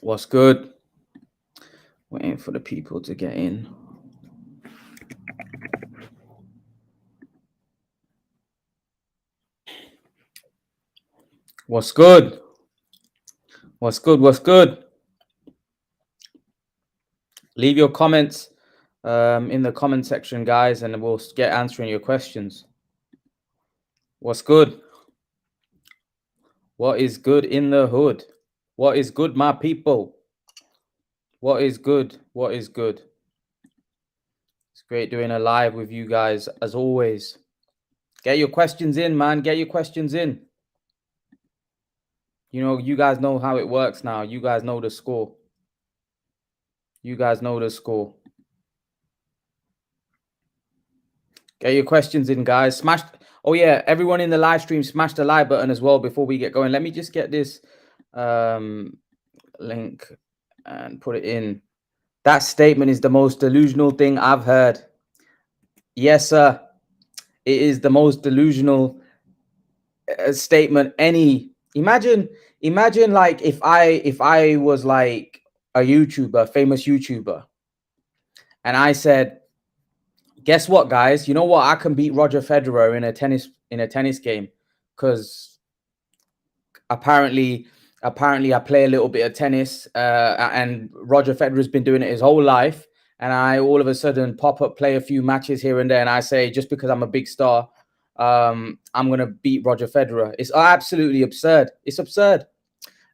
What's good? Waiting for the people to get in. What's good? What's good? What's good? Leave your comments in the comment section, guys, and we'll get answering your questions. What's good? What is good in the hood? What is good, my people? What is good? What is good? It's great doing a live with you guys, as always. Get your questions in, man. Get your questions in. You know, you guys know how it works now. You guys know the score. You guys know the score. Get your questions in, guys. Smash. Oh, yeah. Everyone in the live stream, smash the like button as well before we get going. Let me just get this link and put it in. That statement is the most delusional thing I've heard. Yes, sir. It is the most delusional statement any. Imagine like if I was like a YouTuber, famous YouTuber, and I said, guess what, guys? You know what? I can beat Roger Federer in a tennis game because apparently I play a little bit of tennis, and Roger Federer's been doing it his whole life. And I all of a sudden pop up, play a few matches here and there, and I say just because I'm a big star, I'm gonna beat Roger Federer. It's absolutely absurd. It's absurd.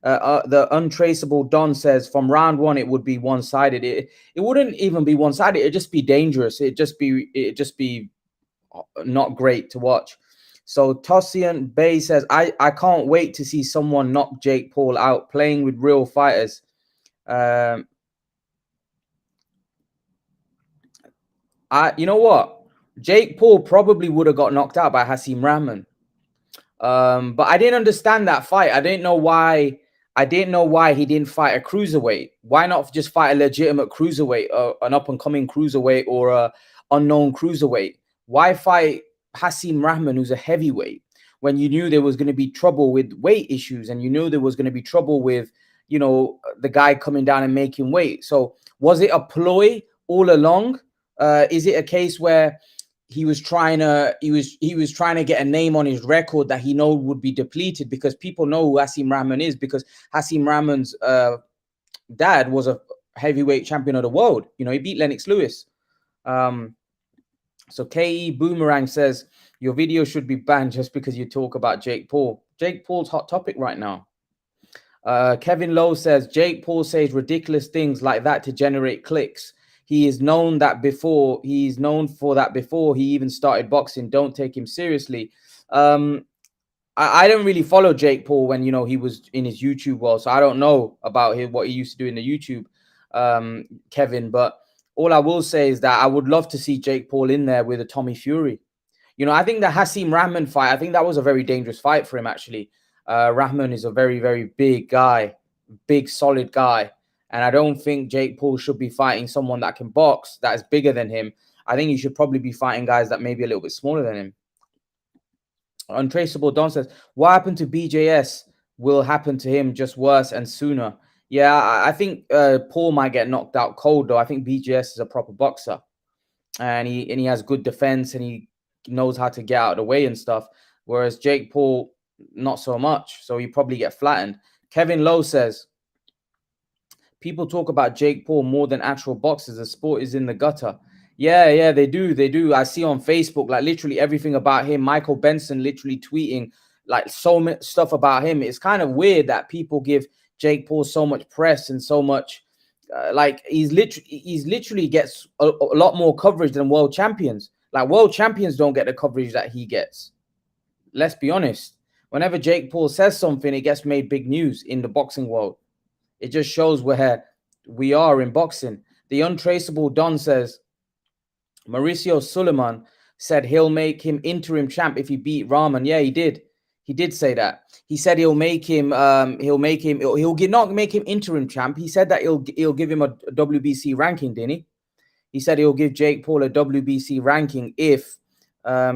The untraceable Don says from round one it would be one-sided. It wouldn't even be one-sided. It'd just be dangerous. It'd just be not great to watch. So Tossian Bay says I can't wait to see someone knock Jake Paul out playing with real fighters. You know what? Jake Paul probably would have got knocked out by Haseem Rahman. But I didn't understand that fight. I didn't know why he didn't fight a cruiserweight. Why not just fight a legitimate cruiserweight, an up-and-coming cruiserweight, or a unknown cruiserweight? Why fight Haseem Rahman, who's a heavyweight, when you knew there was going to be trouble with weight issues and you knew there was going to be trouble with, you know, the guy coming down and making weight? So was it a ploy all along? Is it a case where he was trying to get a name on his record that he know would be depleted, because people know who Haseem Rahman is, because Haseem Rahman's dad was a heavyweight champion of the world. You know, he beat Lennox Lewis. So KE Boomerang says your video should be banned just because you talk about Jake Paul. Jake Paul's hot topic right now. Kevin Lowe says Jake Paul says ridiculous things like that to generate clicks. He is known that before. He's known for that before he even started boxing. Don't take him seriously. I don't really follow Jake Paul when, you know, he was in his YouTube world, so I don't know about what he used to do in the YouTube, Kevin. But all I will say is that I would love to see Jake Paul in there with a Tommy Fury. You know, I think the Haseem Rahman fight, I think that was a very dangerous fight for him, actually. Rahman is a very, very big guy, big, solid guy. And I don't think Jake Paul should be fighting someone that can box, that is bigger than him. I think he should probably be fighting guys that may be a little bit smaller than him. Untraceable Don says, what happened to BJS will happen to him, just worse and sooner. Yeah, I think Paul might get knocked out cold, though. I think BJS is a proper boxer. And he has good defense, and he knows how to get out of the way and stuff. Whereas Jake Paul, not so much. So he probably get flattened. Kevin Lowe says, people talk about Jake Paul more than actual boxers. The sport is in the gutter. Yeah, they do. I see on Facebook, like, literally everything about him. Michael Benson literally tweeting, like, so much stuff about him. It's kind of weird that people give Jake Paul so much press and so much, like, he's literally gets a lot more coverage than world champions. Like, world champions don't get the coverage that he gets. Let's be honest. Whenever Jake Paul says something, it gets made big news in the boxing world. It just shows where we are in boxing. The untraceable Don says, Mauricio Suleiman said he'll make him interim champ if he beat Rahman. Yeah, he did. He did say that. He said he'll not make him interim champ. He said that he'll give him a WBC ranking, didn't he? He said he'll give Jake Paul a WBC ranking if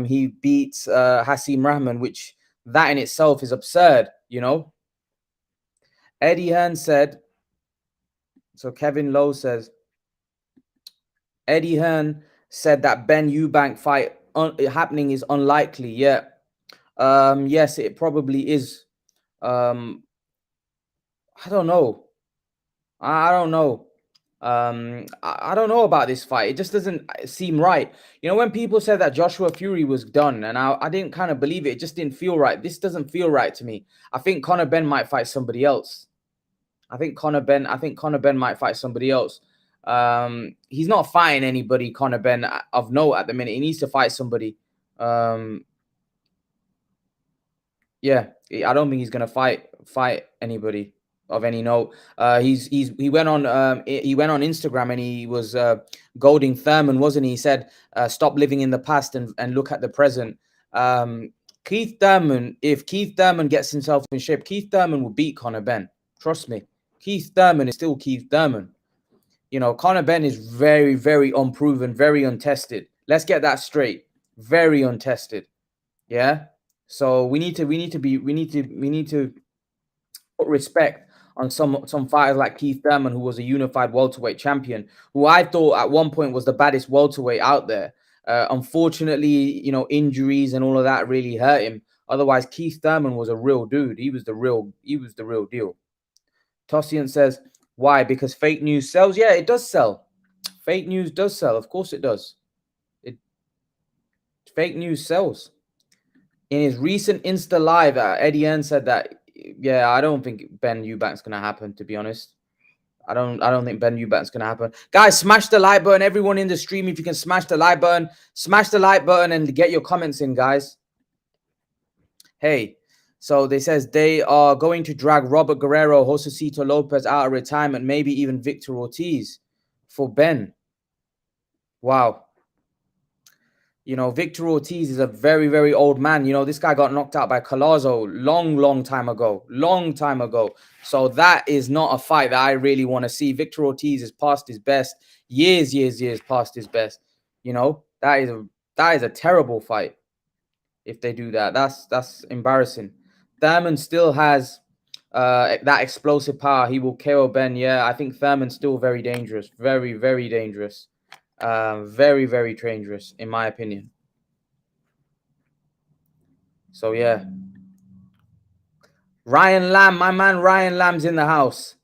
he beats Haseem Rahman, which that in itself is absurd, you know. Eddie Hearn said, So Kevin Lowe says, Eddie Hearn said that Ben Eubank fight happening is unlikely. Yeah. Yes, it probably is. I don't know. I don't know. I don't know about this fight. It just doesn't seem right. You know, when people said that Joshua Fury was done, and I didn't kind of believe it. It just didn't feel right. This doesn't feel right to me. I think Conor Benn might fight somebody else. I think Conor Benn might fight somebody else. He's not fighting anybody, Conor Benn, of note at the minute. He needs to fight somebody. Yeah, I don't think he's gonna fight anybody of any note. He went on Instagram and he was goading Thurman, wasn't he? He said, "Stop living in the past and look at the present." Keith Thurman, if Keith Thurman gets himself in shape, Keith Thurman will beat Conor Benn. Trust me, Keith Thurman is still Keith Thurman. You know, Conor Benn is very, very unproven, very untested. Let's get that straight. Very untested. Yeah. So we need to put respect on some fighters like Keith Thurman, who was a unified welterweight champion, who I thought at one point was the baddest welterweight out there. Unfortunately, you know, injuries and all of that really hurt him. Otherwise, Keith Thurman was a real dude. He was the real deal. Tossian says, why? Because fake news sells? Yeah, it does sell. Fake news does sell. Of course it does. Fake news sells. In his recent Insta Live, Eddie Hearn said that, yeah, I don't think Ben Eubank's going to happen, to be honest. I don't think Ben Eubank's going to happen. Guys, smash the like button. Everyone in the stream, if you can smash the like button and get your comments in, guys. Hey, so they says they are going to drag Robert Guerrero, Josecito Lopez out of retirement, maybe even Victor Ortiz for Ben. Wow. You know, Victor Ortiz is a very, very old man. You know, this guy got knocked out by Collazo long time ago. So that is not a fight that I really want to see. Victor Ortiz is past his best. Years past his best. You know, that is a terrible fight if they do that. That's embarrassing. Thurman still has that explosive power. He will KO Ben. Yeah, I think Thurman's still very dangerous. Very, very dangerous. Very, very dangerous, in my opinion. So, yeah. Ryan Lamb, my man Ryan Lamb's in the house.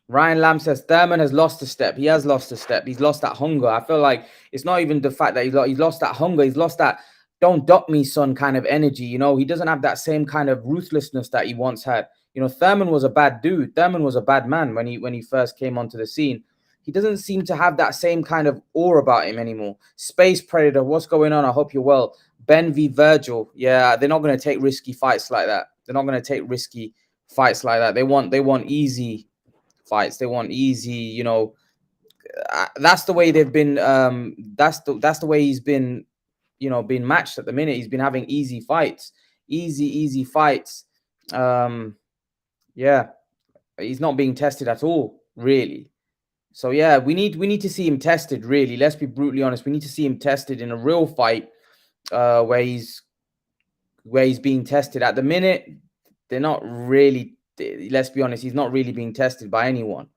Ryan Lamb says Thurman has lost a step. He has lost a step. He's lost that hunger. I feel like it's not even the fact that he's lost that hunger. He's lost that don't duck me, son kind of energy. You know, he doesn't have that same kind of ruthlessness that he once had. You know, Thurman was a bad dude. Thurman was a bad man when he first came onto the scene. He doesn't seem to have that same kind of aura about him anymore. Space Predator, what's going on? I hope you're well. Ben v. Virgil. Yeah, they're not going to take risky fights like that. They're not going to take risky fights like that. They want easy fights. They want easy, you know. That's the way they've been. That's the way he's been, you know, being matched at the minute. He's been having easy fights. Easy fights. Yeah. He's not being tested at all, really. So yeah, we need to see him tested, really. Let's be brutally honest. We need to see him tested in a real fight, where he's being tested. At the minute, they're not really. Let's be honest, he's not really being tested by anyone.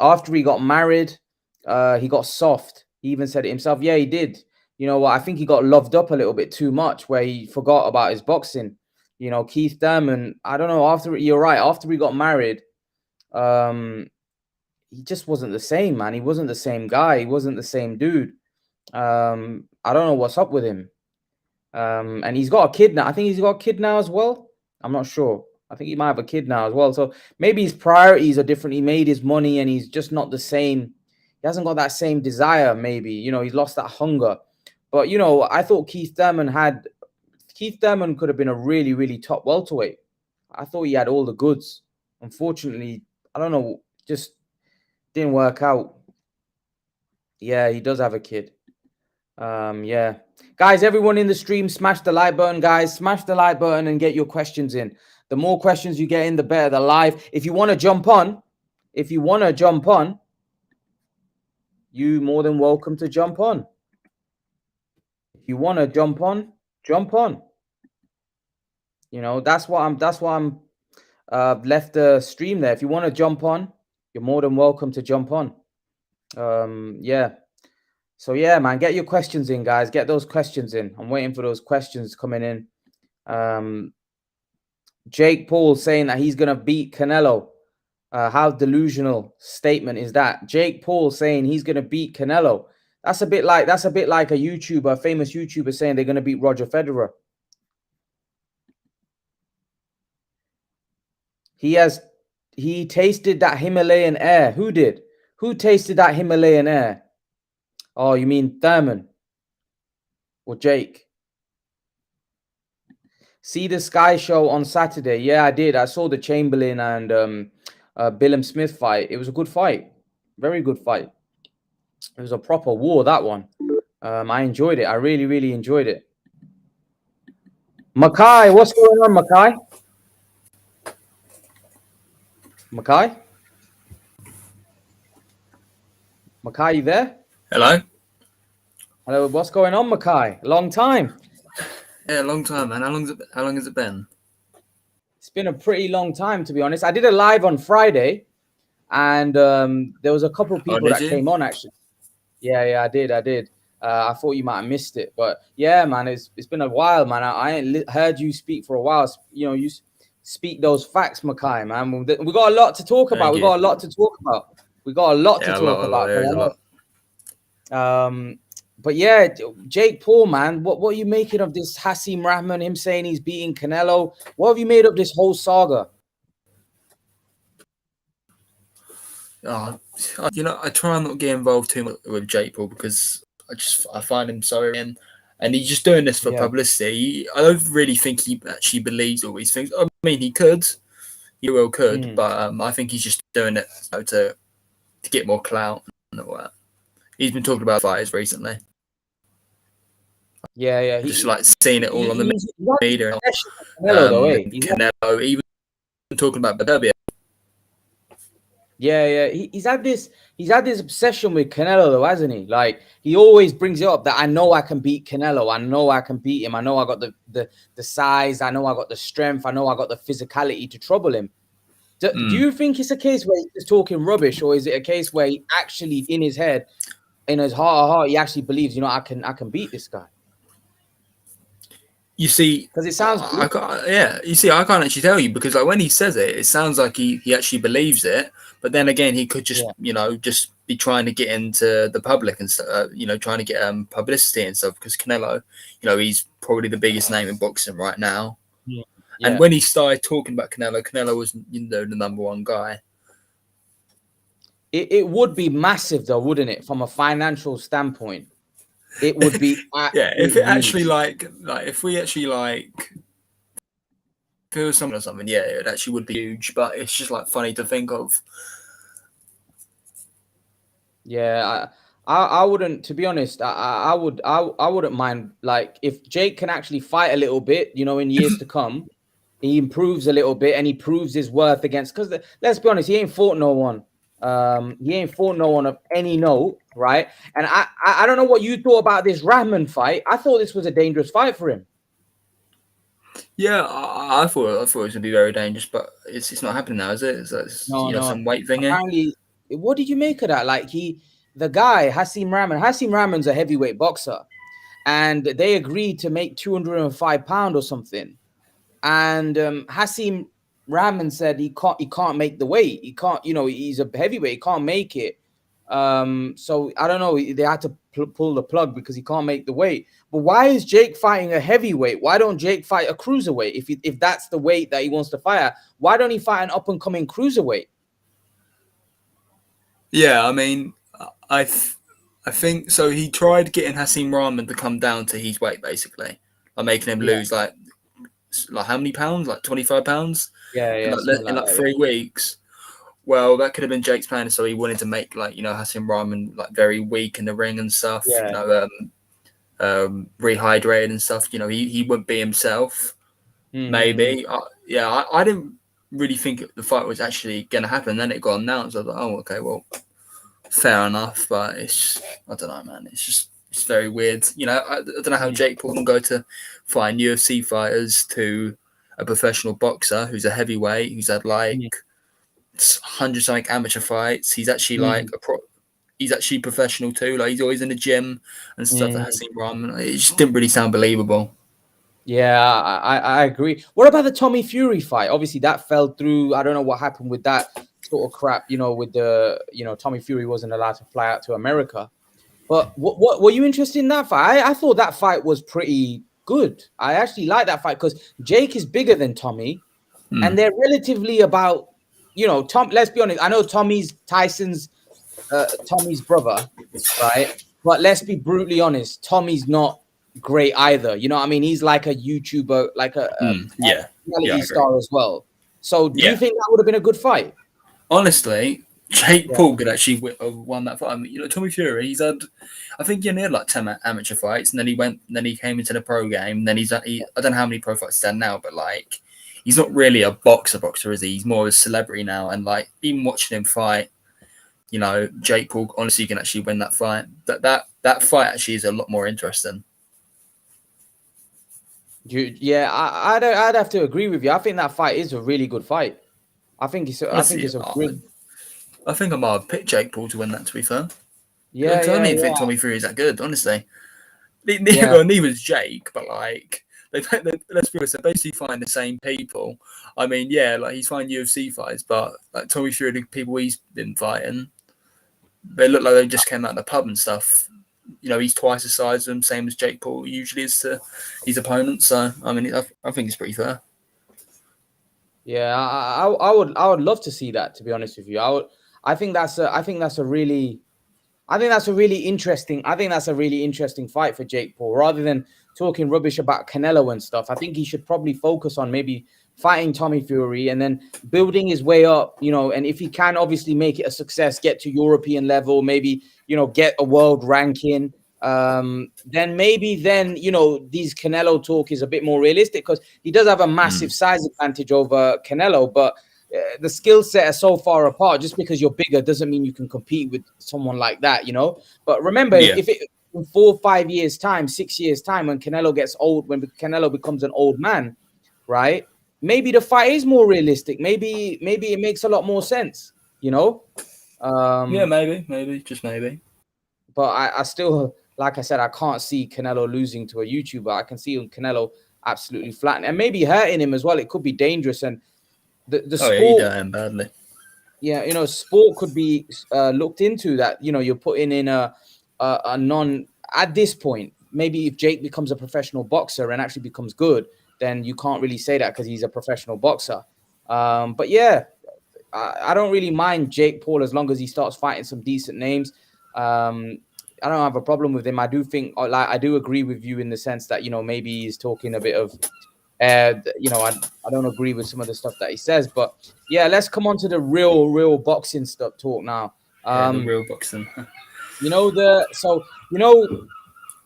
After he got married, he got soft. He even said it himself. Yeah, he did. You know what? I think he got loved up a little bit too much, where he forgot about his boxing. You know, Keith Thurman, I don't know. You're right. After he got married, he just wasn't the same, man. He wasn't the same guy. He wasn't the same dude. I don't know what's up with him. And he's got a kid now. I think he's got a kid now as well. I'm not sure. I think he might have a kid now as well. So maybe his priorities are different. He made his money and he's just not the same. He hasn't got that same desire, maybe. You know, he's lost that hunger. But, you know, I thought Keith Thurman could have been a really, really top welterweight. I thought he had all the goods. Unfortunately, I don't know, just didn't work out. Yeah, he does have a kid. Yeah. Guys, everyone in the stream, smash the like button, guys. Smash the like button and get your questions in. The more questions you get in, the better the live. If you want to jump on, you more than welcome to jump on. If you want to jump on, jump on. You know, that's why I'm left the stream there. If you want to jump on, you're more than welcome to jump on. Yeah. So yeah, man, get your questions in, guys. Get those questions in. I'm waiting for those questions coming in. Jake Paul saying that he's gonna beat Canelo. How delusional statement is that? Jake Paul saying he's gonna beat Canelo. That's a bit like a YouTuber, a famous YouTuber saying they're gonna beat Roger Federer. He tasted that Himalayan air. Who did? Who tasted that Himalayan air? Oh, you mean Thurman or Jake? See the Sky Show on Saturday? Yeah, I did. I saw the Chamberlain and Billum Smith fight. It was a good fight. Very good fight. It was a proper war, that one. I enjoyed it. I really, really enjoyed it. Makai, what's going on, Makai? Makai? Makai, you there? Hello? Hello, what's going on, Makai? Long time. Yeah, long time, man. How long has it been? It's been a pretty long time, to be honest. I did a live on Friday, and there was a couple of people that came on, actually. Yeah, I did. I thought you might have missed it, but yeah, man, it's been a while, man. I ain't heard you speak for a while. You know, you speak those facts, Makai, man. We got a lot to talk about. We got a lot to talk about. But yeah, Jake Paul, man, what are you making of this Haseem Rahman, him saying he's beating Canelo? What have you made of this whole saga? You know, I try not to get involved too much with Jake Paul because I find him so in, and he's just doing this for publicity. I don't really think he actually believes all these things. I mean, he will could, but I think he's just doing it to get more clout and all that. He's been talking about fighters recently. Yeah. Just like seeing it all on the media. Canelo, even talking about Benavidez. Yeah. He's had this obsession with Canelo, though, hasn't he? Like, he always brings it up that I know I can beat Canelo. I know I can beat him. I know I got the size. I know I got the strength. I know I got the physicality to trouble him. Do you think it's a case where he's just talking rubbish, or is it a case where he actually, in his head, in his heart, he actually believes, you know, I can beat this guy? You see, because it sounds you see, I can't actually tell you because like when he says it, it sounds like he actually believes it. But then again, he could just just be trying to get into the public and stuff, trying to get publicity and stuff. Because Canelo, he's probably the biggest name in boxing right now. Yeah. And when he started talking about Canelo was the number one guy. It would be massive though, wouldn't it, from a financial standpoint? It would be if it actually if we actually feel something or something, it actually would be huge. But it's just like funny to think of. Yeah, I wouldn't, to be honest. I wouldn't mind, like, if Jake can actually fight a little bit, in years to come, he improves a little bit and he proves his worth against. Because let's be honest, he ain't fought no one. He ain't fought no one of any note, right? And I don't know what you thought about this Rahman fight. I thought this was a dangerous fight for him. Yeah, I thought it was going to be very dangerous, but it's not happening now, is it? It's no. Some weight thing. Apparently, what did you make of that? Like, the guy Haseem Rahman's a heavyweight boxer, and they agreed to make 205 pounds or something. And Haseem Rahman said he can't make the weight. He can't, he's a heavyweight. He can't make it. So I don't know. They had to pull the plug because he can't make the weight. But why is Jake fighting a heavyweight? Why don't Jake fight a cruiserweight? If that's the weight that he wants to fight at, why don't he fight an up and coming cruiserweight? Yeah, I mean, I think so. He tried getting Haseem Rahman to come down to his weight, basically, by making him lose like how many pounds? Like 25 pounds. Yeah. In 3 weeks. Well, that could have been Jake's plan. So he wanted to make Haseem Rahman very weak in the ring and stuff. Yeah. Rehydrated and stuff. He wouldn't be himself. Maybe. I didn't really think the fight was actually going to happen. Then it got announced. I was like, oh, okay, well, fair enough. But I don't know, man. It's very weird. I don't know how Jake Paul can go to fight UFC fighters to a professional boxer who's a heavyweight, who's had 100 something amateur fights. He's actually like he's actually professional too. Like he's always in the gym and stuff. That Haseem Rahman, it just didn't really sound believable. Yeah, I agree. What about the Tommy Fury fight? Obviously, that fell through. I don't know what happened with that sort of crap. With the Tommy Fury wasn't allowed to fly out to America. But what were you interested in that fight? I thought that fight was pretty good. I actually like that fight because Jake is bigger than Tommy, and they're relatively about Tom. Let's be honest. I know Tommy's Tyson's brother, right? But let's be brutally honest. Tommy's not great either. You know what I mean? He's like a YouTuber, like a reality star as well. So do you think that would have been a good fight? Honestly, Jake Paul could actually won that fight. I mean, Tommy Fury, he's had, I think he had like 10 amateur fights, and then he came into the pro game. And then I don't know how many pro fights he's done now, but like, he's not really a boxer, is he? He's more of a celebrity now. And like, even watching him fight, Jake Paul honestly can actually win that fight. That fight actually is a lot more interesting. Yeah, I'd have to agree with you. I think that fight is a really good fight. I think it's I think I might have picked Jake Paul to win that, to be fair. Yeah, I don't even think Tommy Fury is that good, honestly. Neither is Jake, but like, let's be honest, they basically find the same people. I mean, like he's fighting UFC fights, but like Tommy Fury, the people he's been fighting, they look like they just came out of the pub and stuff. He's twice the size of him, same as Jake Paul usually is to his opponents. So, I mean, I think it's pretty fair. Yeah, I would love to see that. To be honest with you, I think that's a really interesting fight for Jake Paul. Rather than talking rubbish about Canelo and stuff, I think he should probably focus on maybe fighting Tommy Fury and then building his way up. And if he can, obviously make it a success, get to European level, maybe get a world ranking. Then these Canelo talk is a bit more realistic because he does have a massive size advantage over Canelo, but the skill set are so far apart. Just because you're bigger doesn't mean you can compete with someone like that, But remember, if it in 4 or 5 years time, 6 years time, when Canelo gets old, when Canelo becomes an old man, right? Maybe the fight is more realistic. Maybe it makes a lot more sense, Maybe, just maybe. But I still, like I said, I can't see Canelo losing to a YouTuber. I can see Canelo absolutely flattening and maybe hurting him as well. It could be dangerous. And the sport, he hurt him badly. Yeah, sport could be looked into that. You're putting in a non at this point. Maybe if Jake becomes a professional boxer and actually becomes good, then you can't really say that because he's a professional boxer. But yeah, I don't really mind Jake Paul as long as he starts fighting some decent names. I don't have a problem with him. I do think, I do agree with you in the sense that maybe he's talking a bit of, I don't agree with some of the stuff that he says. But yeah, let's come on to the real boxing stuff talk now. The real boxing.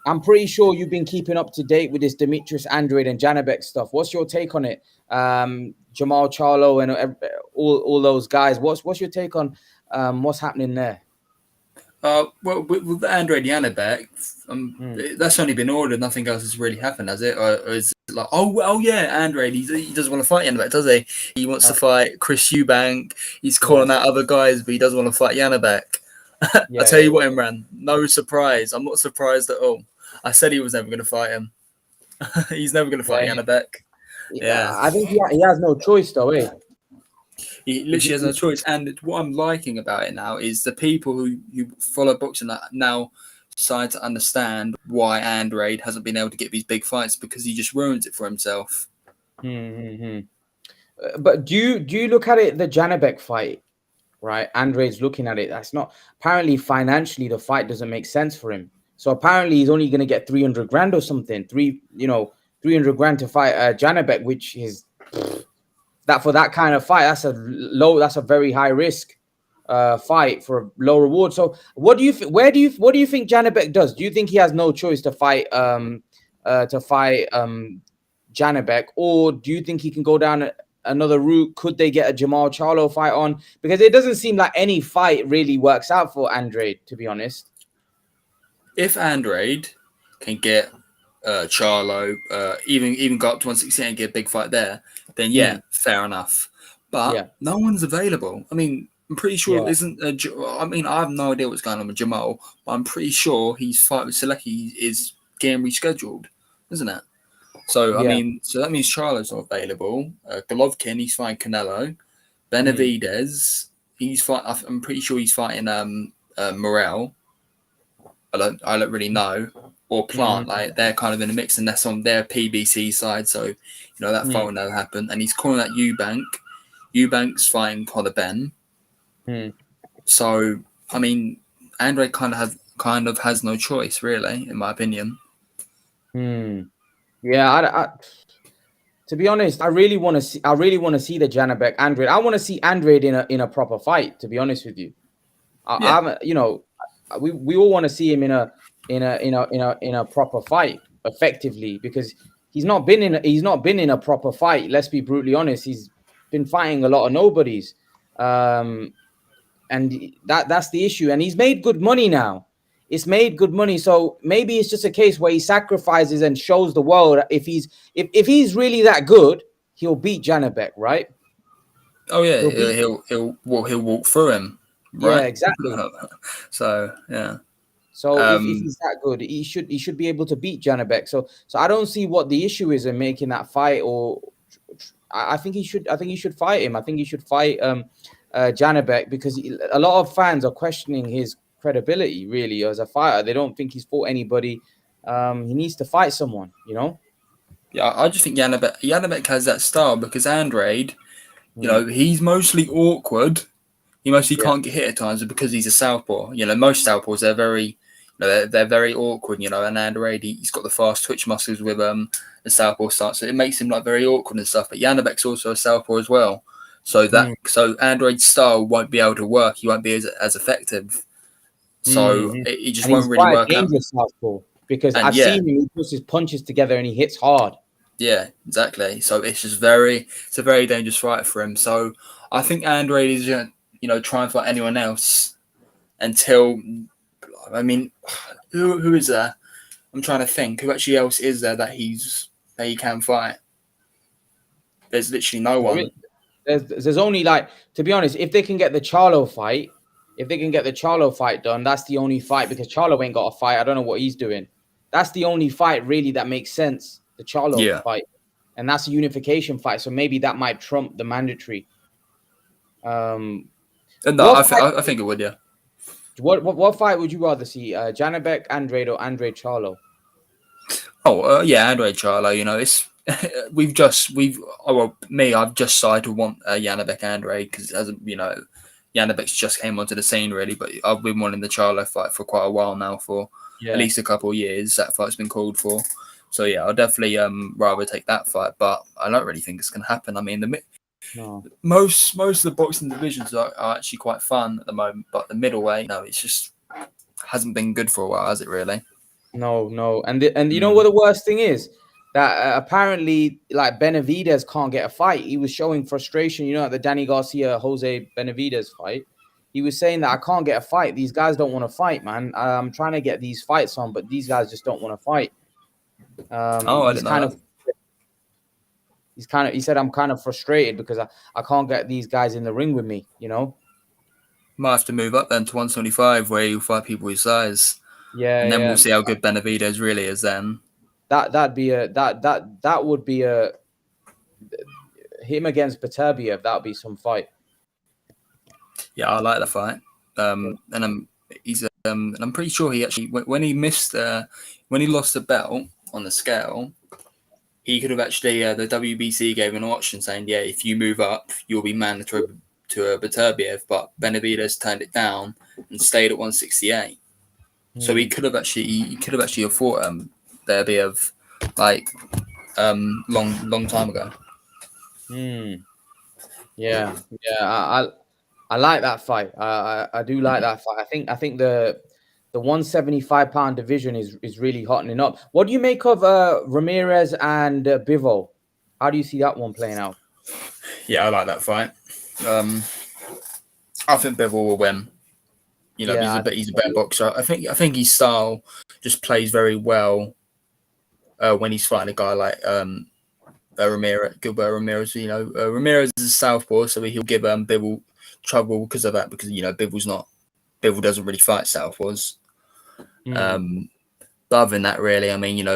I'm pretty sure you've been keeping up to date with this Demetrius Andrade and Janabek stuff. What's your take on it? Jamal Charlo and all those guys. What's your take on what's happening there? Well, with Andrade Janabek, that's only been ordered. Nothing else has really happened, has it? Or is it like, Andrade, he doesn't want to fight Janabek, does he? He wants to fight Chris Eubank. He's calling out other guys, but he doesn't want to fight Janabek. I tell you what, Imran, no surprise. I'm not surprised at all. I said he was never going to fight him. He's never going to fight Janabek. Yeah, I think he has no choice, though, eh? He literally has no choice. And what I'm liking about it now is the people who follow boxing that now decide to understand why Andrade hasn't been able to get these big fights because he just ruins it for himself. But do you look at it, the Janabek fight, right? Andrade's looking at it. That's not apparently financially the fight doesn't make sense for him. So apparently he's only going to get 300 grand or something. 300 grand to fight Janabek, which is that for that kind of fight, that's a very high risk fight for a low reward. So what do you what do you think Janabek does? Do you think he has no choice to fight Janabek, or do you think he can go down another route? Could they get a Jamal Charlo fight on? Because it doesn't seem like any fight really works out for Andrade, to be honest. If Andrade can get Charlo, even go up to 168 and get a big fight there, then fair enough. but no one's available. I mean, I'm pretty sure I mean, I have no idea what's going on with Jamal, but I'm pretty sure his fight with Selecki is getting rescheduled, isn't it? So, I mean, so that means Charlo's not available. Golovkin, he's fighting Canelo. Benavidez, I'm pretty sure he's fighting Morel. I don't really know. Or Plant, like they're kind of in the mix, and that's on their PBC side. So, that fight will never happen. And he's calling that Eubank. Eubank's fighting Conor Benn. So, I mean, Andrade kind of has no choice, really, in my opinion. Yeah, to be honest, I really want to see the Janabek Andrade. I want to see Andrade in a proper fight. To be honest with you, we all want to see him in a proper fight effectively, because he's not been in a proper fight. Let's be brutally honest. He's been fighting a lot of nobodies, and that's the issue. And he's made good money now. It's made good money, so maybe it's just a case where he sacrifices and shows the world if he's really that good, he'll beat Janabek, right? Oh yeah, he'll walk through him. Right? Yeah, exactly. So yeah. So if he's that good, he should be able to beat Janabek. So I don't see what the issue is in making that fight. Or I think he should fight him. I think he should fight Janabek, because a lot of fans are questioning his credibility really as a fighter. They don't think he's fought anybody. He needs to fight someone, Yeah, I just think Janabek has that style, because Andrade, he's mostly awkward. He mostly can't get hit at times because he's a southpaw. Most southpaws, they're very, they're very awkward. And Andrade, he's got the fast twitch muscles with the southpaw start, so it makes him like very awkward and stuff. But Janabek's also a southpaw as well, so so Andrade's style won't be able to work. He won't be as effective. So it just won't really work out. Southpaw, because I've seen him, he puts his punches together and he hits hard. Yeah, exactly. So it's a very dangerous fight for him. So I think Andrade is try and fight anyone else until, I mean, who is there? I'm trying to think who actually else is there that he can fight. There's literally no one. There's only, like, to be honest, if they can get the Charlo fight done, that's the only fight, because Charlo ain't got a fight. I don't know what he's doing. That's the only fight really that makes sense, the Charlo fight. And that's a unification fight. So maybe that might trump the mandatory. No, I think it would, yeah. What fight would you rather see? Janabek, Andrade, or Andrade Charlo? Andrade Charlo. It's I've just decided to want Janabek Andrade, because Janabek's just came onto the scene really, but I've been wanting the Charlo fight for quite a while now, for at least a couple of years. That fight's been called for, so yeah, I'll definitely rather take that fight, but I don't really think it's gonna happen. I mean, most of the boxing divisions are actually quite fun at the moment, but the middleweight, it's just hasn't been good for a while, has it really? No, and you know what the worst thing is? That apparently, like, Benavidez can't get a fight. He was showing frustration, at the Danny Garcia Jose Benavidez fight. He was saying that I can't get a fight. These guys don't want to fight, man. I'm trying to get these fights on, but these guys just don't want to fight. I didn't know. He said, I'm kind of frustrated because I can't get these guys in the ring with me, Might have to move up then to 125, where you fight people his size. Yeah, and then we'll see how good Benavidez really is then. That would be him against Beterbiev. That would be some fight. Yeah, I like that fight. And I'm pretty sure he actually, when he lost the belt on the scale, he could have actually, the WBC gave an option saying, if you move up, you'll be mandatory to Beterbiev, but Benavidez turned it down and stayed at 168. So he could have actually fought Beterbiev like long time ago. Yeah. I like that fight. I do like that fight. I think the 175-pound division is really hottening up. What do you make of Ramirez and Bivol? How do you see that one playing out? Yeah, I like that fight. I think Bivol will win. He's a better boxer. I think his style just plays very well when he's fighting a guy like Ramirez, Gilbert Ramirez. Ramirez is a southpaw, so he'll give Bivol trouble because of that. Because Bivol doesn't really fight southpaws. But other than that, really, I mean,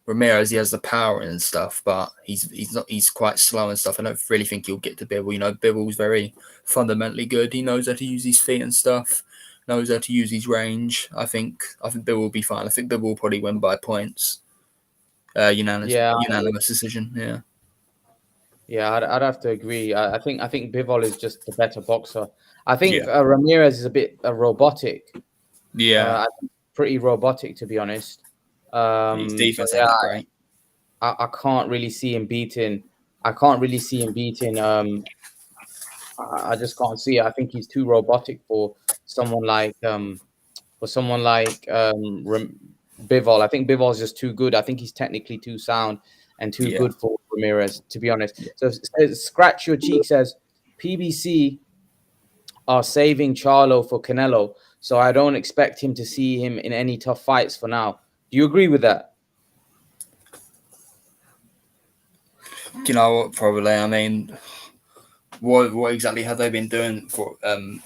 Ramirez, he has the power and stuff, but he's quite slow and stuff. I don't really think he'll get to Bivol. Bivol's very fundamentally good. He knows how to use his feet and stuff. Knows how to use his range. I think Bivol will be fine. I think Bivol will probably win by points. Unanimous decision. Yeah. Yeah, I'd have to agree. I think Bivol is just the better boxer. I think Ramirez is a bit robotic. Yeah, pretty robotic, to be honest. His defense ain't that great. I can't really see him beating. I just can't see it. I think he's too robotic for someone like Bivol. I think Bivol's just too good. I think he's technically too sound and too good for Ramirez, to be honest. So Scratch Your Cheek says PBC are saving Charlo for Canelo, so I don't expect him to see him in any tough fights for now. Do you agree with that? You know what? Probably. I mean, what exactly have they been doing for him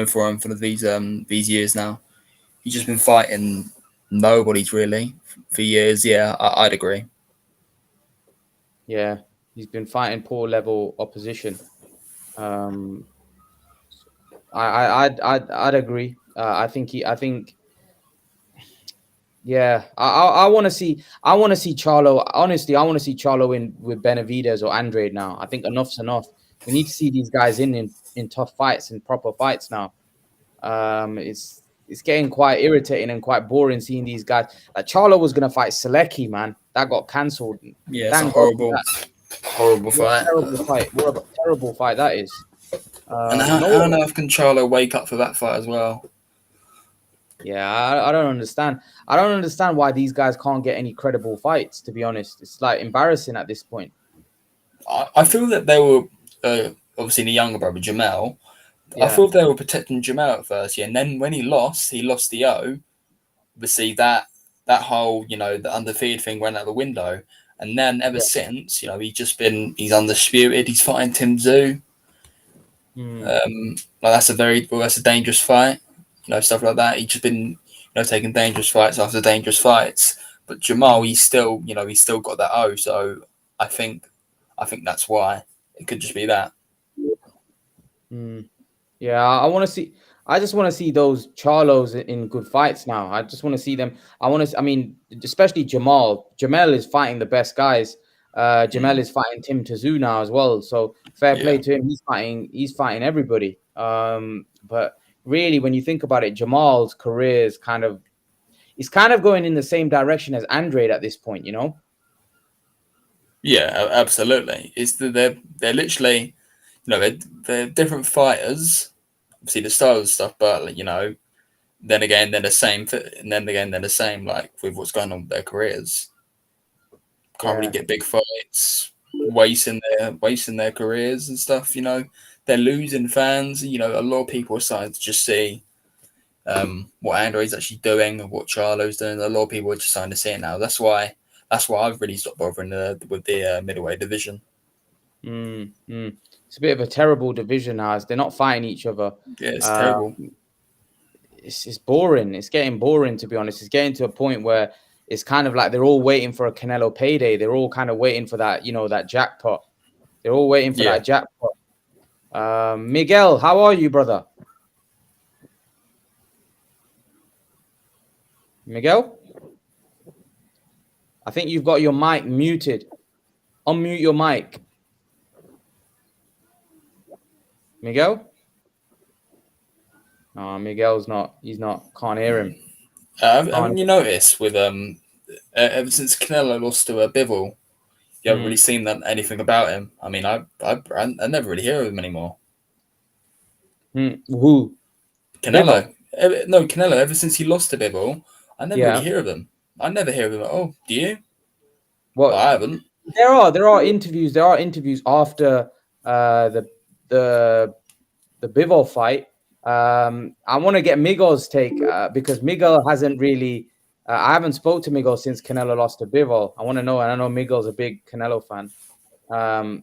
for these years now? He's just been fighting nobody's really for years. Yeah, I'd agree. Yeah, he's been fighting poor level opposition. I'd agree. I think. Yeah, I want to see Charlo. Honestly, I want to see Charlo in with Benavidez or Andrade now. I think enough's enough. We need to see these guys in tough fights, in proper fights now. It's getting quite irritating and quite boring seeing these guys. Like Charlo was gonna fight Selecki, man. That got cancelled. Yeah, it's a horrible fight. Terrible fight. What a terrible fight that is. And how on earth can Charlo wake up for that fight as well? Yeah, I don't understand. I don't understand why these guys can't get any credible fights, to be honest. It's like embarrassing at this point. I feel that they were obviously the younger brother, Jamel. Yeah. I thought they were protecting Jamel at first, and then when he lost the O. Obviously, that whole, the undefeated thing went out the window. And then ever since, he's undisputed. He's fighting Tim Tszyu. That's a dangerous fight. Stuff like that. He's just been, taking dangerous fights after dangerous fights. But Jamal, he's still got that O. So I think that's why it could just be that. Yeah, I just want to see those Charlos in good fights now. I just want to see them. Especially Jamal. Jamel is fighting the best guys. Jamel is fighting Tim Tszyu now as well. So fair play to him. He's fighting everybody. But really, when you think about it, Jamal's career is kind of going in the same direction as Andrade at this point, Yeah, absolutely. They're literally, they're different fighters. Obviously, the style and stuff, but then again, they're the same. And then again, they're the same. Like with what's going on with their careers, can't really get big fights, wasting their careers and stuff. They're losing fans. A lot of people are starting to just see what Andrade's actually doing and what Charlo's doing. A lot of people are just starting to see it now. That's why I've really stopped bothering with the middleweight division. It's a bit of a terrible division now. They're not fighting each other. Yeah, it's terrible. It's boring. It's getting boring, to be honest. It's getting to a point where it's kind of like they're all waiting for a Canelo payday. They're all kind of waiting for that, that jackpot. They're all waiting for that jackpot. Miguel, how are you, brother? Miguel? I think you've got your mic muted. Unmute your mic. Miguel? No, Miguel's not. He's not. Can't hear him. Haven't you noticed with ever since Canelo lost to Bivol, you haven't really seen anything about him. I mean, I never really hear of him anymore. Who? Canelo. Canelo. Ever since he lost to Bivol, I never really hear of him. I never hear of him at all. Do you? Well, I haven't. There are interviews. There are interviews after the Bivol fight. I want to get Miguel's take because Miguel hasn't really I haven't spoke to Miguel since Canelo lost to Bivol. I want to know, and I know Miguel's a big Canelo fan.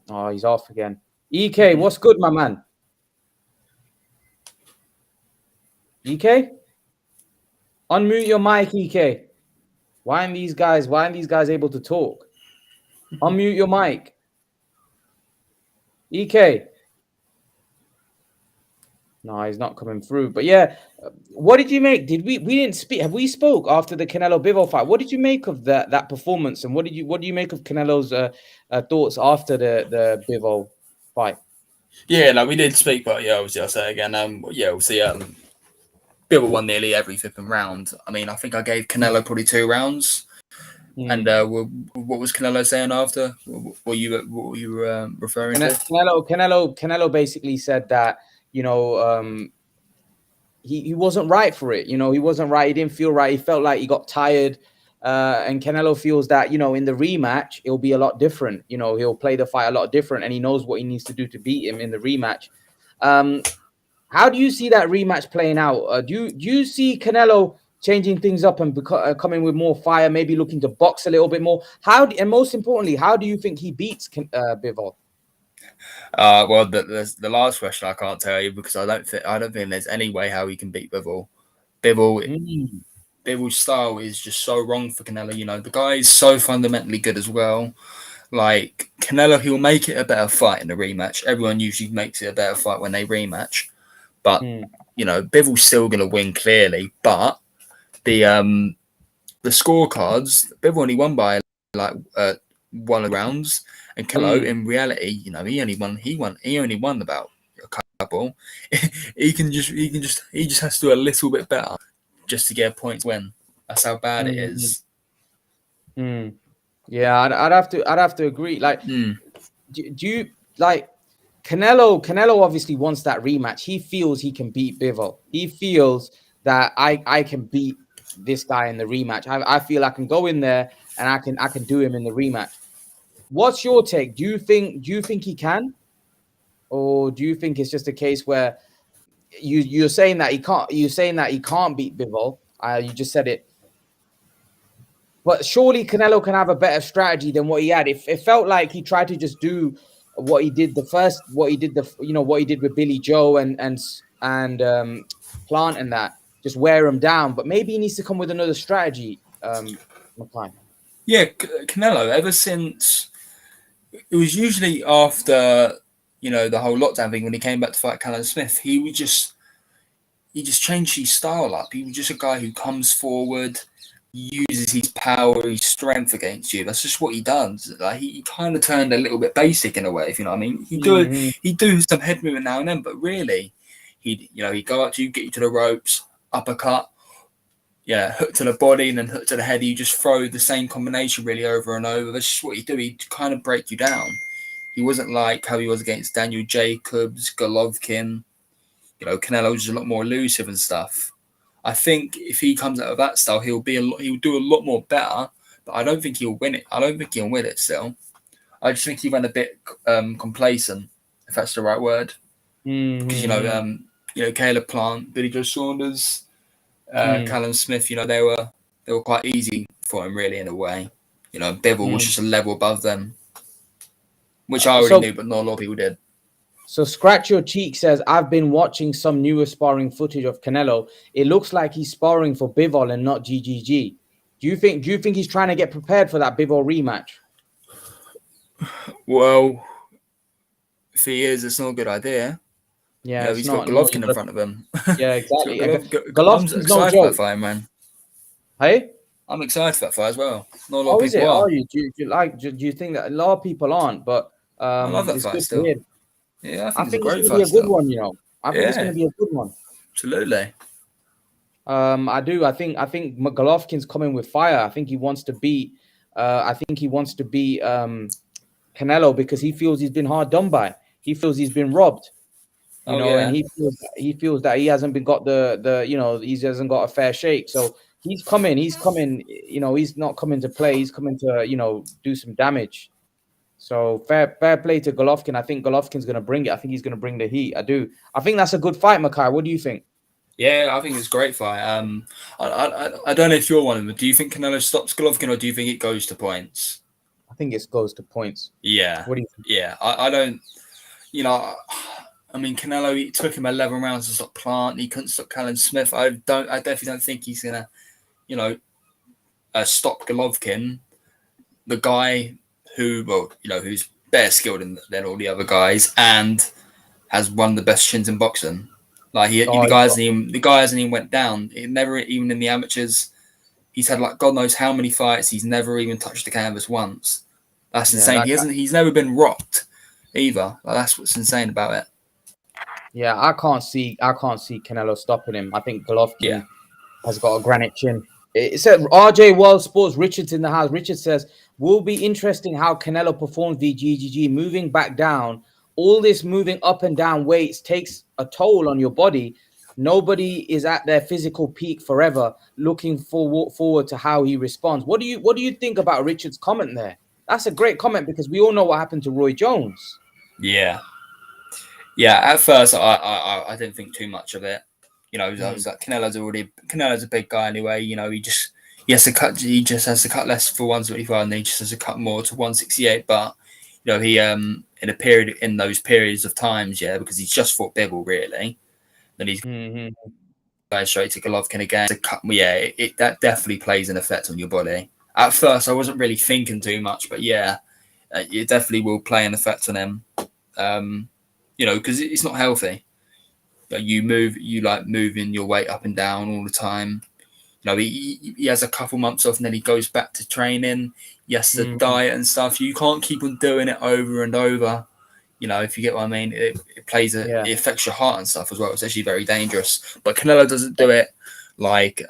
Oh, he's off again. EK, what's good, my man? EK, unmute your mic, EK. Why aren't these guys able to talk? Unmute your mic. EK. No, he's not coming through. But yeah, what did you make? We didn't speak? Have we spoke after the Canelo Bivol fight? What did you make of that performance? And what do you make of Canelo's thoughts after the Bivol fight? Yeah, like we did speak, but yeah, obviously I'll say it again. Yeah, we'll see. Bivol won nearly every flipping round. I mean, I think I gave Canelo probably 2 rounds. And what was Canelo saying after? What were you referring to? Canelo basically said that, you know, he wasn't right for it. You know, he wasn't right. He didn't feel right. He felt like he got tired. And Canelo feels that, you know, in the rematch, it'll be a lot different. You know, he'll play the fight a lot different, and he knows what he needs to do to beat him in the rematch. How do you see that rematch playing out? Do you see Canelo changing things up and coming with more fire, maybe looking to box a little bit more? And most importantly, how do you think he beats Bivol? Well, the last question I can't tell you, because I don't think there's any way how he can beat Bivol. Bivol's style is just so wrong for Canelo. You know, the guy is so fundamentally good as well. Like Canelo, he'll make it a better fight in the rematch. Everyone usually makes it a better fight when they rematch, but you know, Bivol's still going to win clearly. But the scorecards, Bivol only won by like 1 rounds. And Canelo, in reality, you know, he only won about a couple. he just has to do a little bit better just to get a point win. That's how bad it is. Yeah, I'd have to agree. Like, do you like Canelo obviously wants that rematch. He feels he can beat Bivol. He feels that I can beat this guy in the rematch. I feel I can go in there and I can do him in the rematch. What's your take? Do you think he can, or do you think it's just a case where you're saying that he can't? You're saying that he can't beat Bivol. You just said it, but surely Canelo can have a better strategy than what he had. It felt like he tried to just do what he did what he did with Billy Joe and Plant and that, just wear him down. But maybe he needs to come with another strategy. McCline. Yeah, Canelo. Ever since it was usually after, you know, the whole lockdown thing, when he came back to fight Callum Smith, he just changed his style up. He was just a guy who comes forward, uses his power, his strength against you. That's just what he does. Like he kind of turned a little bit basic in a way, if you know what I mean. He'd do some head movement now and then, but really, he'd go up to you, get you to the ropes, uppercut, hook to the body and then hook to the head. You just throw the same combination really over and over. That's just what he'd do. He'd kind of break you down. He wasn't like how he was against Daniel Jacobs, Golovkin. You know, Canelo was just a lot more elusive and stuff. I think if he comes out of that style, he'll do a lot more better. But I don't think he'll win it. I don't think he'll win it still. I just think he went a bit complacent, if that's the right word. Because Caleb Plant, Billy Joe Saunders, Callum Smith, you know, they were quite easy for him really in a way. You know, Bivol was just a level above them, which I already knew, but not a lot of people did. So Scratch Your Cheek says, I've been watching some newer sparring footage of Canelo. It looks like he's sparring for Bivol and not GGG. Do you think he's trying to get prepared for that Bivol rematch? Well, if he is, it's not a good idea. Yeah, you know, he's got Golovkin in front of him. Yeah, exactly. Golovkin's excited for that fight, man. Hey? I'm excited for that fight as well. Not a lot of people are. Are you? Do you think that a lot of people aren't? But I love that fight still. Yeah, I think it's going to be a good one. You know, I think it's going to be a good one. Absolutely. I do. I think Golovkin's coming with fire. I think he wants to beat. Canelo because he feels he's been hard done by. He feels he's been robbed. And he feels that he hasn't been got he hasn't got a fair shake. So he's coming. You know, he's not coming to play. He's coming to do some damage. So fair play to Golovkin. I think Golovkin's going to bring it. I think he's going to bring the heat. I do. I think that's a good fight, Makai. What do you think? Yeah, I think it's a great fight. I don't know if you're one of them. Do you think Canelo stops Golovkin, or do you think it goes to points? I think it goes to points. Yeah, What do you think? yeah. I don't. You know, I mean, Canelo. It took him 11 rounds to stop Plant. He couldn't stop Callum Smith. I definitely don't think he's gonna, you know, stop Golovkin, the guy who, well, who's better skilled than all the other guys and has one of the best chins in boxing. Like Oh, the guy hasn't even went down. He never even in the amateurs. He's had like God knows how many fights. He's never even touched the canvas once. That's yeah, insane. He's never been rocked either. Like, that's what's insane about it. yeah. I can't see Canelo stopping him. I think Yeah. Golovkin has got a granite chin. It said RJ World Sports, Richard's in the house. Richard says, will be interesting how Canelo performs the GGG, moving back down. All this moving up and down weights takes a toll on your body. Nobody is at their physical peak forever. Looking forward to how he responds. What do you think about Richard's comment there? That's a great comment because we all know what happened to Roy Jones. Yeah. Yeah. At first, I didn't think too much of it. I was like, Canelo's a big guy anyway. He just has to cut less for 175, and then he just has to cut more to 168. But he in those periods of times, because he's just fought Bivol really, then he's going straight to Golovkin again to cut. Yeah, that definitely plays an effect on your body. At first, I wasn't really thinking too much, but yeah, it definitely will play an effect on him. Because it's not healthy. You moving your weight up and down all the time. He has a couple months off and then he goes back to training. He has to diet and stuff. You can't keep on doing it over and over. If you get what I mean, it affects your heart and stuff as well. It's actually very dangerous. But Canelo doesn't do it like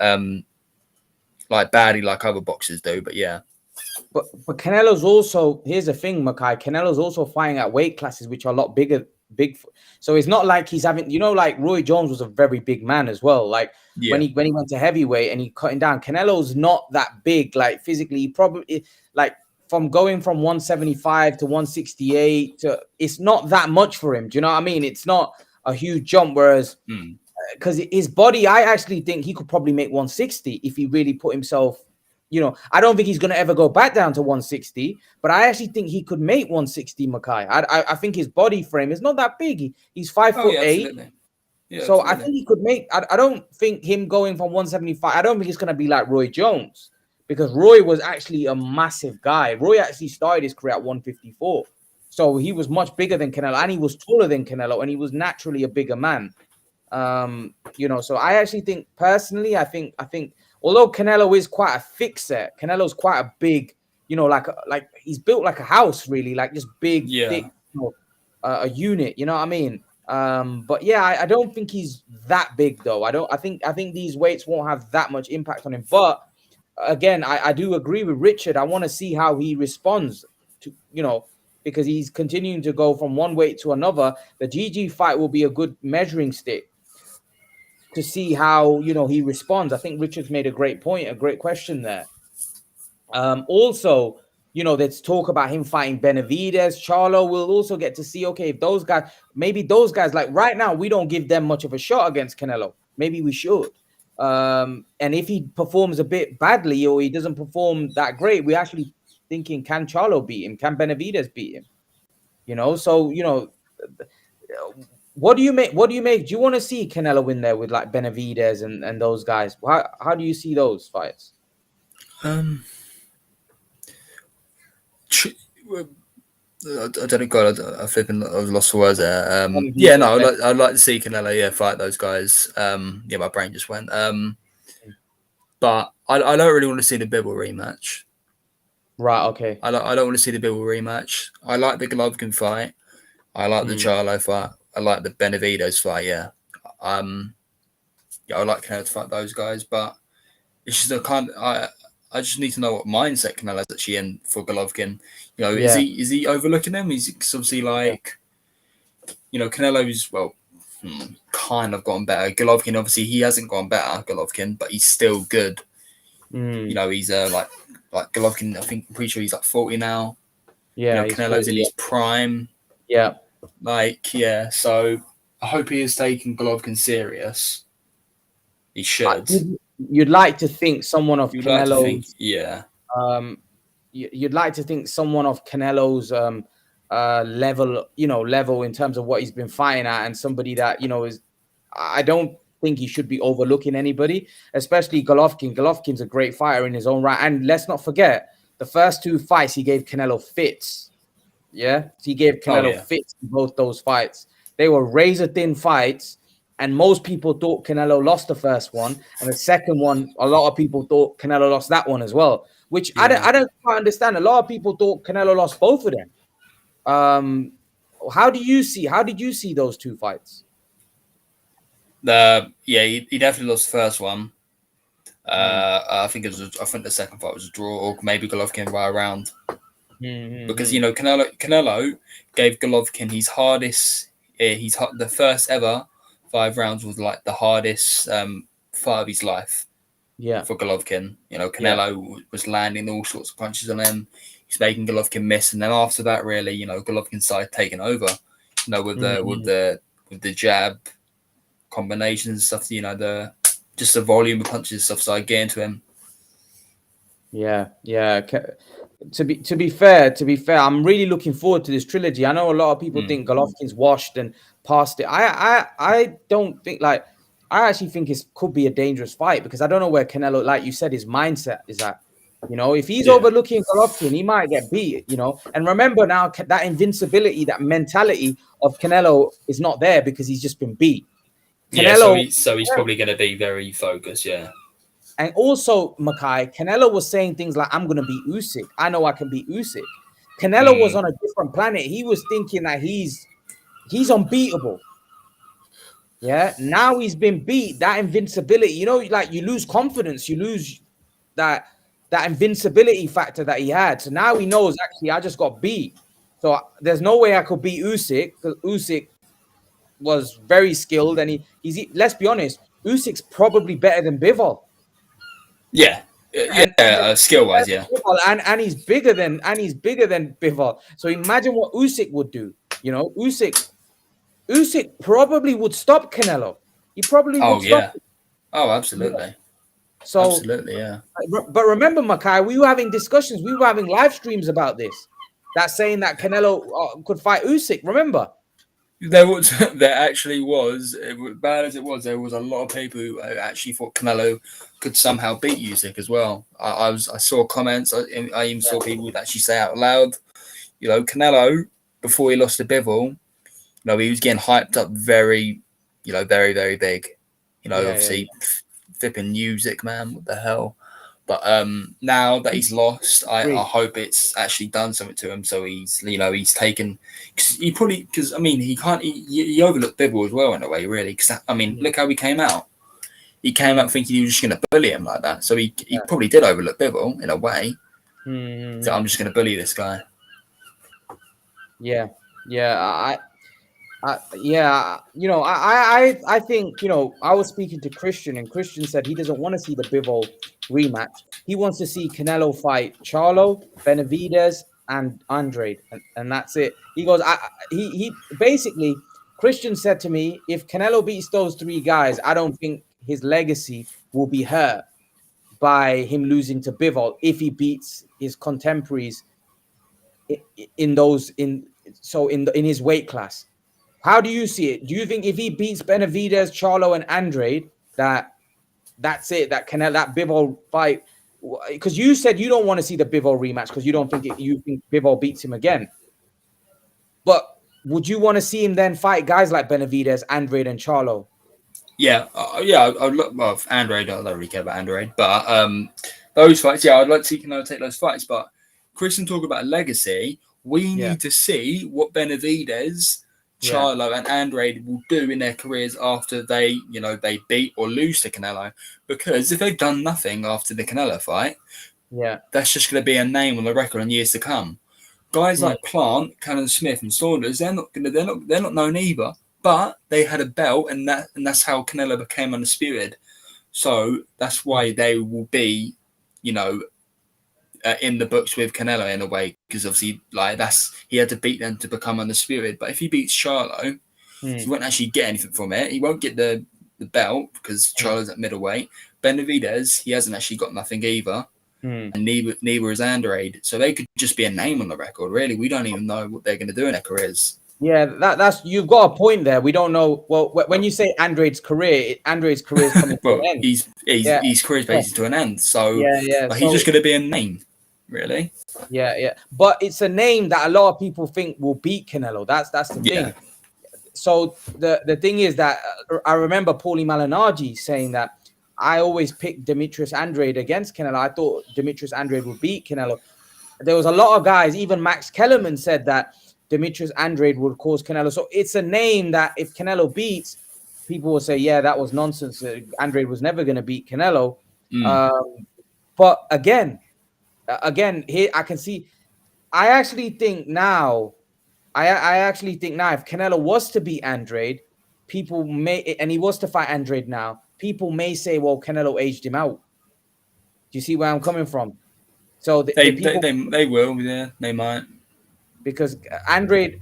badly like other boxers do. But yeah. But Canelo's also, here's the thing, Makai. Canelo's also fighting at weight classes which are a lot big. So it's not like he's having, like Roy Jones was a very big man as well. Like when he went to heavyweight and he cutting down, Canelo's not that big. Like physically, he probably like from going from 175 to 168 to, it's not that much for him. Do you know what I mean? It's not a huge jump. Whereas because his body, I actually think he could probably make 160 if he really put himself. I don't think he's going to ever go back down to 160, but I actually think he could make 160, Makai. I think his body frame is not that big. He's 5'8". Yeah, so absolutely. I think he could make. I don't think him going from 175. I don't think it's going to be like Roy Jones because Roy was actually a massive guy. Roy actually started his career at 154, so he was much bigger than Canelo, and he was taller than Canelo, and he was naturally a bigger man. So I actually think personally, I think. Although Canelo is quite a thick set, Canelo's quite a big, like he's built like a house, really, like just big, thick, a unit. You know what I mean? But yeah, I don't think he's that big though. I think these weights won't have that much impact on him. But again, I do agree with Richard. I want to see how he responds to, because he's continuing to go from one weight to another. The GG fight will be a good measuring stick to see how he responds. I think Richard's made a great point, a great question there. Also, let's talk about him fighting Benavidez, Charlo. We'll also get to see, okay, if those guys, like right now, we don't give them much of a shot against Canelo. Maybe we should. And if he performs a bit badly or he doesn't perform that great, we're actually thinking, can Charlo beat him? Can Benavidez beat him? So what do you make? Do you want to see Canelo in there with like Benavidez and those guys? How do you see those fights? I don't know. God, I've lost for words there. I'd like to see Canelo, fight those guys. My brain just went. But I don't really want to see the Bivol rematch. Right. Okay. I don't want to see the Bivol rematch. I like the Golovkin fight. I like the Charlo fight. I like the Benavidez fight. Yeah. I like Canelo to fight those guys, but it's just I just need to know what mindset Canelo's actually in for Golovkin. Is he overlooking him? He's obviously like, Canelo's kind of gotten better. Golovkin obviously he hasn't gone better, Golovkin, but he's still good. He's like Golovkin. I'm pretty sure he's like 40 now. Yeah, Canelo's in his prime. Yeah. So I hope he is taking Golovkin serious. He should. You'd like to think someone of You'd like to think, Canelo's, yeah. You'd like to think someone of Canelo's level in terms of what he's been fighting at, and somebody that is. I don't think he should be overlooking anybody, especially Golovkin. Golovkin's a great fighter in his own right, and let's not forget the first 2 fights he gave Canelo fits. Yeah, he gave Canelo fits in both those fights. They were razor thin fights, and most people thought Canelo lost the first one, and the second one, a lot of people thought Canelo lost that one as well. Which I don't quite understand. A lot of people thought Canelo lost both of them. How did you see those 2 fights? He definitely lost the first one. I think the second fight was a draw, or maybe Golovkin by a round. Because Canelo gave Golovkin his hardest. The first ever 5 rounds was like the hardest fight of his life. Yeah, for Golovkin, Canelo was landing all sorts of punches on him. He's making Golovkin miss, and then after that, really, Golovkin started taking over. With the jab combinations and stuff. The volume of punches and stuff started getting to him. Yeah. To be fair, I'm really looking forward to this trilogy. I know a lot of people think Golovkin's washed and past it. I don't think like. I actually think it could be a dangerous fight because I don't know where Canelo, like you said, his mindset is at. If he's overlooking Golovkin, he might get beat. And remember now that invincibility, that mentality of Canelo is not there because he's just been beat. Canelo, so he's probably going to be very focused. Yeah. And also, Makai, Canelo was saying things like, I'm going to beat Usyk. I know I can beat Usyk. Canelo was on a different planet. He was thinking that he's unbeatable. Yeah. Now he's been beat. That invincibility, like you lose confidence. You lose that invincibility factor that he had. So now he knows, actually, I just got beat. So there's no way I could beat Usyk because Usyk was very skilled. And he's let's be honest, Usyk's probably better than Bivol. Yeah, skill wise, yeah. And he's bigger than Bivol. So imagine what Usyk would do. Usyk probably would stop Canelo. He probably would stop him. Oh, absolutely. Yeah. So absolutely, yeah. But remember, Makai, we were having discussions. We were having live streams about this. That's saying that Canelo could fight Usyk. Remember? There actually was, bad as it was, there was a lot of people who actually thought Canelo could somehow beat Usyk as well. I saw comments. I even saw people would actually say out loud, Canelo, before he lost to Bivol, he was getting hyped up very, very, very big. Obviously, flipping Usyk, man, what the hell? But now that he's lost, I hope it's actually done something to him. So he's taken, he overlooked Bivol as well in a way, really. Because look how he came out. He came out thinking he was just going to bully him like that. So he probably did overlook Bivol in a way. So I'm just going to bully this guy. Yeah. I think, I was speaking to Christian, and Christian said he doesn't want to see the Bivol rematch. He wants to see Canelo fight Charlo, Benavidez, and Andrade, and that's it. He goes, he basically, Christian said to me, if Canelo beats those 3 guys, I don't think his legacy will be hurt by him losing to Bivol if he beats his contemporaries in his weight class. How do you see it? Do you think if he beats Benavidez, Charlo, and Andrade, that's it? That Bivol fight? Because you said you don't want to see the Bivol rematch because you don't think you think Bivol beats him again. But would you want to see him then fight guys like Benavidez, Andrade, and Charlo? Yeah, I would look. Well, Andrade, I don't really care about Andrade, but those fights, I'd like to see Canelo take those fights. But Christian talk about legacy. We need to see what Benavidez, Charlo, and Andrade will do in their careers after they beat or lose to Canelo. Because if they've done nothing after the Canelo fight, that's just going to be a name on the record in years to come. Guys like Plant, Cannon Smith, and Saunders, they're not known either. But they had a belt, and that's how Canelo became undisputed. So that's why they will be, in the books with Canelo in a way, because obviously, he had to beat them to become undisputed. But if he beats Charlo, he won't actually get anything from it. He won't get the the belt because Charlo's at middleweight. Benavidez, he hasn't actually got nothing either. And neither is Andrade. So they could just be a name on the record, really. We don't even know what they're going to do in their careers. Yeah, that's you've got a point there. We don't know. Well, when you say Andrade's career is coming to an end. His career's basically to an end. So he's just going to be a name, really. Yeah. But it's a name that a lot of people think will beat Canelo. That's the thing. So the thing is that I remember Paulie Malignaggi saying that I always picked Demetrius Andrade against Canelo. I thought Demetrius Andrade would beat Canelo. There was a lot of guys, even Max Kellerman said that Demetrius Andrade would cause Canelo. So it's a name that if Canelo beats, people will say, yeah, that was nonsense. Andrade was never going to beat Canelo. But again, here I can see, I actually think now if Canelo was to beat Andrade, people may, and he was to fight Andrade now, people may say, well, Canelo aged him out. Do you see where I'm coming from? So they will, yeah, they might. Because Andrade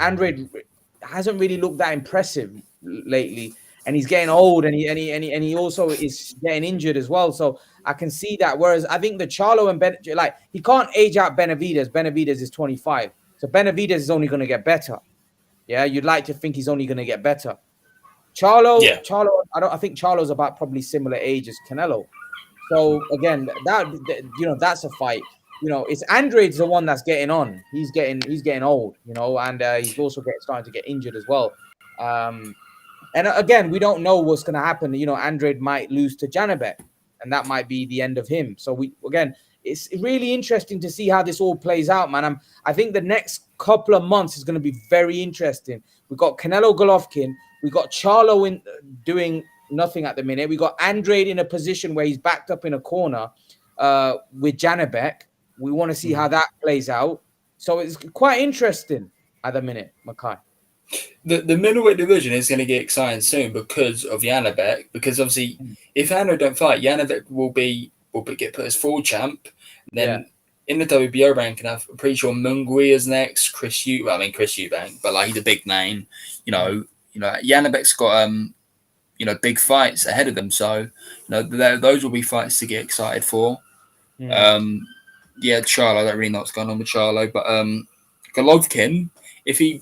hasn't really looked that impressive lately, and he's getting old, and he also is getting injured as well. So I can see that. Whereas I think the Charlo and Ben, like, he can't age out Benavidez. Benavidez is 25, so Benavidez is only going to get better. Yeah, you'd like to think he's only going to get better. Charlo, I think Charlo's about probably similar age as Canelo. So again, that's a fight. It's Andrade's the one that's getting on. He's getting old, and he's also starting to get injured as well. And again, we don't know what's going to happen. Andrade might lose to Janabek, and that might be the end of him. So it's really interesting to see how this all plays out, man. I think the next couple of months is going to be very interesting. We've got Canelo Golovkin. We've got Charlo doing nothing at the minute. We got Andrade in a position where he's backed up in a corner with Janabek. We want to see how that plays out. So it's quite interesting at the minute, Makai. The middleweight division is going to get exciting soon because of Janabek. Because obviously, if Andrade don't fight, Janabek will get put as full champ. Then in the WBO ranking, I'm pretty sure Munguia's next. Chris Eubank, but like, he's a big name. Janabek's got big fights ahead of them. So those will be fights to get excited for. Charlo, I don't really know what's going on with Charlo, but Golovkin, if he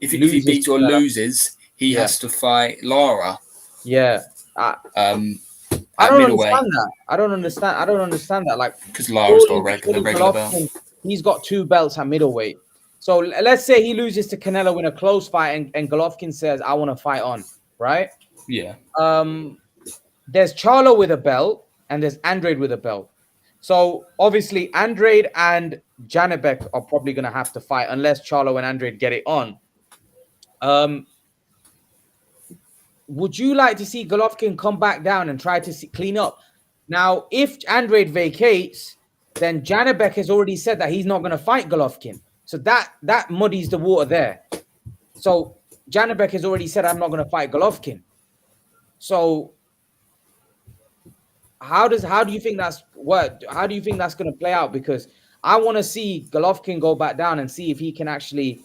beats or loses, he has to fight Lara. Yeah. I don't understand that. I don't understand that. Like, because Lara's got a regular belt. He's got 2 belts at middleweight. So let's say he loses to Canelo in a close fight, and Golovkin says, "I want to fight on." Right? Yeah. There's Charlo with a belt, and there's Andrade with a belt. So obviously Andrade and Janabek are probably going to have to fight unless Charlo and Andrade get it on. Would you like to see Golovkin come back down and try to clean up? Now, if Andrade vacates, then Janabek has already said that he's not going to fight Golovkin. So that muddies the water there. So Janabek has already said, I'm not going to fight Golovkin. So how do you think that's going to play out? Because I want to see Golovkin go back down and see if he can actually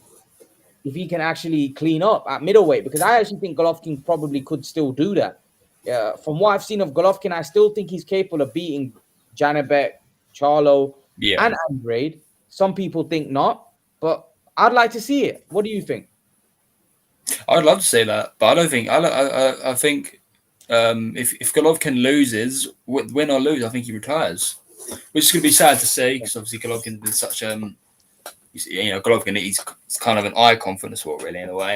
clean up at middleweight, because I actually think Golovkin probably could still do that. From what I've seen of Golovkin, I still think he's capable of beating Janabek, Charlo, and Andrade. Some people think not, but I'd like to see it. What do you think? I'd love to say that, but I don't think. I think if Golovkin loses, win or lose, I think he retires, which is going to be sad to see, because obviously Golovkin's been such Golovkin, he's kind of an icon for the sport, really, in a way.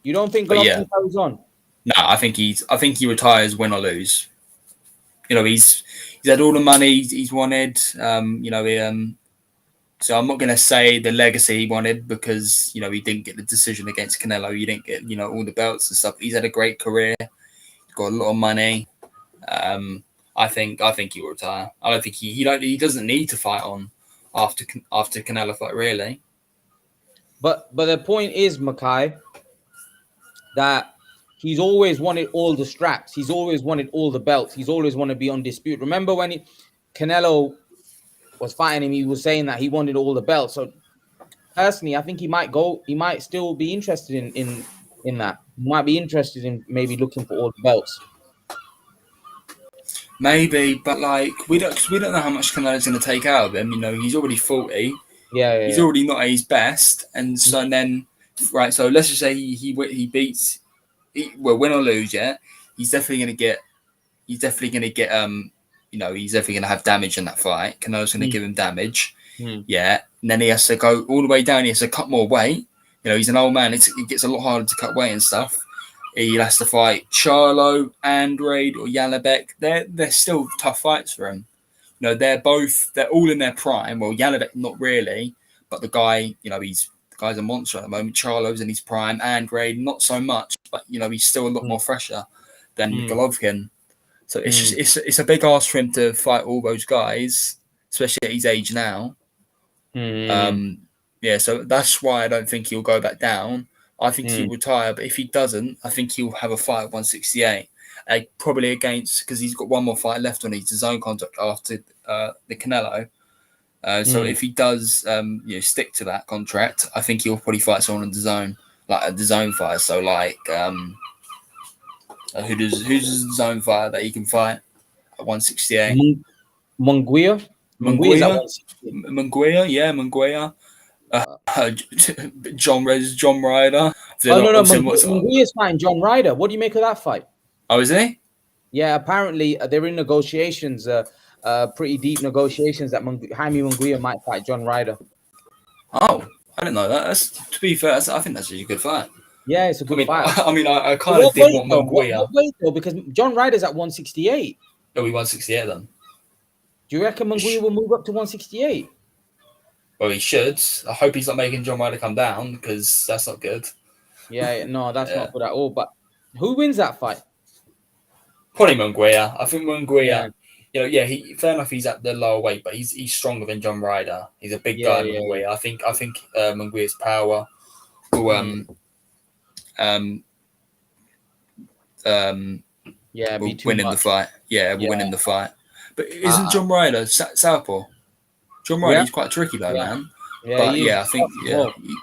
You don't think Golovkin goes on? No, I think he retires, win or lose. He's had all the money he's wanted. So I'm not going to say the legacy he wanted, because he didn't get the decision against Canelo. He didn't get all the belts and stuff. He's had a great career. He's got a lot of money. I think he will retire. I don't think he doesn't need to fight on after Canelo fight, really. But the point is, Makai, that he's always wanted all the straps. He's always wanted all the belts. He's always wanted to be undisputed. Remember when Canelo was fighting him, he was saying that he wanted all the belts. So personally, I think he might still be interested in that. might be interested in maybe looking for all the belts. Maybe, but like we don't know how much Canelo's going to take out of him. You know, he's already 40. He's already not at his best, and so then right. So let's just say he beats, well, win or lose, yeah. He's definitely going to get. He's definitely going to get. You know, he's definitely going to have damage in that fight. Canelo's going to give him damage. Yeah, and then he has to go all the way down. He has to cut more weight. You know, he's an old man. It gets a lot harder to cut weight and stuff. He has to fight Charlo, Andrade, or Janabek. They're still tough fights for him. You know, they're all in their prime. Well, Janabek not really, but the guy, you know, the guy's a monster at the moment. Charlo's in his prime. Andrade not so much, but you know, he's still a lot more fresher than Golovkin. So it's a big ask for him to fight all those guys, especially at his age now. Yeah, so that's why I don't think he'll go back down. I think he'll retire, but if he doesn't, I think he'll have a fight at 168. Probably because he's got one more fight left on his DAZN contract after the Canelo. So if he does, stick to that contract, I think he'll probably fight someone on DAZN, like a DAZN fight. So like, who's the DAZN fighter that he can fight at 168? Munguia. Munguia, yeah, Munguia. John Ryder. No, Munguia's fighting John Ryder. What do you make of that fight? Oh, is he? Yeah, apparently they're in negotiations, pretty deep negotiations that Jaime Munguia might fight John Ryder. Oh, I didn't know that. To be fair, I think that's a good fight. Yeah, it's a good fight. I kind of did want Munguia. What weight though? Because John Ryder's at 168. Oh, he 168 then. Do you reckon Munguia will move up to 168? Well, he should. I hope he's not making John Ryder come down because that's not good. Yeah, no, that's not good at all. But who wins that fight? Probably Munguia. I think Munguia. Yeah. Fair enough. He's at the lower weight, but he's stronger than John Ryder. He's a big guy, Munguia. I think Munguia's power will win in the fight. Yeah, will win in the fight. But isn't John Ryder southpaw? John Ryder's quite tricky though, man. Yeah, but I think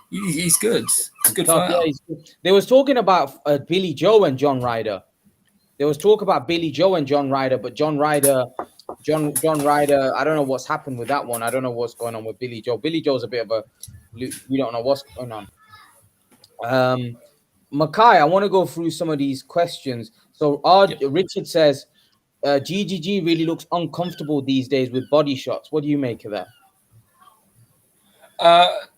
he's good. He's a good fighter. Yeah, they was talking about Billy Joe and John Ryder. There was talk about Billy Joe and John Ryder, but John Ryder, I don't know what's happened with that one. I don't know what's going on with Billy Joe. Billy Joe's a bit of we don't know what's going on. Makai, I want to go through some of these questions. So Richard says, GGG really looks uncomfortable these days with body shots. What do you make of that?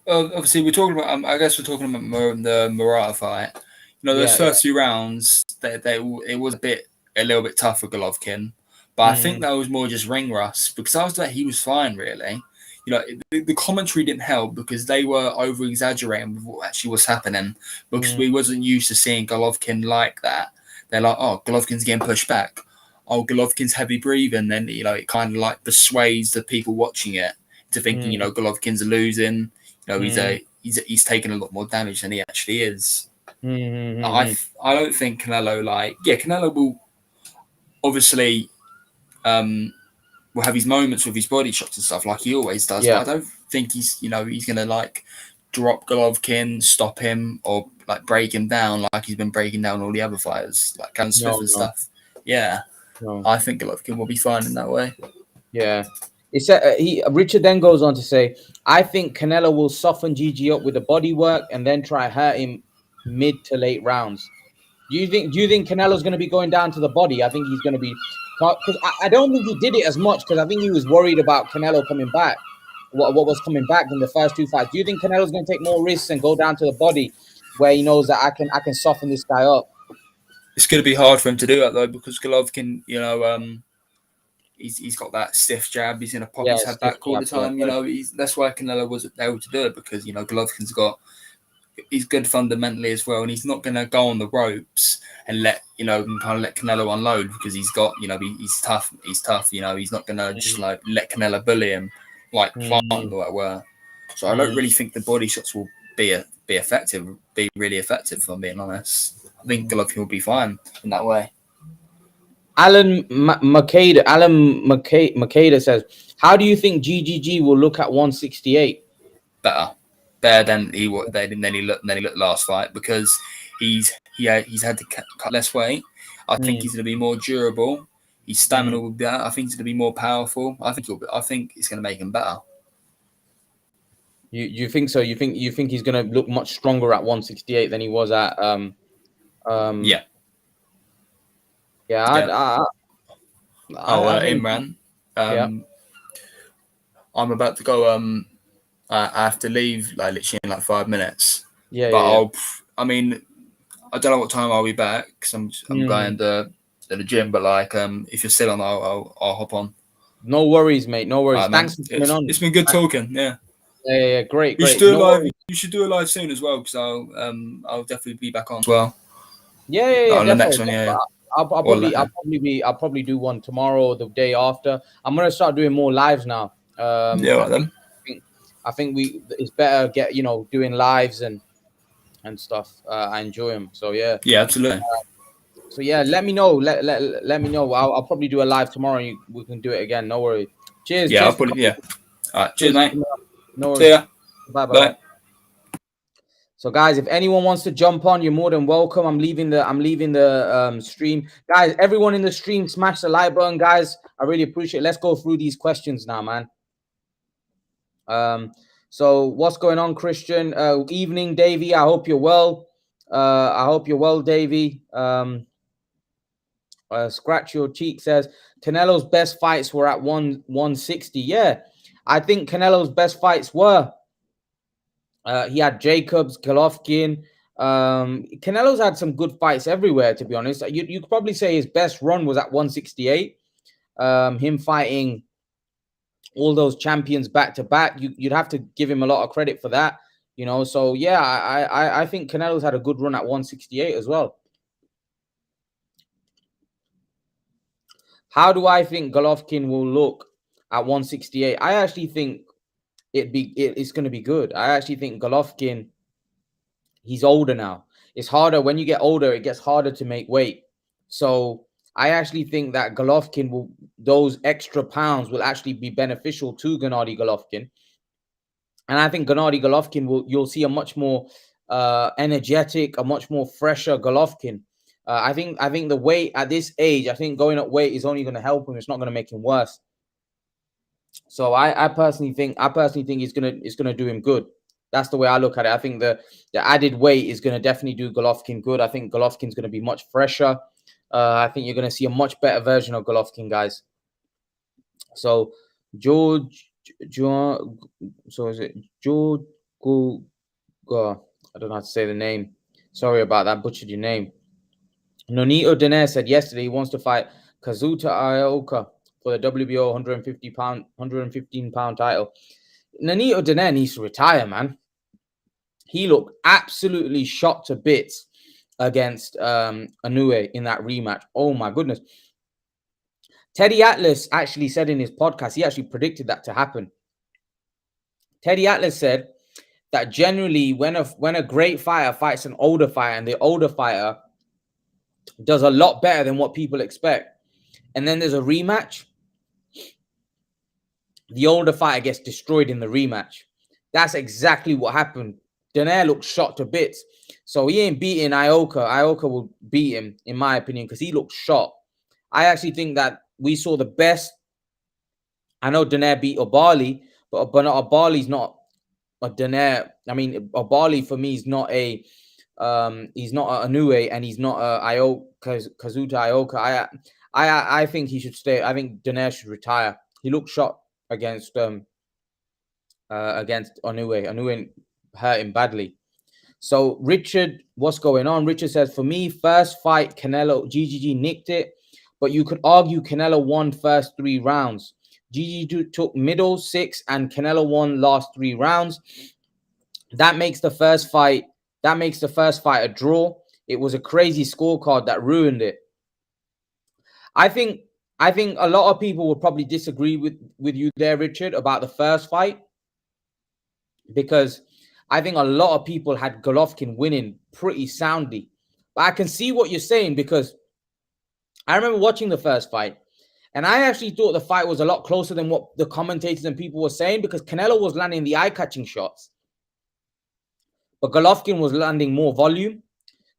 Obviously, we're talking about. I guess we're talking about the Murata fight. You know, those first few rounds, it was a little bit tough for Golovkin, but I think that was more just ring rust because I was like he was fine really. You know, the commentary didn't help because they were over exaggerating with what actually was happening because we wasn't used to seeing Golovkin like that. They're like, oh, Golovkin's getting pushed back. Oh, Golovkin's heavy breathing. Then it kind of like persuades the people watching it to thinking, Golovkin's losing. He's taking a lot more damage than he actually is. I don't think Canelo Canelo will obviously will have his moments with his body shots and stuff like he always does. But I don't think he's gonna like drop Golovkin, stop him, or like break him down like he's been breaking down all the other fighters like Callum Smith and stuff. Yeah. No. I think Golovkin will be fine in that way. Yeah. Richard then goes on to say, I think Canelo will soften GG up with the body work and then try hurt him mid to late rounds. Do you think Canelo's going to be going down to the body? I think he's going to be, because I don't think he did it as much because I think he was worried about Canelo coming back. What was coming back in the first two fights? Do you think Canelo's going to take more risks and go down to the body where he knows that I can soften this guy up? It's going to be hard for him to do that though because Golovkin, he's got that stiff jab. He's in a pocket. He's had that all the time. That's why Canelo wasn't able to do it because Golovkin's he's good fundamentally as well, and he's not going to go on the ropes and let Canelo unload because he's got he's tough. He's tough. He's not going to just like let Canelo bully him like Plant or that were. So I don't really think the body shots will be really effective. If I'm being honest. I think Golovkin will be fine in that way. Alan Makeda says, how do you think GGG will look at 168? Better. better than he looked last fight, because he's had to cut less weight. I think he's going to be more durable. His stamina will be better. I think he's going to be more powerful. I think it's going to make him better. You think so? You think he's going to look much stronger at 168 than he was at yeah. Imran. I'm about to go. I have to leave like literally in like 5 minutes. I mean, I don't know what time I'll be back, because I'm going to the gym. But like, if you're still on, I'll hop on. No worries, mate. No worries. Thanks for coming on. It's been good talking. Yeah. Yeah. Great. You should do a live. You should do a live soon as well, because I'll definitely be back on as well. Yeah. On the next one, I'll probably do one tomorrow or the day after. I'm gonna start doing more lives now. Then. I think it's better doing lives and stuff. I enjoy them. So yeah. Yeah, absolutely. So yeah, let me know. Let me know. I'll probably do a live tomorrow. And we can do it again. No worries. Cheers. Yeah, cheers. I'll probably. Yeah. All right. Cheers, mate. No worries. See ya. Bye. So guys, if anyone wants to jump on, you're more than welcome. I'm leaving the stream. Guys, everyone in the stream, smash the like button, guys. I really appreciate it. Let's go through these questions now, man. So what's going on, Christian? Evening, Davey. I hope you're well. Davey. Scratch Your Cheek says Canelo's best fights were at 160. Yeah, I think Canelo's best fights were. He had Jacobs, Golovkin. Canelo's had some good fights everywhere, to be honest. You could probably say his best run was at 168. Him fighting all those champions back to back. You'd have to give him a lot of credit for that, So yeah, I think Canelo's had a good run at 168 as well. How do I think Golovkin will look at 168? I actually think it's going to be good. I actually think Golovkin, he's older now. It's harder. When you get older, it gets harder to make weight. So I actually think that Golovkin those extra pounds will actually be beneficial to Gennady Golovkin. And I think Gennady Golovkin you'll see a much more energetic, a much more fresher Golovkin. I think the weight at this age, I think going up weight is only going to help him. It's not going to make him worse. So I personally think it's gonna do him good. That's the way I look at it. I think the added weight is gonna definitely do Golovkin good. I think Golovkin's gonna be much fresher. I think you're gonna see a much better version of Golovkin, guys. So so is it George? I don't know how to say the name. Sorry about that. Butchered your name. Nonito Donaire said yesterday he wants to fight Kazuta Ioka for the WBO 115-pound title. Nonito Donaire needs to retire, man. He looked absolutely shot to bits against Inoue in that rematch. Oh my goodness. Teddy Atlas actually said in his podcast, he actually predicted that to happen. Teddy Atlas said that generally when a great fighter fights an older fighter, and the older fighter does a lot better than what people expect, and then there's a rematch, the older fighter gets destroyed in the rematch. That's exactly what happened. Donaire looked shot to bits. So he ain't beating Ioka. Ioka will beat him, in my opinion, because he looked shot. I actually think that we saw the best. I know Donaire beat Obali, but Obali's not a Donaire. I mean, Obali for me is not he's not a Inoue, and he's not a Kazuta Ioka. I think he should stay. I think Donaire should retire. He looked shot against Inoue. Inoue hurt him badly. So Richard, what's going on? Richard says, for me, first fight, Canelo-GGG nicked it, but you could argue Canelo won first 3 rounds. GGG took middle 6, and Canelo won last 3 rounds. That makes the first fight a draw. It was a crazy scorecard that ruined it. I think a lot of people would probably disagree with you there, Richard, about the first fight, because I think a lot of people had Golovkin winning pretty soundly. But I can see what you're saying, because I remember watching the first fight, and I actually thought the fight was a lot closer than what the commentators and people were saying, because Canelo was landing the eye-catching shots. but Golovkin was landing more volume.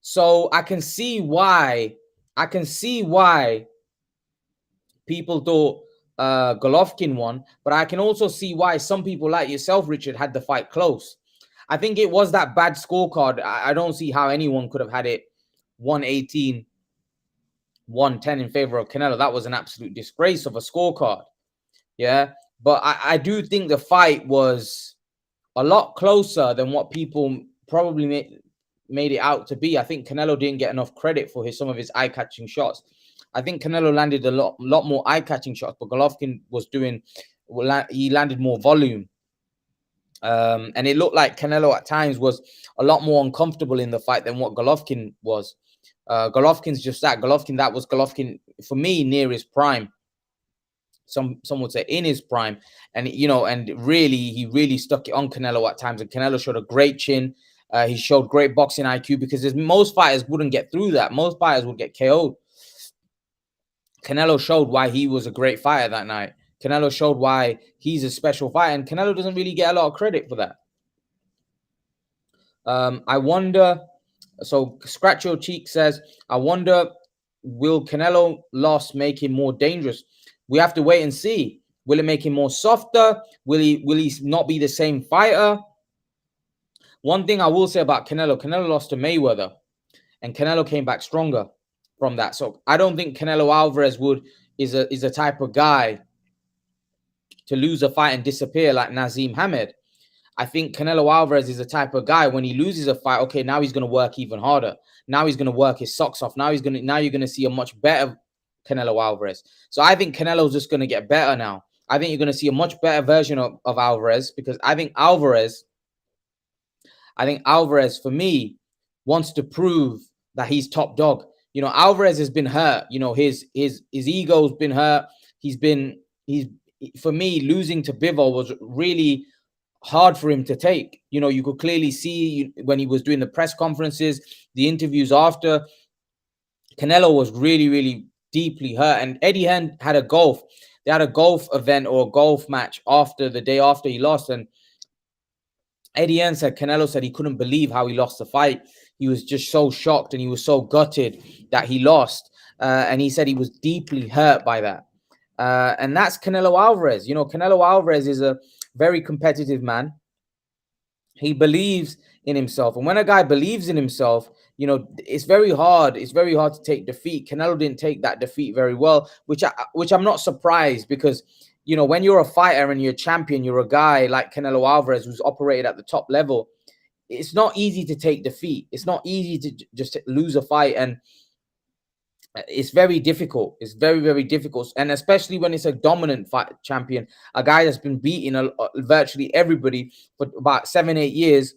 So I can see why. People thought Golovkin won, but I can also see why some people like yourself, Richard, had the fight close. I think it was that bad scorecard. I don't see how anyone could have had it 118, 110 in favor of Canelo. That was an absolute disgrace of a scorecard. Yeah. But I do think the fight was a lot closer than what people probably made it out to be. I think Canelo didn't get enough credit for some of his eye-catching shots. I think Canelo landed a lot more eye-catching shots, but Golovkin he landed more volume. And it looked like Canelo at times was a lot more uncomfortable in the fight than what Golovkin was. Golovkin's just that. That was Golovkin, for me, near his prime. Some would say in his prime. And, and he really stuck it on Canelo at times. And Canelo showed a great chin. He showed great boxing IQ, because most fighters wouldn't get through that. Most fighters would get KO'd. Canelo showed why he was a great fighter that night. Canelo showed why he's a special fighter, and Canelo doesn't really get a lot of credit for that. I wonder, so Scratch Your Cheek says, I wonder, will Canelo loss make him more dangerous? We have to wait and see. Will it make him more softer? Will he not be the same fighter? One thing I will say about Canelo lost to Mayweather, and Canelo came back stronger from that. So I don't think Canelo Alvarez is a type of guy to lose a fight and disappear like Naseem Hamed. I think Canelo Alvarez is the type of guy, when he loses a fight, okay, now he's going to work even harder. Now he's going to work his socks off. Now you're going to see a much better Canelo Alvarez. So I think Canelo's just going to get better now. I think you're going to see a much better version of Alvarez, because I think Alvarez, for me, wants to prove that he's top dog. Alvarez has been hurt. His ego's been hurt. For me, losing to Bivol was really hard for him to take. You could clearly see when he was doing the press conferences, the interviews after, Canelo was really, really deeply hurt. And Eddie Hearn had a golf event or a golf match the day after he lost. And Eddie Hearn said, Canelo said he couldn't believe how he lost the fight. He was just so shocked and he was so gutted that he lost. And he said he was deeply hurt by that. And that's Canelo Alvarez. Canelo Alvarez is a very competitive man. He believes in himself. And when a guy believes in himself, it's very hard. It's very hard to take defeat. Canelo didn't take that defeat very well, which I'm not surprised, because, when you're a fighter and you're a champion, you're a guy like Canelo Alvarez who's operated at the top level. It's not easy to take defeat. It's not easy to just lose a fight. And it's very difficult. It's very, very difficult. And especially when it's a dominant fight champion, a guy that's been beating virtually everybody for about 7-8 years,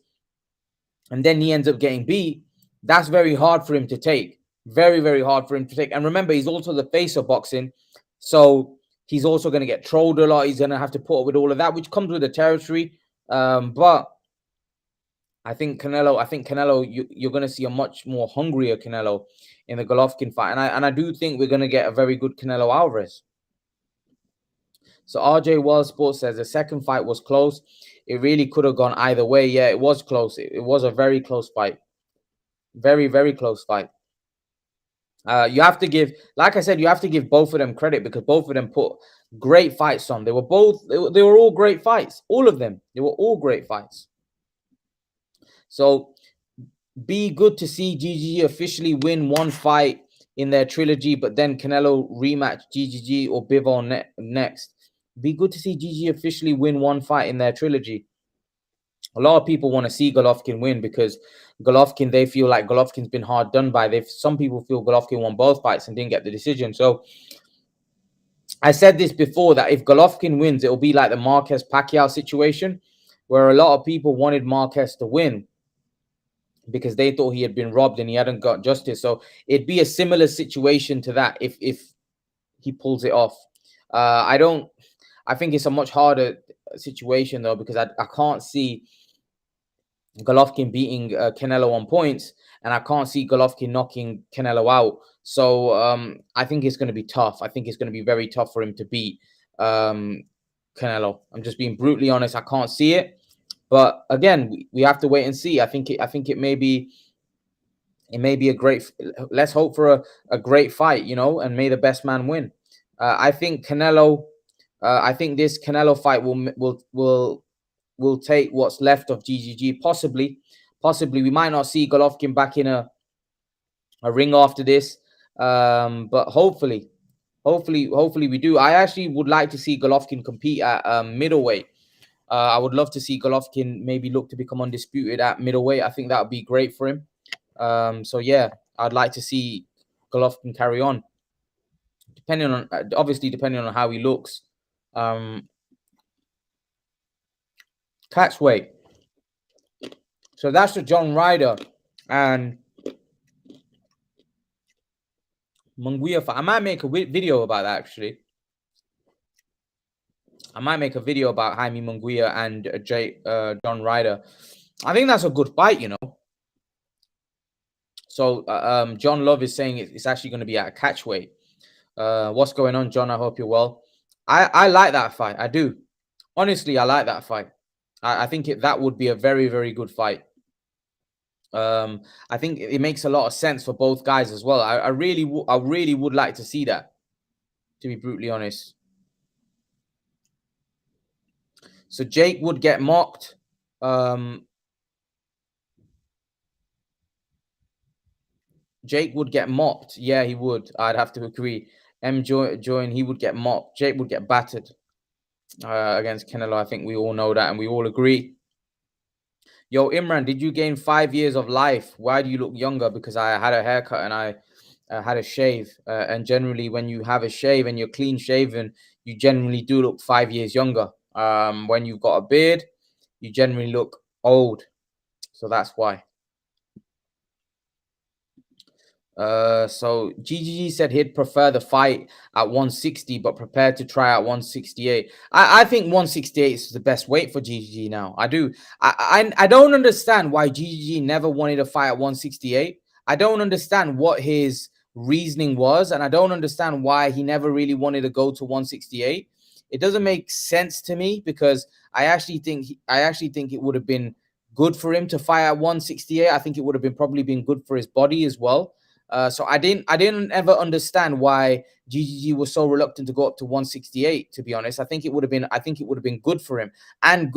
and then he ends up getting beat. That's very hard for him to take. Very, very hard for him to take. And remember, he's also the face of boxing. So he's also going to get trolled a lot. He's going to have to put up with all of that, which comes with the territory. But I think Canelo, you're going to see a much more hungrier Canelo in the Golovkin fight. And I do think we're going to get a very good Canelo Alvarez. So RJ World Sports says the second fight was close. It really could have gone either way. Yeah, it was close. It was a very close fight. Very, very close fight. You have to give, like I said, you have to give both of them credit, because both of them put great fights on. They were all great fights. All of them. They were all great fights. So be good to see GGG officially win one fight in their trilogy, but then Canelo rematch GGG or Bivol next. Be good to see GGG officially win one fight in their trilogy. A lot of people want to see Golovkin win, because Golovkin, they feel like Golovkin's been hard done by. Some people feel Golovkin won both fights and didn't get the decision. So I said this before, that if Golovkin wins, it will be like the Marquez-Pacquiao situation, where a lot of people wanted Marquez to win because they thought he had been robbed and he hadn't got justice. So it'd be a similar situation to that if he pulls it off. I think it's a much harder situation, though, because I can't see Golovkin beating Canelo on points, and I can't see Golovkin knocking Canelo out. So I think it's going to be tough. I think it's going to be very tough for him to beat Canelo. I'm just being brutally honest. I can't see it. But again, we have to wait and see. I think it may be a great. Let's hope for a great fight, and may the best man win. I think Canelo. I think this Canelo fight will take what's left of GGG. Possibly, we might not see Golovkin back in a ring after this, but hopefully we do. I actually would like to see Golovkin compete at middleweight. I would love to see Golovkin maybe look to become undisputed at middleweight. I think that would be great for him. So yeah, I'd like to see Golovkin carry on, depending on how he looks. Catch weight. So that's the John Ryder and Munguia fight. I might make a video about that actually. I might make a video about Jaime Munguia and John Ryder. I think that's a good fight, So John Love is saying it's actually going to be at a catch weight. What's going on, John? I hope you're well. I like that fight. I do. Honestly, I like that fight. I think that would be a very, very good fight. I think it makes a lot of sense for both guys as well. I really would like to see that, to be brutally honest. So Jake would get mocked. Jake would get mocked. Yeah, he would. I'd have to agree. Join, he would get mocked. Jake would get battered against Canelo. I think we all know that and we all agree. Yo, Imran, did you gain 5 years of life? Why do you look younger? Because I had a haircut and I had a shave. And generally, when you have a shave and you're clean shaven, you generally do look 5 years younger. When you've got a beard, you generally look old. So that's why. So GGG said he'd prefer the fight at 160, but prepared to try out 168. I think 168 is the best weight for GGG now. I do. I don't understand why GGG never wanted to fight at 168. I don't understand what his reasoning was, and I don't understand why he never really wanted to go to 168. It doesn't make sense to me because I actually think it would have been good for him to fight at 168. I think it would have probably been good for his body as well. So I didn't ever understand why GGG was so reluctant to go up to 168. To be honest, I think it would have been good for him. And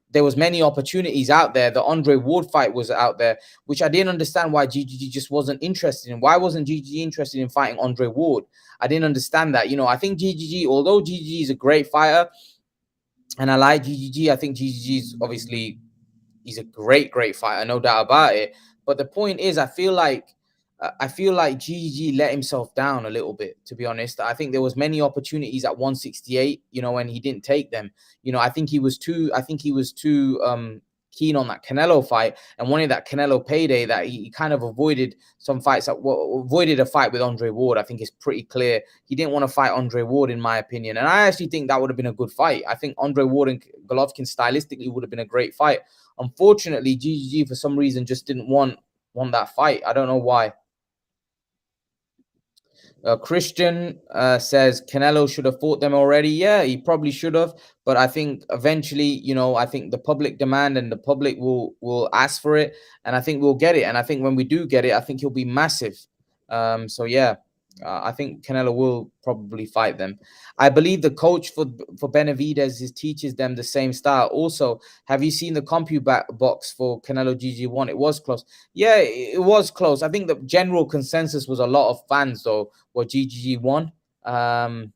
there was many opportunities out there. The Andre Ward fight was out there, which I didn't understand why GGG just wasn't interested in. Why wasn't GGG interested in fighting Andre Ward? I didn't understand that. I think GGG, although GGG is a great fighter, and I like GGG, I think GGG is obviously he's a great fighter, no doubt about it. But the point is, I feel like GGG let himself down a little bit, to be honest. I think there was many opportunities at 168, and he didn't take them. I think he was too keen on that Canelo fight and wanted that Canelo payday that he kind of avoided some fights avoided a fight with Andre Ward. I think it's pretty clear he didn't want to fight Andre Ward, in my opinion. And I actually think that would have been a good fight. I think Andre Ward and Golovkin stylistically would have been a great fight. Unfortunately, GGG for some reason just didn't want that fight. I don't know why. Christian says Canelo should have fought them already. Yeah, he probably should have. But I think eventually, I think the public demand and the public will ask for it. And I think we'll get it. And I think when we do get it, I think he'll be massive. So yeah, I think Canelo will probably fight them. I believe the coach for Benavidez teaches them the same style. Also, have you seen the box for Canelo-GGG 1? It was close. Yeah, it was close. I think the general consensus was a lot of fans, though, were GGG 1. And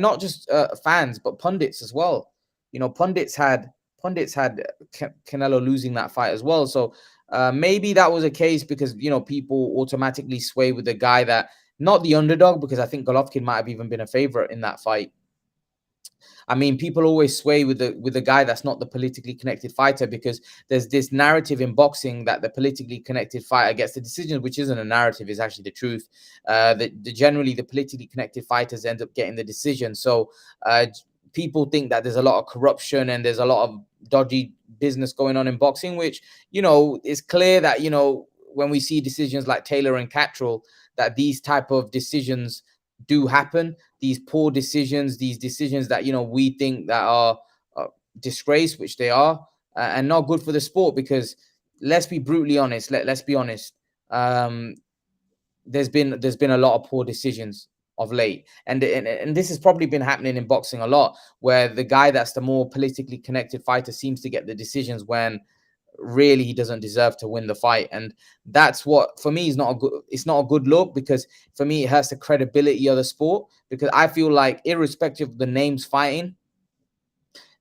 not just fans, but pundits as well. Pundits had Canelo losing that fight as well. So maybe that was a case because, people automatically sway with the guy that, not the underdog, because I think Golovkin might have even been a favorite in that fight. I mean, people always sway with the guy that's not the politically connected fighter because there's this narrative in boxing that the politically connected fighter gets the decisions, which isn't a narrative, is actually the truth. Generally, the politically connected fighters end up getting the decision. So people think that there's a lot of corruption and there's a lot of dodgy business going on in boxing, which, is clear that, when we see decisions like Taylor and Cattrall, that these type of decisions do happen. These poor decisions, these decisions that, we think that are disgrace, which they are. and not good for the sport, because let's be brutally honest. Let's be honest. There's been a lot of poor decisions of late, and this has probably been happening in boxing a lot, where the guy that's the more politically connected fighter seems to get the decisions when really he doesn't deserve to win the fight. And that's what, for me, is not a good, it's not a good look, because for me it hurts the credibility of the sport, because I feel like irrespective of the names fighting,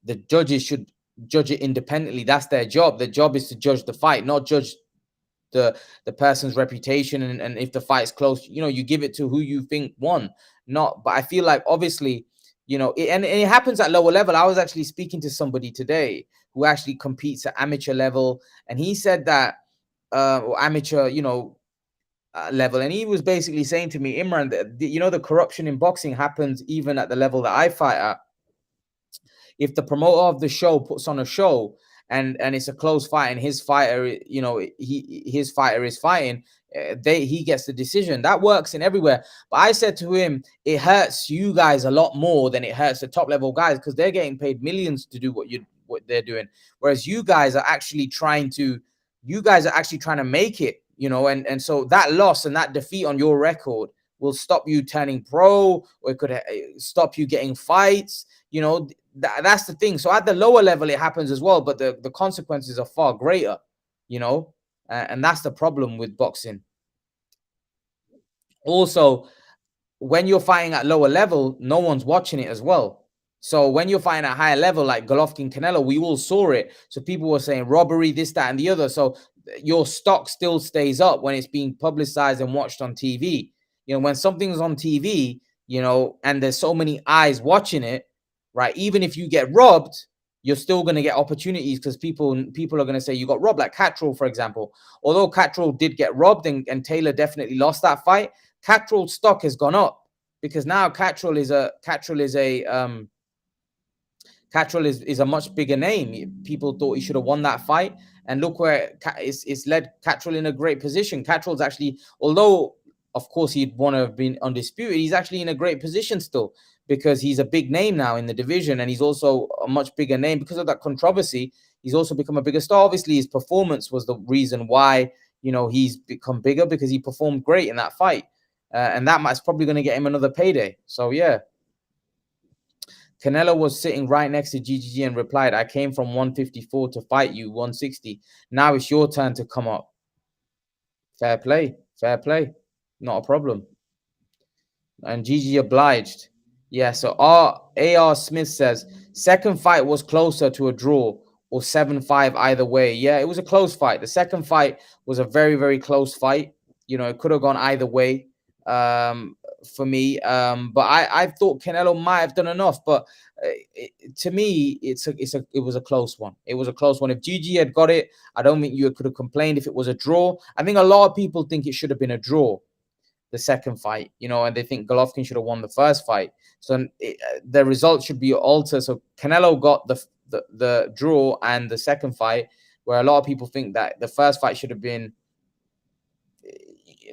the judges should judge it independently. That's their job. Their job is to judge the fight, not judge the person's reputation, and if the fight's close, you give it to who you think won. Not, but I feel like, obviously, and it happens at lower level. I was actually speaking to somebody today who actually competes at amateur level, and he said that or amateur level, and he was basically saying to me, Imran, that the corruption in boxing happens even at the level that I fight at. If the promoter of the show puts on a show and it's a close fight, and his fighter, his fighter is fighting, he gets the decision. That works in everywhere. But I said to him, it hurts you guys a lot more than it hurts the top level guys, because they're getting paid millions to do what they're doing, whereas you guys are actually trying to make it, and so that loss and that defeat on your record will stop you turning pro, or it could stop you getting fights. That's the thing. So at the lower level, it happens as well, but the consequences are far greater, and that's the problem with boxing. Also, when you're fighting at lower level, no one's watching it as well. So when you're fighting at higher level, like Golovkin, Canelo, we all saw it. So people were saying robbery, this, that, and the other. So your stock still stays up when it's being publicized and watched on TV. When something's on TV, and there's so many eyes watching it, right? Even if you get robbed, you're still going to get opportunities, because people are going to say you got robbed. Like Catrol, for example. Although Catrol did get robbed, and Taylor definitely lost that fight, Catrol's stock has gone up, because now Catrol is a much bigger name. People thought he should have won that fight, and look where it's led Catrol in a great position. Catrol's actually, although of course he'd want to have been undisputed, he's actually in a great position still, because he's a big name now in the division, and he's also a much bigger name because of that controversy. He's also become a bigger star. Obviously, his performance was the reason why he's become bigger, because he performed great in that fight, and that's probably going to get him another payday. So yeah. Canelo was sitting right next to GGG and replied, I came from 154 to fight you 160. Now it's your turn to come up. Fair play. Fair play. Not a problem. And GG obliged. Yeah, so AR Smith says, second fight was closer to a draw or 7-5 either way. Yeah, it was a close fight. The second fight was a very, very close fight. It could have gone either way. For me, but I thought Canelo might have done enough, but to me, it was a close one. It was a close one. If GG had got it, I don't think you could have complained. If it was a draw, I think a lot of people think it should have been a draw, the second fight, and they think Golovkin should have won the first fight. So the result should be altered. So Canelo got the draw and the second fight, where a lot of people think that the first fight should have been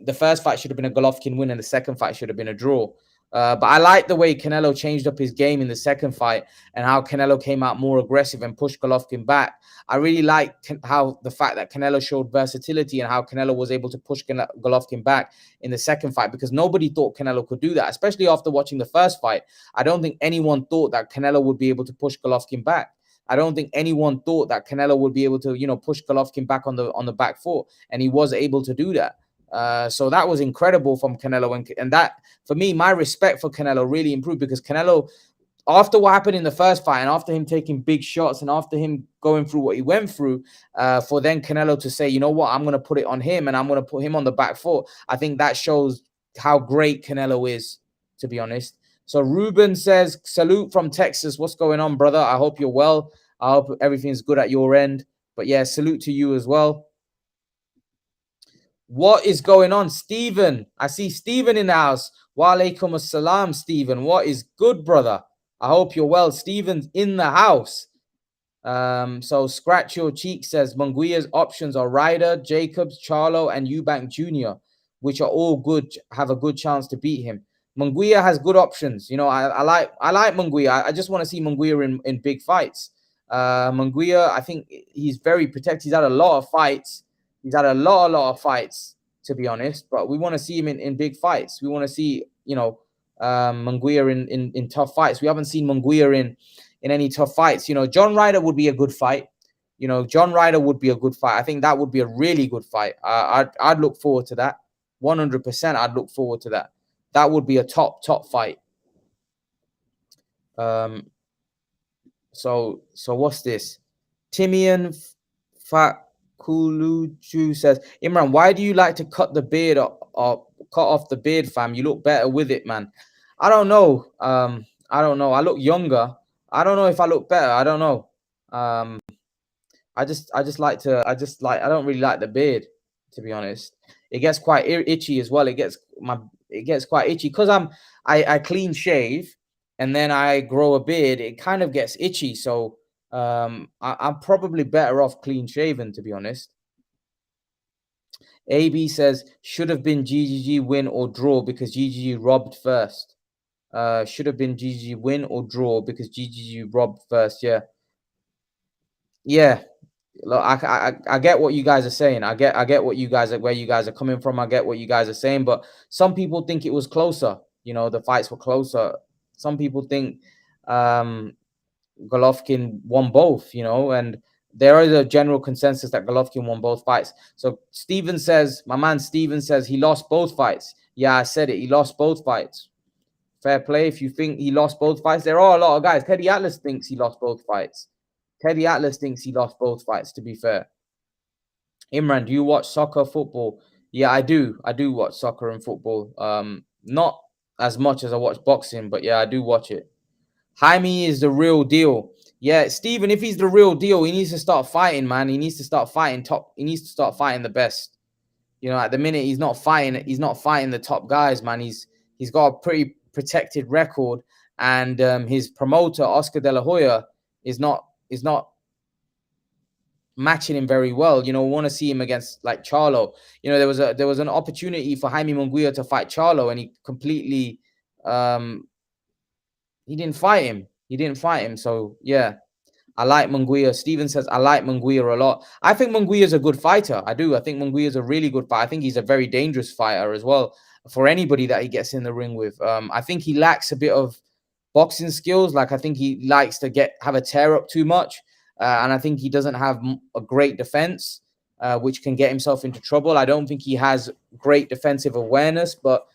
a Golovkin win, and the second fight should have been a draw. But I like the way Canelo changed up his game in the second fight, and how Canelo came out more aggressive and pushed Golovkin back. I really like how the fact that Canelo showed versatility, and how Canelo was able to push Golovkin back in the second fight, because nobody thought Canelo could do that, especially after watching the first fight. I don't think anyone thought that Canelo would be able to push Golovkin back. I don't think anyone thought that Canelo would be able to, push Golovkin back on the back foot, and he was able to do that. So that was incredible from Canelo, and that, for me, my respect for Canelo really improved, because Canelo, after what happened in the first fight, and after him taking big shots, and after him going through what he went through, for then Canelo to say, you know what, I'm going to put it on him, and I'm going to put him on the back foot. I think that shows how great Canelo is, to be honest. So Ruben says, salute from Texas. What's going on, brother? I hope you're well. I hope everything's good at your end. But yeah, salute to you as well. What is going on, Stephen? I see Stephen in the house. Wa alaikum assalam, Stephen. What is good, brother? I hope you're well. Stephen's in the house. So Scratch Your Cheek says Munguia's options are Ryder, Jacobs, Charlo, and Eubank Jr., which are all good, have a good chance to beat him. Munguia has good options. I like Munguia. I just want to see Munguia in big fights. Munguia, I think he's very protected. He's had a lot of fights. He's had a lot of fights, to be honest. But we want to see him in big fights. We want to see, Munguia in tough fights. We haven't seen Munguia in any tough fights. John Ryder would be a good fight. John Ryder would be a good fight. I think that would be a really good fight. I'd look forward to that. 100%. I'd look forward to that. That would be a top fight. So what's this? Timian Fakuluju says, Imran, why do you like to cut the beard or cut off the beard, fam? You look better with it, man. I don't know. I don't know. I look younger. I don't know if I look better. I don't know. I don't really like the beard, to be honest. It gets quite itchy as well. It gets quite itchy because I clean shave and then I grow a beard. It kind of gets itchy. So I'm probably better off clean shaven, to be honest. AB says should have been GGG win or draw because GGG robbed first. Should have been GGG win or draw because GGG robbed first. Yeah. Look, I get what you guys are saying. I get where you guys are coming from. I get what you guys are saying, but some people think it was closer. The fights were closer. Some people think Golovkin won both. And there is a general consensus that Golovkin won both fights. So my man Steven says he lost both fights. Yeah, I said it. He lost both fights. Fair play. If you think he lost both fights, there are a lot of guys. Teddy Atlas thinks he lost both fights. Teddy Atlas thinks he lost both fights, to be fair. Imran, do you watch soccer, football? Yeah, I do. I do watch soccer and football. Not as much as I watch boxing, but yeah, I do watch it. Jaime is the real deal. Yeah, Steven, if he's the real deal, he needs to start fighting, man. He needs to start fighting top. He needs to start fighting the best. At the minute, he's not fighting the top guys, man. He's got a pretty protected record, and his promoter, Oscar De La Hoya, is not matching him very well. We want to see him against like Charlo. There was an opportunity for Jaime Munguia to fight Charlo, and he completely he didn't fight him. So yeah, I like Munguia. Steven says I like Munguia a lot. I think Munguia is a good fighter. I do. I think Munguia is a really good fighter. I think he's a very dangerous fighter as well for anybody that he gets in the ring with. I think he lacks a bit of boxing skills. Like I think he likes to have a tear up too much. And I think he doesn't have a great defense, which can get himself into trouble. I don't think he has great defensive awareness, but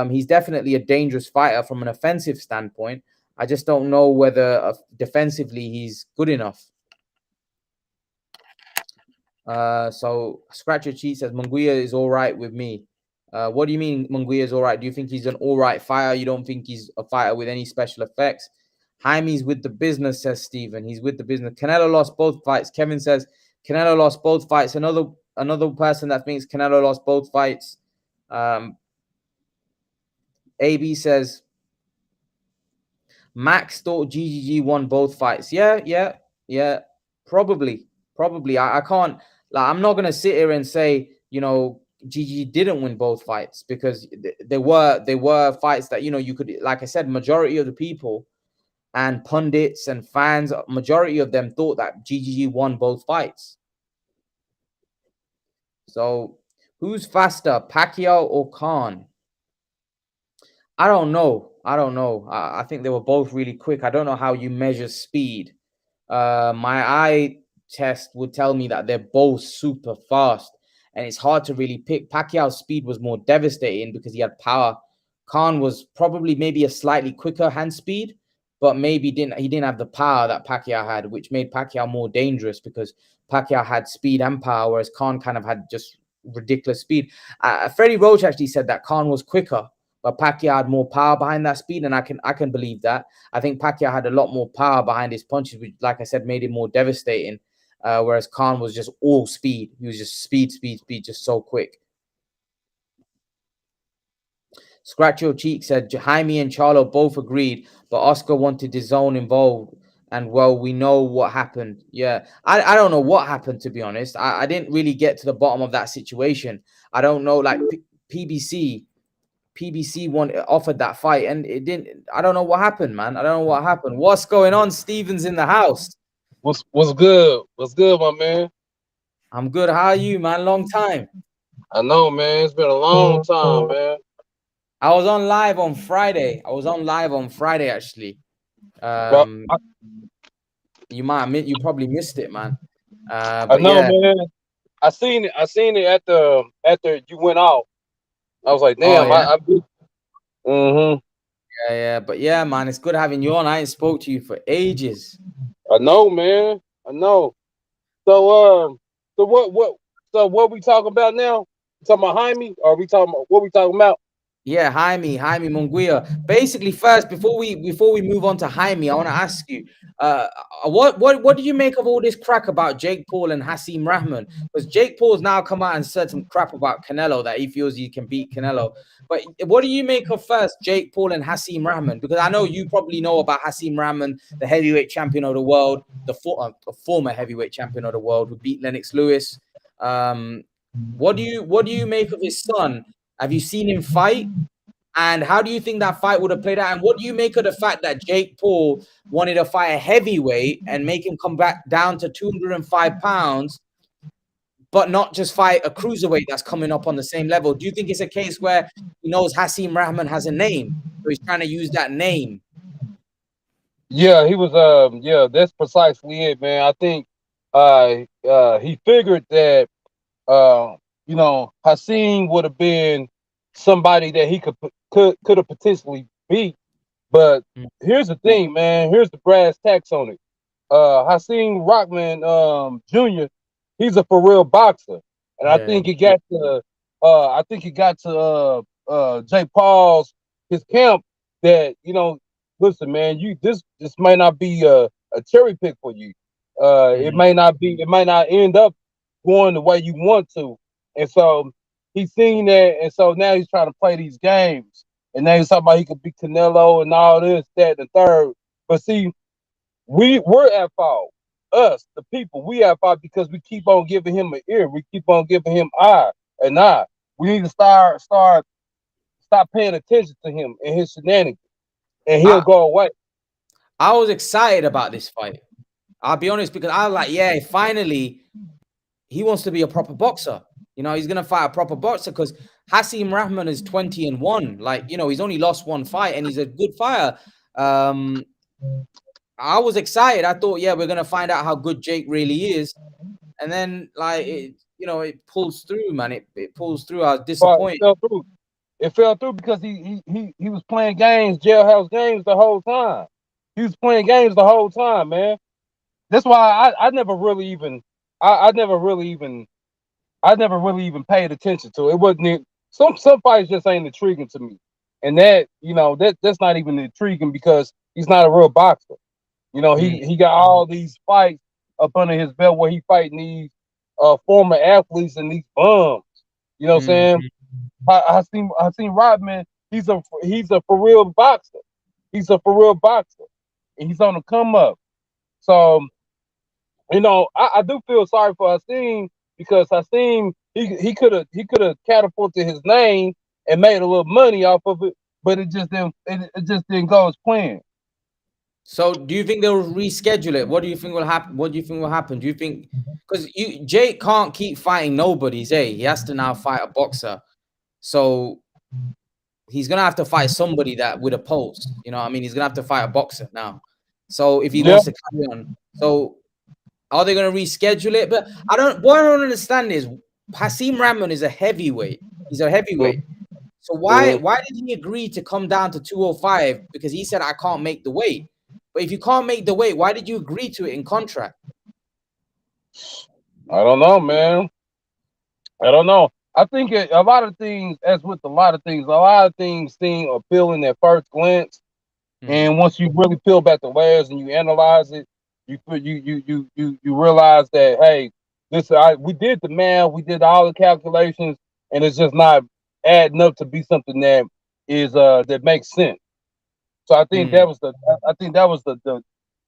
he's definitely a dangerous fighter from an offensive standpoint. I just don't know whether defensively he's good enough. So Scratch Your Cheat says Munguia is all right with me. What do you mean Munguia is all right? Do you think he's an all right fighter? You don't think he's a fighter with any special effects? Jaime's with the business, says Steven. He's with the business. Canelo lost both fights. Kevin says Canelo lost both fights. Another person that thinks Canelo lost both fights. AB says Max thought GGG won both fights. Yeah. Probably. I can't. Like, I'm not gonna sit here and say GGG didn't win both fights because there were fights that you could, like I said, majority of the people and pundits and fans, majority of them thought that GGG won both fights. So who's faster, Pacquiao or Khan? I don't know. I think they were both really quick. I don't know how you measure speed. My eye test would tell me that they're both super fast, and it's hard to really pick. Pacquiao's speed was more devastating because he had power. Khan was probably maybe a slightly quicker hand speed, but maybe he didn't have the power that Pacquiao had, which made Pacquiao more dangerous because Pacquiao had speed and power, whereas Khan kind of had just ridiculous speed. Freddie Roach actually said that Khan was quicker, but Pacquiao had more power behind that speed, and I can believe that. I think Pacquiao had a lot more power behind his punches, which, like I said, made him more devastating, whereas Khan was just all speed. He was just speed, just so quick. Scratch Your Cheek said Jaime and Charlo both agreed, but Oscar wanted his own involved. And well, we know what happened. Yeah, I don't know what happened, to be honest. I didn't really get to the bottom of that situation. I don't know, like PBC offered that fight and it didn't. I don't know what happened, man. I don't know what happened. What's going on? Steven's in the house. What's good? What's good, my man? I'm good. How are you, man? Long time. I know, man. It's been a long time, man. I was on live on Friday. Actually. But Um, you probably missed it, man. I But know, yeah. man. I seen it. I seen it after you went off. I was like, Oh damn. yeah. Mm-hmm. Yeah. But yeah, man, it's good having you on. I ain't spoke to you for ages. I know, man. I know. So so what we talking about now? We talking about Jaime? Or we talking about what we talking about? Yeah, Jaime Munguia. Basically, first before we move on to Jaime, I want to ask you, what do you make of all this crack about Jake Paul and Haseem Rahman? Because Jake Paul's now come out and said some crap about Canelo that he feels he can beat Canelo. But what do you make of first Jake Paul and Haseem Rahman? Because I know you probably know about Haseem Rahman, the heavyweight champion of the world, the former heavyweight champion of the world, who beat Lennox Lewis. What do you make of his son? Have you seen him fight? And how do you think that fight would have played out? And what do you make of the fact that Jake Paul wanted to fight a heavyweight and make him come back down to 205 pounds, but not just fight a cruiserweight that's coming up on the same level? Do you think it's a case where he knows Haseem Rahman has a name, so he's trying to use that name? Yeah, he was. Yeah, that's precisely it, man. I think he figured that Haseem would have been somebody that he could have potentially beat. But here's the thing, man. Here's the brass tacks on it. Haseem Rahman Jr. He's a for real boxer, and I think he got to Jake Paul's his camp that listen, man, this might not be a cherry pick for you. It might not end up going the way you want to, and so he's seen that, and so now he's trying to play these games, and now he's talking about he could beat Canelo and all this, that, and the third. But see, we're at fault. Us, the people, we at fault because we keep on giving him an ear. We keep on giving him eye and eye. We need to stop paying attention to him and his shenanigans, and he'll go away. I was excited about this fight. I'll be honest, because I was like, yeah, finally, he wants to be a proper boxer. He's gonna fight a proper boxer because Haseem Rahman is 20-1. Like, he's only lost one fight and he's a good fighter. I was excited. I thought, yeah, we're gonna find out how good Jake really is, and then it pulls through, man. It pulls through. I was disappointed. It fell through because he was playing games, jailhouse games the whole time. He was playing games the whole time, man. That's why I never really even paid attention to it. It wasn't some fights just ain't intriguing to me, and that's not even intriguing because he's not a real boxer. He got all these fights up under his belt where he fighting these former athletes and these bums. You know what I'm saying? I seen Rodman. He's a for real boxer. He's a for real boxer, and he's on the come up. So I do feel sorry for Haseem because Haseem he could have catapulted his name and made a little money off of it, but it just didn't go as planned. So, do you think they'll reschedule it? What do you think will happen? Do you think because Jake can't keep fighting nobodies? He has to now fight a boxer. So he's gonna have to fight somebody that with a pulse. He's gonna have to fight a boxer now. So if he wants to carry on, so are they gonna reschedule it? But what I don't understand is Haseem Rahman is a heavyweight. He's a heavyweight. So why did he agree to come down to 205? Because he said I can't make the weight. But if you can't make the weight, why did you agree to it in contract? I don't know, man. I don't know. I think a lot of things, as with a lot of things seem appealing at first glance, and once you really peel back the layers and you analyze it, you realize that hey, we did the math, we did all the calculations, and it's just not adding up to be something that is that makes sense. So I think that was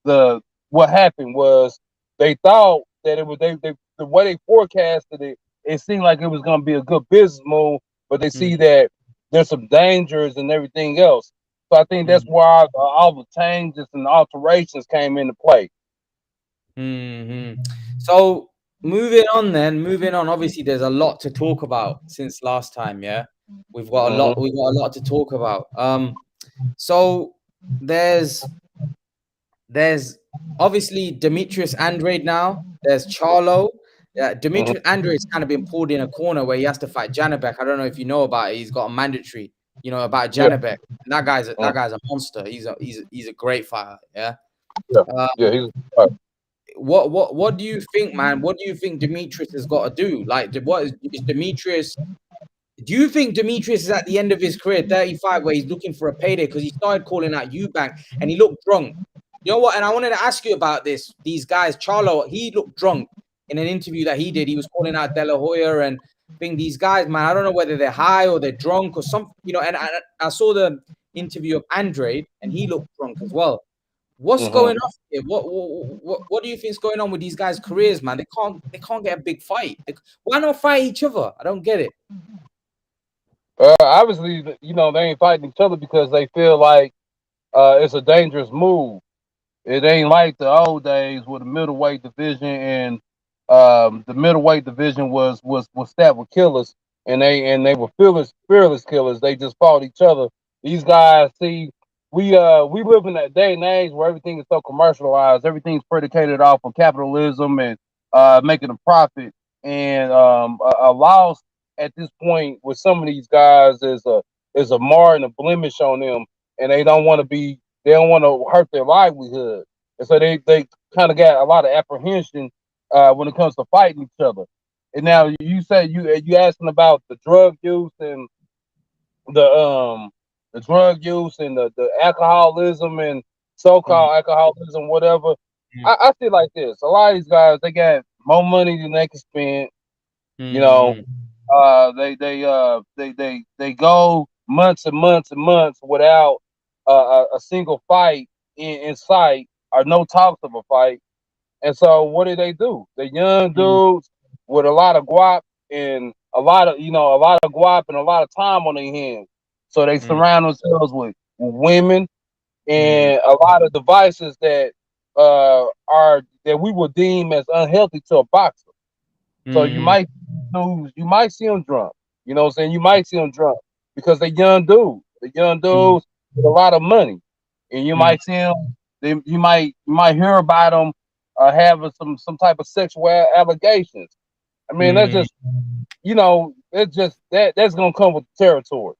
the what happened was they thought that it was they the way they forecasted it. It seemed like it was going to be a good business move, but they see that there's some dangers and everything else. So I think that's why all the changes and alterations came into play. So moving on. Obviously, there's a lot to talk about since last time. Yeah, we've got a lot. We've got a lot to talk about. So there's obviously Demetrius Andrade now. There's Charlo. Yeah, Demetrius Andrade's kind of been pulled in a corner where he has to fight Janabek. I don't know if you know about it. He's got a mandatory, about Janabek. And that guy's a monster. He's a great fighter. Yeah. He's What do you think, man? What do you think Demetrius has got to do? Like, what is Demetrius? Do you think Demetrius is at the end of his career, 35, where he's looking for a payday because he started calling out Eubank and he looked drunk? You know what? And I wanted to ask you about this. These guys, Charlo, he looked drunk in an interview that he did. He was calling out De La Hoya and being these guys, man. I don't know whether they're high or they're drunk or something, And I saw the interview of Andrade and he looked drunk as well. What's going on here? What do you think is going on with these guys' careers, man? They can't get a big fight. Why not fight each other? I don't get it. Obviously, they ain't fighting each other because they feel like it's a dangerous move. It ain't like the old days with the middleweight division, and the middleweight division was stacked with killers, and they were fearless killers. They just fought each other. These guys, see, we live in that day and age where everything is so commercialized. Everything's predicated off of capitalism and making a profit, and a loss at this point with some of these guys is a mar and a blemish on them, and they don't want to hurt their livelihood, and so they kind of got a lot of apprehension when it comes to fighting each other. And now you said you asking about the drug use and the alcoholism and so-called alcoholism, whatever. I feel like this. A lot of these guys, they got more money than they can spend. They go months and months and months without a single fight in sight, or no talks of a fight. And so what do? The young dudes with a lot of guap and a lot of guap and a lot of time on their hands. So they surround themselves with women and a lot of devices that we would deem as unhealthy to a boxer. So you might see them drunk. You know what I'm saying? You might see them drunk because they're young dudes. The young dudes with a lot of money, and you might see them. You might hear about them having some type of sexual allegations. I mean, that's just it's just that's gonna come with the territory.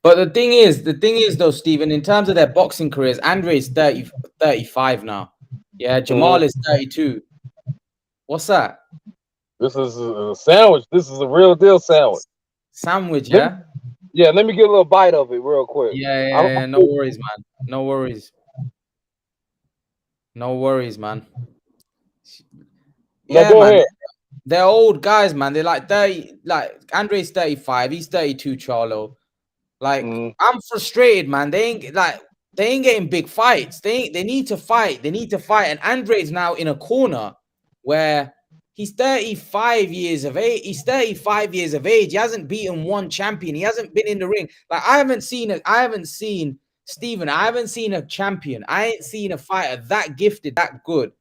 But the thing is though, Stephen, in terms of their boxing careers, Andre is 35 now. Yeah, Jamal is 32. What's that? This is a sandwich. This is a real deal sandwich. Sandwich, yeah? Let me get a little bite of it real quick. Yeah, no worries, man. No worries, man. Yeah, go ahead. They're old guys, man. They're like 30, like Andre's 35, he's 32, Charlo. Like, I'm frustrated, man. They ain't getting big fights. They need to fight. And Andre's now in a corner where he's 35 years of age. He hasn't beaten one champion. He hasn't been in the ring. Like, I haven't seen Stephen. I haven't seen a champion. I ain't seen a fighter that gifted, that good,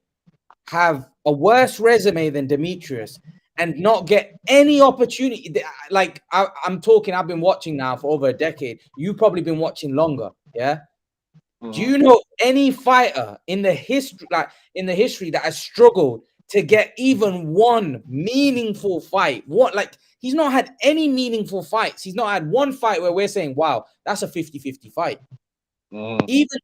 have a worse resume than Demetrius and not get any opportunity. Like, I'm talking, I've been watching now for over a decade. You've probably been watching longer, yeah? Do you know any fighter in the history that has struggled to get even one meaningful fight? He's not had any meaningful fights. He's not had one fight where we're saying, wow, that's a 50-50 fight. Even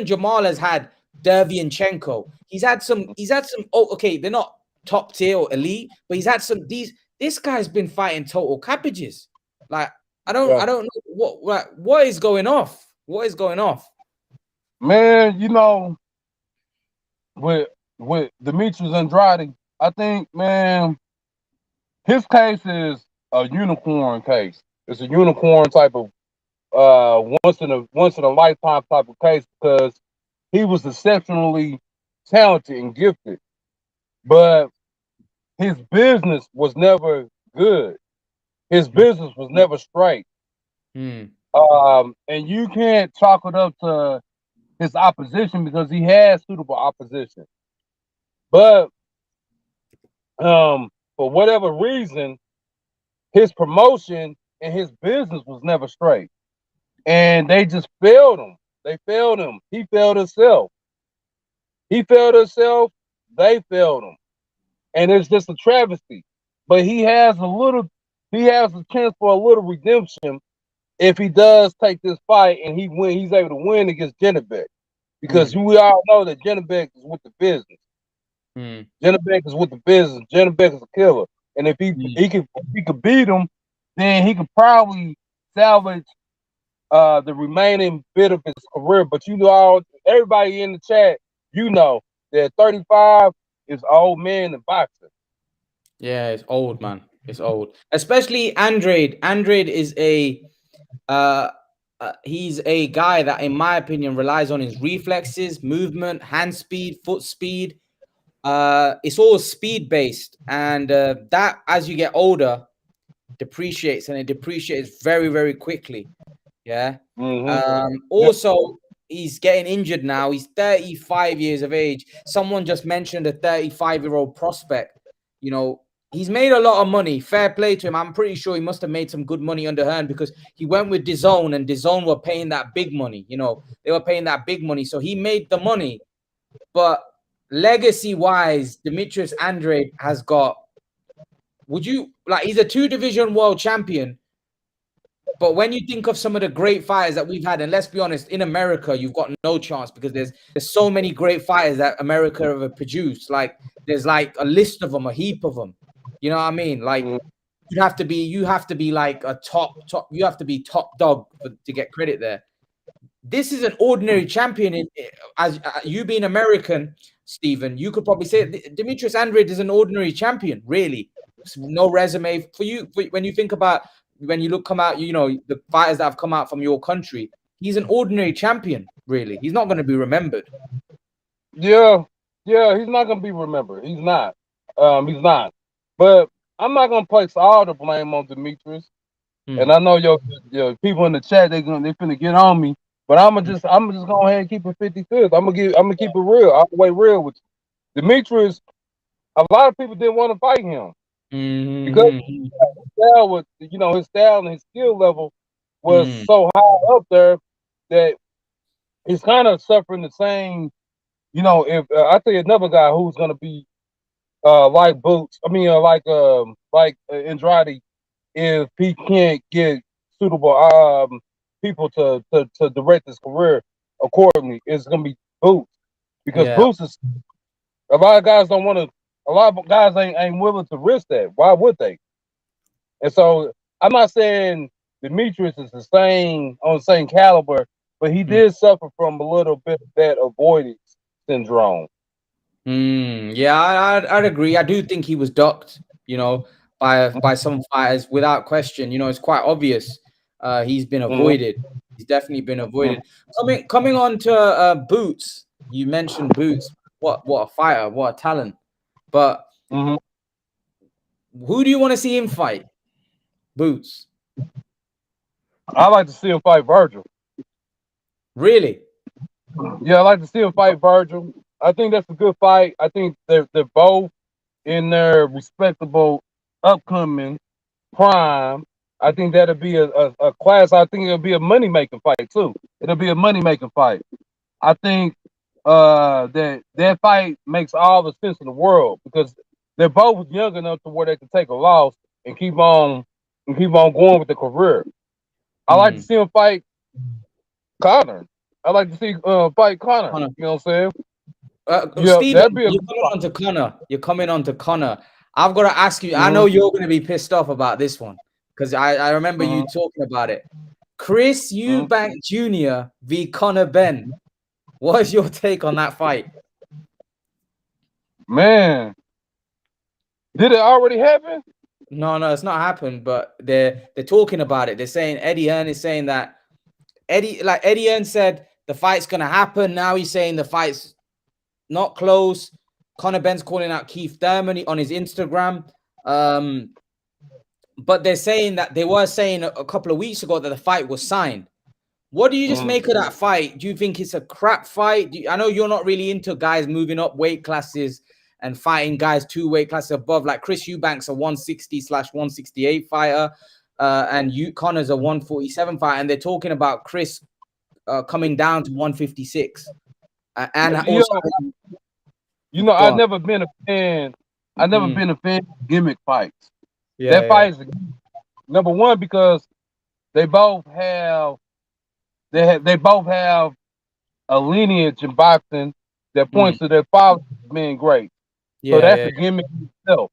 Jamal has had Derevyanchenko. He's had some, they're not top tier or elite, but he's had some this guy's been fighting total cabbages. Like, I don't know what is going off. What is going off? Man, with Demetrius Andrade, I think, man, his case is a unicorn case. It's a unicorn type of once in a lifetime type of case, because he was exceptionally talented and gifted, but his business was never good. His business was never straight. And you can't chalk it up to his opposition because he has suitable opposition. But for whatever reason, his promotion and his business was never straight. And they just failed him. They failed him. He failed himself. He failed himself. They failed him. And it's just a travesty. But he has a chance for a little redemption if he does take this fight and he's able to win against Janabek. Because we all know that Janabek is with the business. Janabek is with the business. Janabek is a killer. And if he could beat him, then he could probably salvage the remaining bit of his career. But everybody in the chat, that 35 is old man in boxing. Yeah, it's old, man. It's old. Especially Andrade. Andrade is he's a guy that, in my opinion, relies on his reflexes, movement, hand speed, foot speed. It's all speed based, and that, as you get older, depreciates, and it depreciates very, very quickly. Yeah. Also, he's getting injured now. He's 35 years of age. Someone just mentioned a 35-year-old prospect. He's made a lot of money. Fair play to him. I'm pretty sure he must have made some good money underhand because he went with DAZN, and DAZN were paying that big money. They were paying that big money. So he made the money. But legacy-wise, Demetrius Andrade has got, he's a 2-division world champion. But when you think of some of the great fighters that we've had, and let's be honest, in America, you've got no chance because there's so many great fighters that America have produced. There's a list of them, a heap of them. You know what I mean? You have to be like a top. You have to be top dog to get credit there. This is an ordinary champion. As you being American, Stephen, you could probably say Demetrius Andrade is an ordinary champion. Really, no resume for you. When you think about when you come out, the fighters that have come out from your country, he's an ordinary champion. Really, he's not going to be remembered. Yeah, he's not going to be remembered. He's not. He's not. But I'm not going to place all the blame on Demetrius. And I know your people in the chat, they finna get on me. But I'm just go ahead and keep it 50-50. I'm gonna keep it real. All the way real with you. Demetrius, a lot of people didn't want to fight him because his style and his skill level was so high up there that he's kind of suffering the same. If I tell you another guy who's gonna be like Boots, like Andrade, if he can't get suitable people to direct his career accordingly, it's gonna be Boots, because Boots is a lot of guys don't want to. A lot of guys ain't willing to risk that. Why would they? And so I'm not saying Demetrius is on the same caliber, but he did suffer from a little bit of that avoidance syndrome. Yeah, I'd agree. I do think he was ducked, by some fighters without question. It's quite obvious. He's been avoided. He's definitely been avoided. Coming on to Boots, you mentioned Boots. What a fighter! What a talent! But who do you want to see him fight? Boots. I like to see him fight Virgil. Really? Yeah, I like to see him fight Virgil. I think that's a good fight. I think they're both in their respectable upcoming prime. I think that'll be a class. I think it'll be a money-making fight too. It'll be a money-making fight. I think that fight makes all the sense in the world because they're both young enough to where they can take a loss and keep on going with the career. I like to see him fight Conor. I like to see fight Conor. You know what I'm saying? Steven, you're coming on to Conor. I've got to ask you. I know you're going to be pissed off about this one because I remember you talking about it. Chris Eubank Jr. v. Conor Benn. What is your take on that fight? Man, did it already happen? No, it's not happened. But they're talking about it. They're saying Eddie Hearn is saying that Eddie Hearn said the fight's going to happen. Now he's saying the fight's not close. Conor Benn's calling out Keith Thurman on his Instagram. But they're saying that they were saying a couple of weeks ago that the fight was signed. What do you just make of that fight? Do you think it's a crap fight? I know you're not really into guys moving up weight classes and fighting guys 2 weight classes above. Like Chris Eubank's a 160/168 fighter, and Connor's a 147 fighter, and they're talking about Chris coming down to 156. And also, I've never been a fan. I've never been a fan of gimmick fights. Yeah, that fight is number one because they both have a lineage in boxing that points to their fathers being great. So that's a gimmick itself.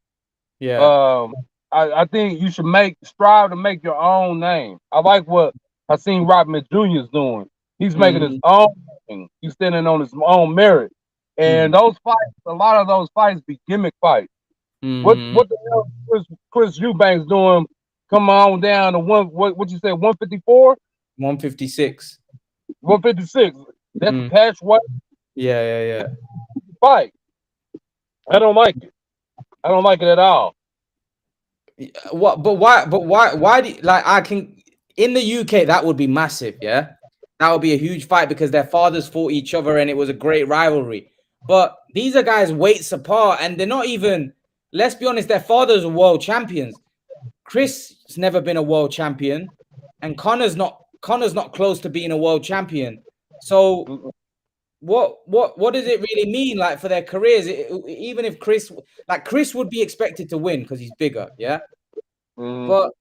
Yeah. I think you should strive to make your own name. I like what Haseem Rahman Jr. is doing. He's making his own thing. He's standing on his own merit. And those fights, a lot of those fights be gimmick fights. What the hell is Chris Eubank's doing? Come on down to what you said, 154? 156. 156. That's the catch weight. Yeah. Fight. I don't like it. I don't like it at all. What? But why? Why do you, like? I can in the UK that would be massive. Yeah, that would be a huge fight because their fathers fought each other and it was a great rivalry. But these are guys weights apart, and they're not even. Let's be honest, their fathers are world champions. Chris has never been a world champion, and Connor's not close to being a world champion. So what does it really mean like for their careers? Even if Chris would be expected to win because he's bigger, yeah. But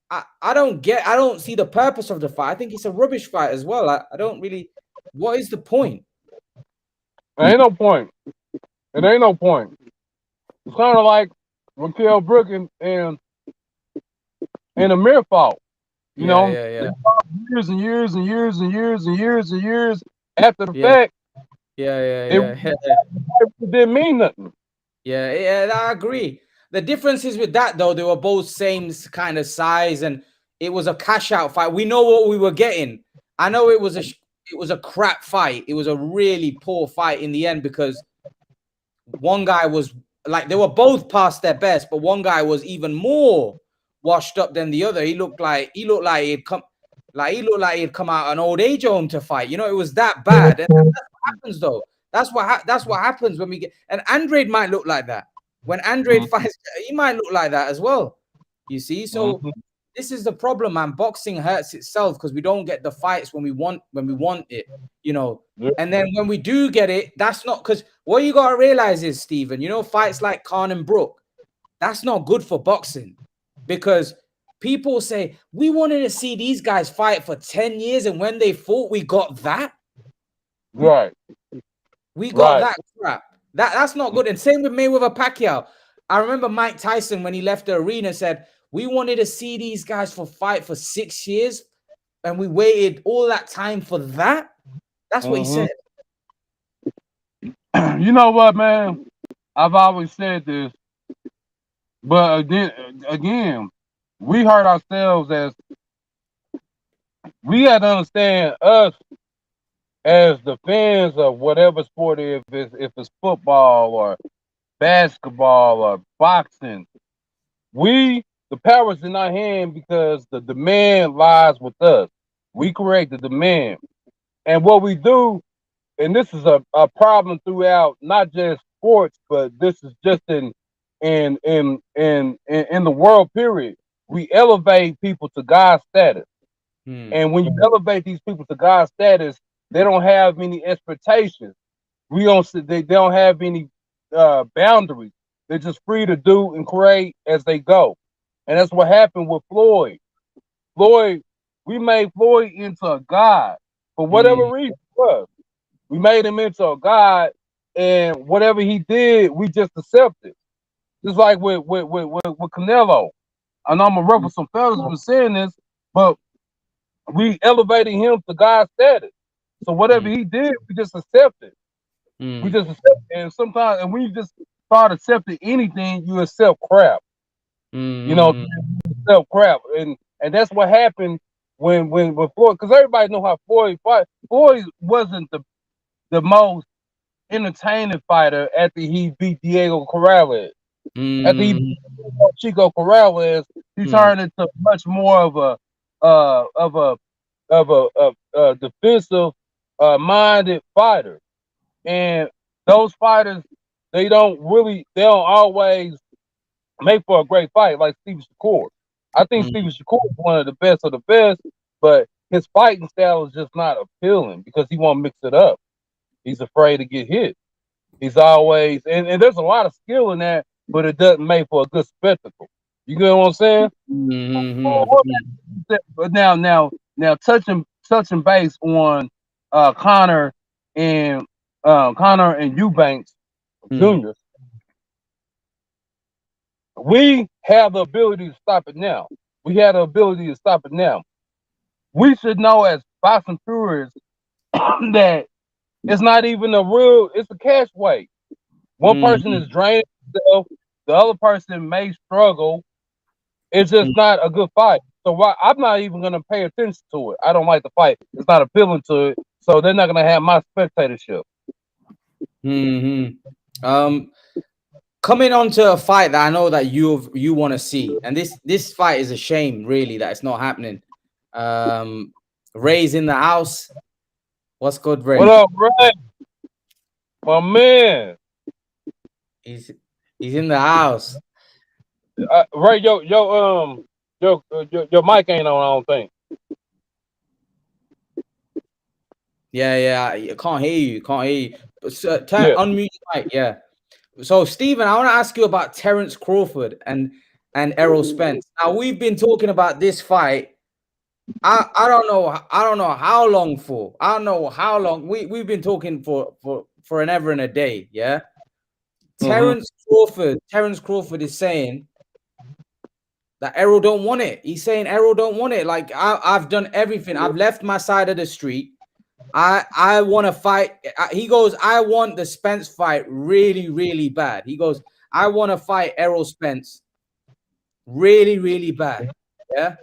I don't see the purpose of the fight. I think it's a rubbish fight as well. I don't really. What is the point? There ain't no point. It ain't no point. It's kind of like when Kell Brook and Amir fought. You know, years and years and years and years and years and years after the fact. It didn't mean nothing. Yeah, I agree. The difference is with that though, they were both same kind of size, and it was a cash out fight. We know what we were getting. I know it was a crap fight. It was a really poor fight in the end because one guy was like, they were both past their best, but one guy was even more washed up than the other. He looked like he'd come out an old age home to fight. You know, it was that bad. And that's what happens though. That's what happens when we get. And Andrade might look like that. When Andrade fights, he might look like that as well. You see, so this is the problem, man. Boxing hurts itself because we don't get the fights when we want it. You know, and then when we do get it, that's not because what you gotta realize is, Stephen, you know, fights like Khan and Brook, that's not good for boxing because people say we wanted to see these guys fight for 10 years, and when they fought, we got that. Right. We got that crap. That's not good. And same with Mayweather Pacquiao. I remember Mike Tyson when he left the arena said, we wanted to see these guys fight for 6 years, and we waited all that time for that. That's what he said. You know what, man? I've always said this, but again, we hurt ourselves as we got to understand us as the fans of whatever sport, if it's football or basketball or boxing. The power's in our hand because the demand lies with us. We create the demand. And what we do, and this is a problem throughout not just sports, but this is just in the world period. We elevate people to God's status. And when you elevate these people to God's status, they don't have any expectations. They don't have any boundaries. They're just free to do and create as they go. And that's what happened with Floyd. We made Floyd into a god for whatever reason it was. We made him into a god, and whatever he did, we just accepted. Just like with Canelo. I know I'm a reference some fellas were saying this, but we elevated him to God's status. So whatever he did, we just accepted. We just accept, and sometimes, and we just start accepting anything, you accept crap. You know, accept crap, and that's what happened when Floyd, because everybody know how Floyd fight. Floyd wasn't the most entertaining fighter after he beat Diego Corrales. After he beat Chico Corrales, he turned into much more of a of a defensive minded fighter, and those fighters they don't always make for a great fight like Steven Shakur. I think Steven Shakur is one of the best, but his fighting style is just not appealing because he won't mix it up. He's afraid to get hit. He's always and there's a lot of skill in that, but it doesn't make for a good spectacle. You get what I'm saying? But now touching base on Connor and Eubank Jr. We have the ability to stop it now. We have the ability to stop it now. We should know as boxing purists that it's not even it's a cash weight. One person is draining himself, the other person may struggle. It's just not a good fight. So I'm not even going to pay attention to it. I don't like the fight. It's not appealing to it. So they're not going to have my spectatorship. Coming on to a fight that I know that you want to see, and this fight is a shame, really, that it's not happening. Ray's in the house. What's good, Ray? What up, Ray? My man. He's in the house. Ray, your mic ain't on, I don't think. Yeah, I can't hear you. Unmute your mic. Yeah. So, Stephen, I want to ask you about Terence Crawford and Errol Spence. Now, we've been talking about this fight. I don't know how long for. I don't know how long. We've been talking for an ever and a day. Yeah. Terence Crawford is saying that Errol don't want it. He's saying Errol don't want it. Like I've done everything. I've left my side of the street. I want to fight. He goes, I want the Spence fight really, really bad. He goes, I want to fight Errol Spence really, really bad. Yeah.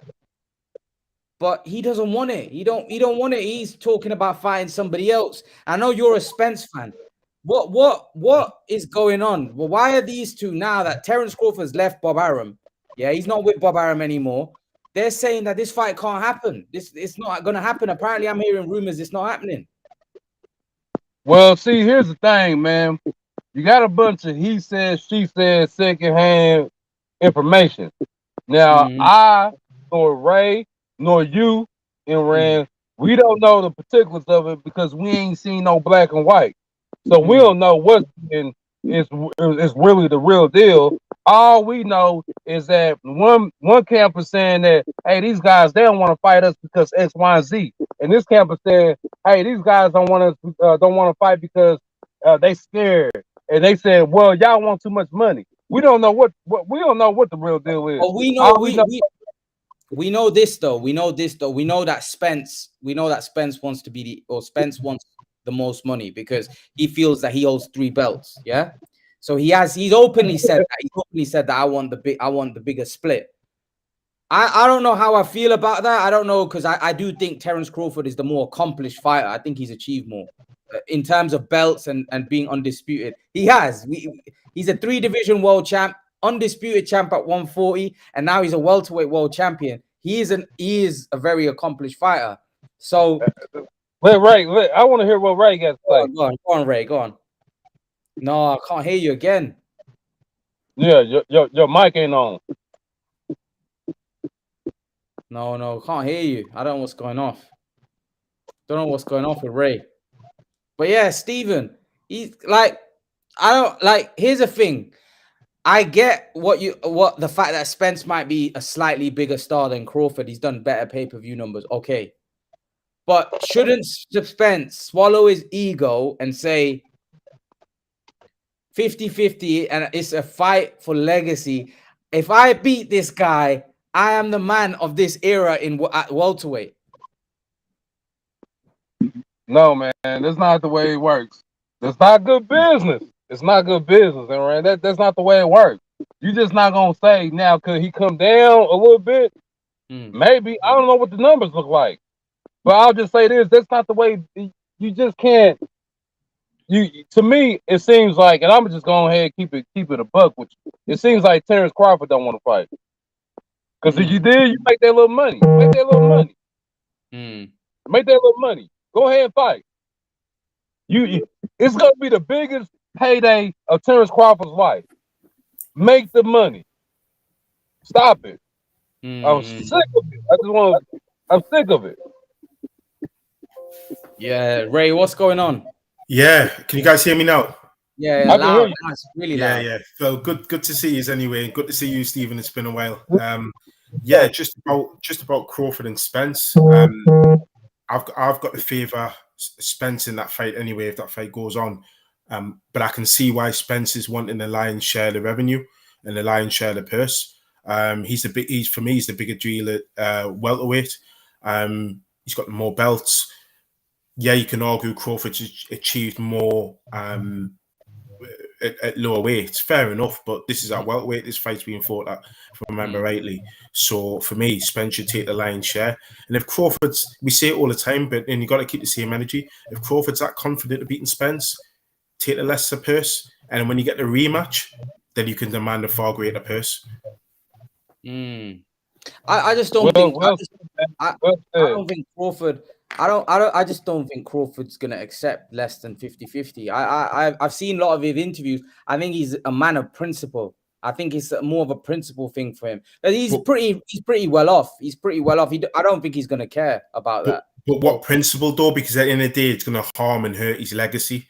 But he doesn't want it. He don't want it. He's talking about fighting somebody else. I know you're a Spence fan. What is going on? Well, why are these two now that Terence Crawford's left Bob Arum? Yeah, he's not with Bob Arum anymore. They're saying that this fight can't happen. It's not going to happen. Apparently, I'm hearing rumors it's not happening. Well, see, here's the thing, man. You got a bunch of he said, she said, secondhand information. Now, I, nor Ray, nor you, and Rand, we don't know the particulars of it because we ain't seen no black and white. So we don't know what is really the real deal. All we know is that one camp is saying that, hey, these guys, they don't want to fight us because X, Y, and Z. And this camp is saying, hey, these guys don't want to fight because they scared. And they said, well, y'all want too much money. We don't know what the real deal is. Well, we know this though. We know that Spence wants to be Spence wants the most money because he feels that he holds 3 belts. Yeah. So he's openly said that. He openly said that I want the bigger split. I don't know how I feel about that. I don't know, because I do think Terence Crawford is the more accomplished fighter. I think he's achieved more in terms of belts and being undisputed. He's a 3-division world champ, undisputed champ at 140, and now he's a welterweight world champion. He is a very accomplished fighter. So let Ray, I want to hear what Ray got to say. Go on, Ray, go on. No, I can't hear you again. Yeah, your mic ain't on. No, can't hear you. I don't know what's going on. Don't know what's going on with Ray. But yeah, Stephen, he's like, here's the thing. I get what the fact that Spence might be a slightly bigger star than Crawford. He's done better pay-per-view numbers. Okay. But shouldn't Spence swallow his ego and say 50-50 and it's a fight for legacy? If I beat this guy, I am the man of this era at welterweight. No, man, that's not the way it works. That's not good business. It's not good business, and that's not the way it works. You just not gonna say now, could he come down a little bit? Maybe. I don't know what the numbers look like, but I'll just say this: that's not the way. You just can't. To me, it seems like, and I'm just going ahead and keep it a buck with you. It seems like Terence Crawford don't want to fight. Because if you did, you make that little money. Make that little money. Go ahead and fight. It's gonna be the biggest payday of Terrence Crawford's life. Make the money. Stop it. I'm sick of it. I'm sick of it. Yeah, Ray, what's going on? Yeah, can you guys hear me now? Yeah, I can hear loud. you. That's really loud. Yeah. So good to see you anyway. Good to see you, Stephen. It's been a while. Yeah, just about Crawford and Spence. I've got to favour Spence in that fight anyway if that fight goes on. But I can see why Spence is wanting the lion's share of the revenue and the lion's share of the purse. He's the bigger deal at welterweight. He's got more belts. Yeah, you can argue Crawford's achieved more at lower weights. Fair enough, but this is at welterweight. This fight's being fought at, if I remember rightly. So for me, Spence should take the lion's share. And if Crawford's, we say it all the time, and you got to keep the same energy. If Crawford's that confident of beating Spence, take the lesser purse. And when you get the rematch, then you can demand a far greater purse. I just don't think. I don't think Crawford. I just don't think Crawford's gonna accept less than 50-50. I've seen a lot of his interviews. I think he's a man of principle. I think it's more of a principle thing for him. But he's pretty well off. He's pretty well off. I don't think he's gonna care about that. But what principle though? Because at the end of the day, it's gonna harm and hurt his legacy.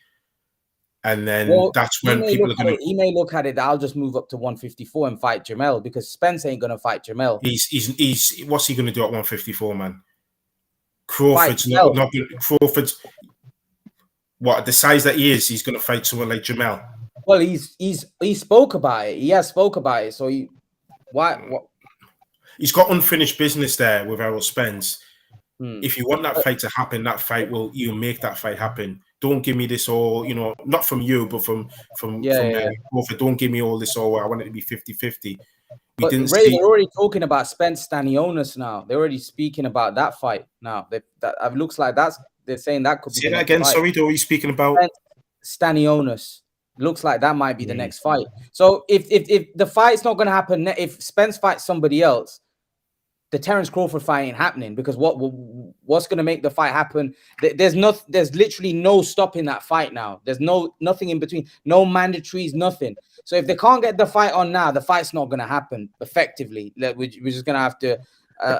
And then that's when people are going to... He may look at it that I'll just move up to 154 and fight Jamel because Spence ain't going to fight Jamel. He's what's he going to do at 154, man? Crawford's not Crawford's... What, the size that he is, he's going to fight someone like Jamel. Well, he spoke about it. He has spoke about it. So what? He's got unfinished business there with Errol Spence. If you want that fight to happen, that fight you'll make that fight happen. Don't give me this all, not from you, but from Crawford. Don't give me all this all. I want it to be 50-50. But Ray, they're already talking about Spence Stanionis now. They're already speaking about that fight now. It looks like they're saying that could be. Say that again. Fight. Sorry, are you speaking about Stanionis? Looks like that might be the next fight. So if the fight's not going to happen, if Spence fights somebody else, the Terence Crawford fight ain't happening because what's going to make the fight happen? There's literally no stopping that fight now. There's nothing in between, no mandatories, nothing. So if they can't get the fight on now, the fight's not going to happen effectively. We're just going to have to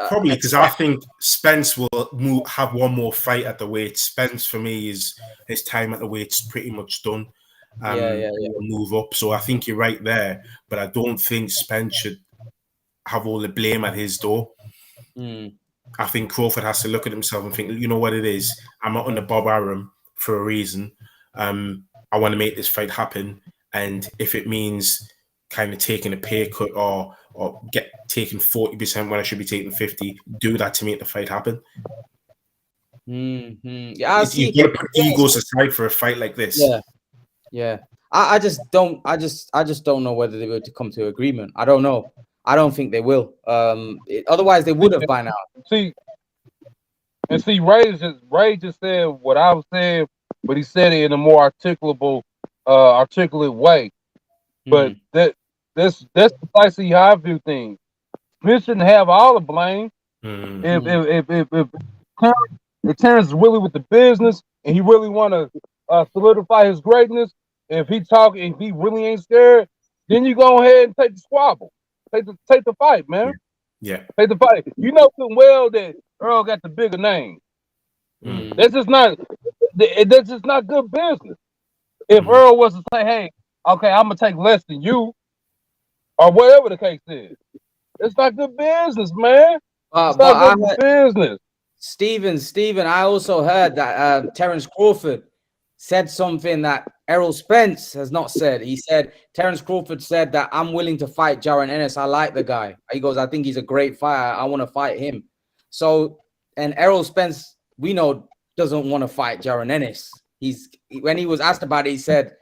probably because I think Spence will have one more fight at the weight. Spence for me is his time at the weight's pretty much done. He'll move up. So I think you're right there, but I don't think Spence should have all the blame at his door. I think Crawford has to look at himself and think, you know what it is? I'm not under Bob Arum for a reason. I want to make this fight happen. And if it means kind of taking a pay cut or taking 40% when I should be taking 50, do that to make the fight happen. Yeah, you've got to put egos aside for a fight like this. Yeah. I just don't know whether they were to come to agreement. I don't know. I don't think they will. Otherwise, they would have by now. See, Ray just said what I was saying, but he said it in a more articulate way. But that's precisely how I view things. Spence shouldn't have all the blame. If Terrence is really with the business and he really want to solidify his greatness, if he really ain't scared, then you go ahead and take the squabble. Take the fight, man. Yeah. Take the fight. You know good well that Earl got the bigger name. That's just not good business. If Earl was to say, hey, okay, I'm gonna take less than you, or whatever the case is, it's not good business, man. It's not good business. Steven, I also heard that Terence Crawford said something that Errol Spence has not said. He said, Terence Crawford said that I'm willing to fight Jaron Ennis. I like the guy. He goes, I think he's a great fighter. I want to fight him. So, and Errol Spence, we know, doesn't want to fight Jaron Ennis. When he was asked about it, he said,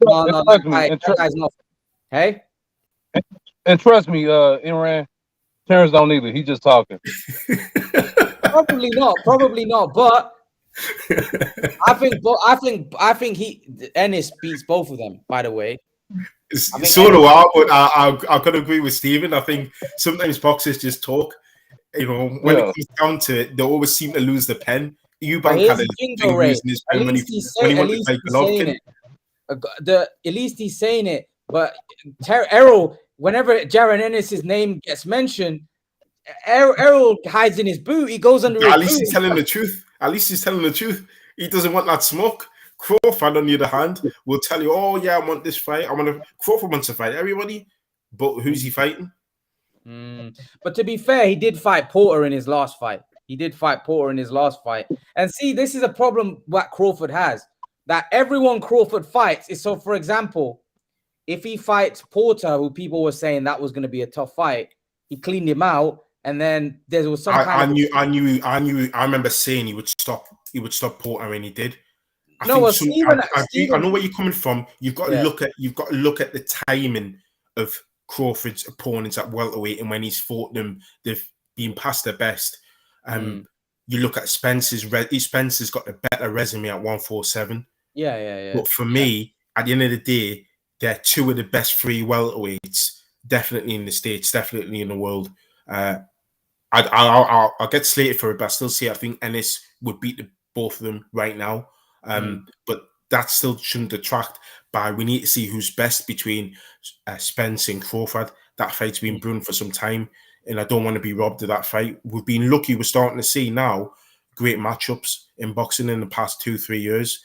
no, that guy's not. Hey? And trust me, Imran, Terence don't either. He's just talking. Probably not, but I think Ennis beats both of them, by the way. So do I, but I could agree with Stephen. I think sometimes boxers just talk. You know, when it comes down to it, they always seem to lose the pen. Eubank here's had a the thing, thing though, Ray. losing his At pen when least he wanted to play Golovkin. At least he's saying it. But Errol, whenever Jaron Ennis' name gets mentioned, Errol hides in his boot. He goes under his At least boot. he's telling the truth. At least he's telling the truth. He doesn't want that smoke. Crawford, on the other hand, will tell you, "Oh yeah, I want this fight. Crawford wants to fight everybody, but who's he fighting?" But to be fair, he did fight Porter in his last fight. And see, this is a problem what Crawford has. That everyone Crawford fights is so. For example, if he fights Porter, who people were saying that was going to be a tough fight, he cleaned him out, and then there was some I remember saying he would stop Porter, and he did. I know where you're coming from. You've got to look at the timing of Crawford's opponents at welterweight, and when he's fought them, they've been past their best. You look at Spence's got a better resume at 147. Yeah. But for me, at the end of the day, they're two of the best three welterweights, definitely in the States, definitely in the world. I'll get slated for it, but I still say I think Ennis would beat both of them right now. But that still shouldn't detract by we need to see who's best between Spence and Crawford. That fight's been brewing for some time, and I don't want to be robbed of that fight. We've been lucky. We're starting to see now great matchups in boxing in the past 2-3 years.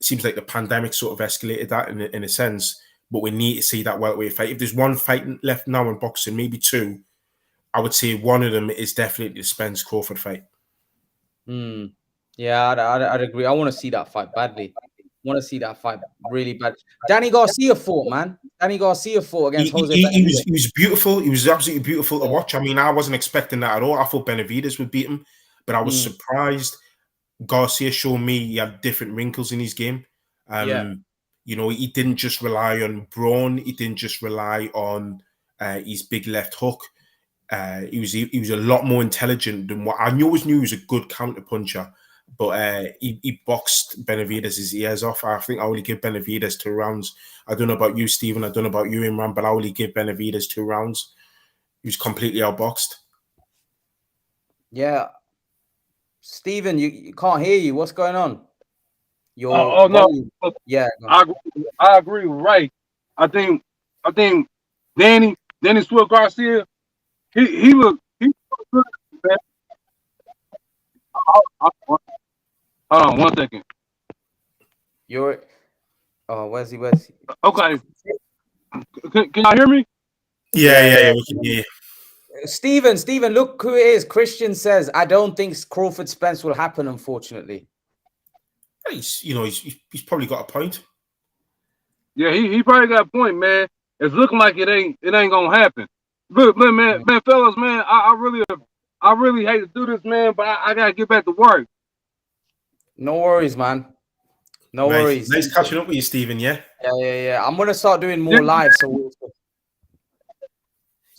It seems like the pandemic sort of escalated that in a sense, but we need to see that welterweight fight. If there's one fight left now in boxing, maybe two, I would say one of them is definitely the Spence Crawford fight. Yeah, I'd agree. I want to see that fight badly. Really bad. Danny Garcia fought, man. Against Jose Benavidez. He was beautiful. He was absolutely beautiful to watch. I mean, I wasn't expecting that at all. I thought Benavidez would beat him, but I was surprised. Garcia showed me he had different wrinkles in his game. You know, he didn't just rely on brawn. He didn't just rely on his big left hook. He was a lot more intelligent than what I always knew. He was a good counter puncher, but he boxed Benavidez' ears off. I think I only give Benavidez 2 rounds. I don't know about you, Stephen. I don't know about you, Imran, but I only give Benavidez 2 rounds. He was completely outboxed. Yeah, Stephen, you can't hear you. What's going on? No. Yeah, I agree with Ray. I think Danny Swift Garcia. He was good, man. Hold on 1 second. Where's he? Okay. Can y'all hear me? Yeah, we can hear you. Stephen, look who it is. Christian says, I don't think Crawford Spence will happen, unfortunately. He's probably got a point. Yeah, he probably got a point, man. It's looking like it ain't gonna happen. Look, man, fellas, man, I really hate to do this, man, but I gotta get back to work. No worries, man. No worries. Nice catching up with you, Stephen. Yeah. I'm gonna start doing more live. So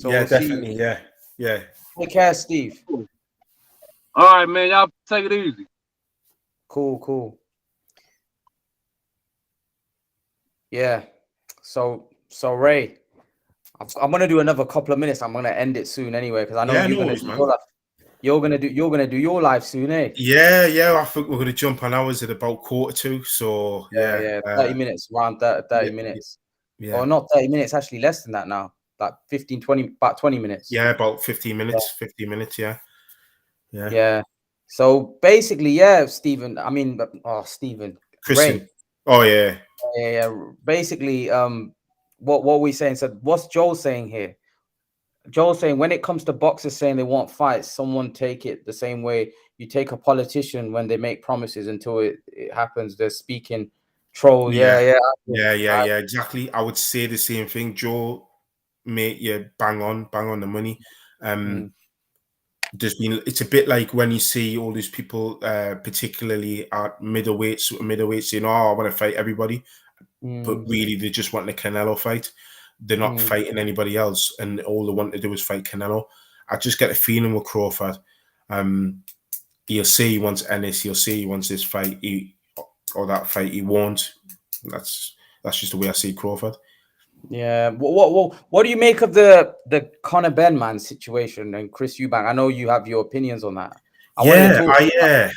yeah, we'll definitely. See. Yeah. Take care, Steve. All right, man. Y'all take it easy. Cool. Yeah. So Ray, I'm gonna do another couple of minutes. I'm gonna end it soon anyway because I know you're gonna do your live soon, eh? Yeah. I think we're gonna jump on ours at about 1:45. So yeah, 30 minutes, around 30 minutes. Yeah. Or not 30 minutes, actually less than that now. Like 15, 20, about 20 minutes. Yeah, about 15 minutes. 15 minutes. Yeah. So basically, Stephen. Stephen. Christian. Ray. Oh yeah. Yeah. Basically, what we saying? So what's Joel saying here? Joel saying when it comes to boxers saying they want fights, someone take it the same way you take a politician when they make promises until it happens. They're speaking troll. Yeah. Exactly. I would say the same thing, Joel. Mate, bang on the money. It's a bit like when you see all these people, particularly at middleweights saying, "Oh, I want to fight everybody," but really they just want the Canelo fight. They're not fighting anybody else, and all they want to do is fight Canelo. I just get a feeling with Crawford. He'll say he wants Ennis. He'll say he wants this fight, or that fight. He won't. That's just the way I see Crawford. Yeah. What do you make of the Conor Benn man situation and Chris Eubank? I know you have your opinions on that. I wanted to talk.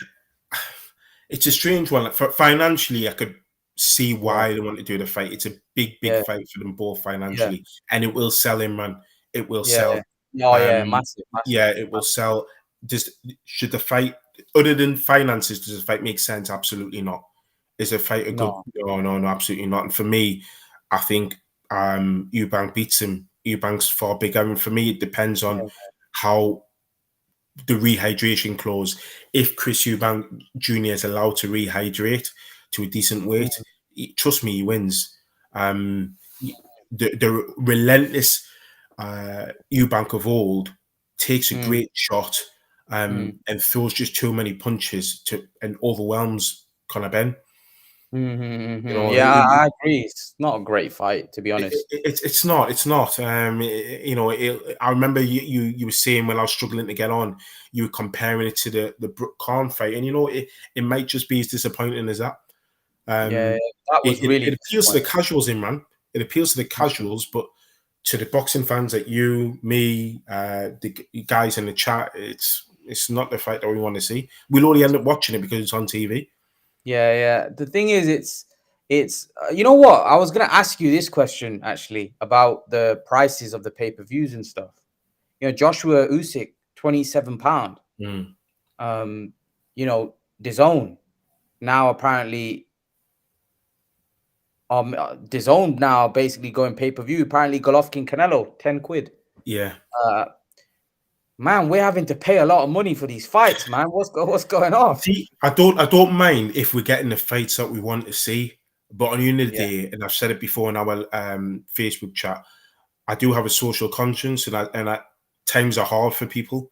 It's a strange one. Like, financially, I could see why they want to do the fight. It's a big fight for them both financially, and it will sell him, man. It will sell. Massive. Yeah, it will sell. Should the fight, other than finances, does the fight make sense? Absolutely not. Is a fight a good? No, absolutely not. And for me, I think Eubank beats him. Eubank's far bigger. I mean, for me, it depends on how the rehydration clause. If Chris Eubank Jr. is allowed to rehydrate to a decent weight, trust me, he wins. The relentless Eubank of old takes a great shot and throws just too many punches and overwhelms Conor Benn. You know, I agree. It's not a great fight, to be honest. It's not. You know, I remember you were saying when I was struggling to get on, you were comparing it to the Brook Khan fight, and you know, it might just be as disappointing as that. That was really. It appeals to the casuals, man. It appeals to the casuals, but to the boxing fans like you, me, the guys in the chat, it's not the fight that we want to see. We'll only end up watching it because it's on TV. Yeah. The thing is, it's you know what? I was gonna ask you this question actually about the prices of the pay-per-views and stuff. You know, Joshua Usyk, £27. You know, DAZN now apparently DAZN now basically going pay-per-view. Apparently Golovkin Canelo, 10 quid. Yeah. Man, we're having to pay a lot of money for these fights, man. What's going on? See, I don't mind if we're getting the fights that we want to see, but on the end of the day, and I've said it before in our Facebook chat, I do have a social conscience, and times are hard for people,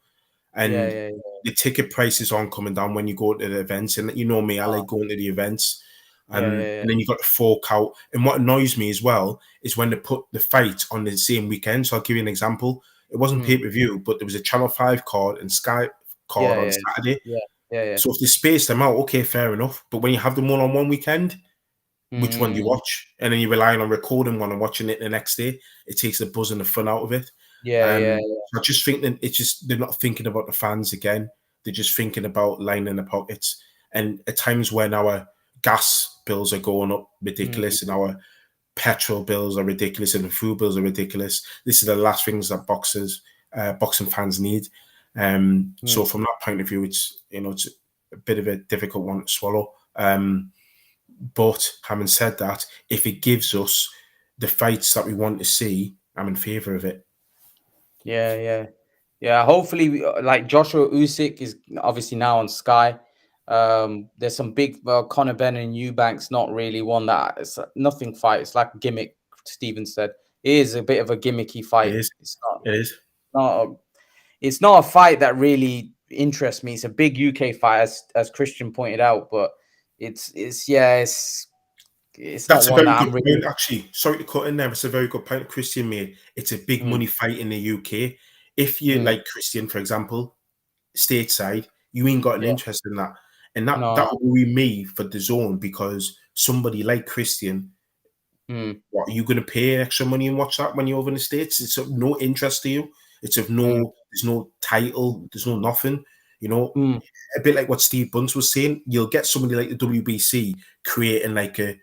and the ticket prices aren't coming down when you go to the events, and you know me, I like going to the events, and then you got to fork out. And what annoys me as well is when they put the fight on the same weekend. So I'll give you an example. It wasn't pay-per-view, but there was a Channel 5 card and Sky card on Saturday. So if they space them out, okay, fair enough. But when you have them all on one weekend, which one do you watch? And then you're relying on recording one and watching it the next day. It takes the buzz and the fun out of it. So I just think that they're not thinking about the fans again. They're just thinking about lining the pockets. And at times when our gas bills are going up ridiculous and our petrol bills are ridiculous and the food bills are ridiculous, this is the last things that boxing fans need. So from that point of view, it's a bit of a difficult one to swallow. But having said that, if it gives us the fights that we want to see, I'm in favour of it. Yeah. Hopefully, like Joshua Usyk is obviously now on Sky. There's some big Conor Benn and Eubank's not really one that it's nothing fight. It's like a gimmick. Steven said it is a bit of a gimmicky fight. It is. It's not a fight that really interests me. It's a big UK fight, as Christian pointed out, but it's that's not one that I'm really. Point, actually, sorry to cut in there. It's a very good point Christian made. It's a big money fight in the UK. If you like Christian, for example, stateside, you ain't got an interest in that. And that will be me for DAZN, because somebody like Christian, what are you going to pay extra money and watch that when you're over in the States? It's of no interest to you. It's of there's no title, there's no nothing. You know, a bit like what Steve Bunce was saying. You'll get somebody like the WBC creating like a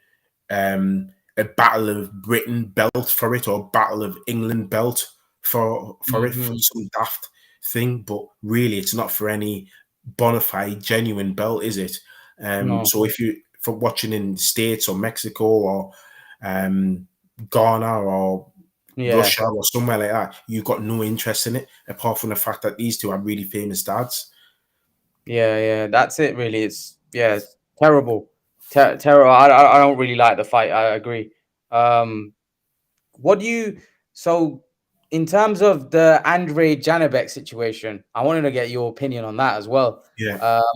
Battle of Britain belt for it, or a Battle of England belt for it, for some daft thing. But really, it's not for any bona fide genuine belt, is it? So if you for watching in the States or Mexico or Ghana or Russia or somewhere like that, you've got no interest in it apart from the fact that these two are really famous dads. That's it really. It's terrible. Terrible. I don't really like the fight. I agree. What do you in terms of the Andrade Janabek situation, I wanted to get your opinion on that as well.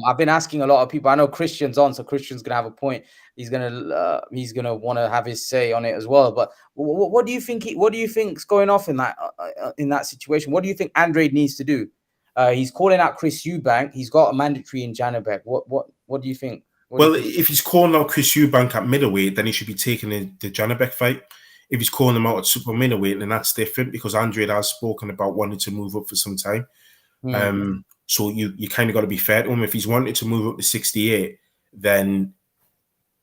I've been asking a lot of people. I know Christian's on, so Christian's gonna have a point. He's gonna want to have his say on it as well. But what do you think? What do you think's going off in that situation? What do you think Andrade needs to do? He's calling out Chris Eubank. He's got a mandatory in Janabek. What do you think? If he's calling out Chris Eubank at middleweight, then he should be taking the Janabek fight. if he's calling him out at super middleweight, then that's different because Andrade has spoken about wanting to move up for some time. So you kind of got to be fair to him. If he's wanted to move up to 68, then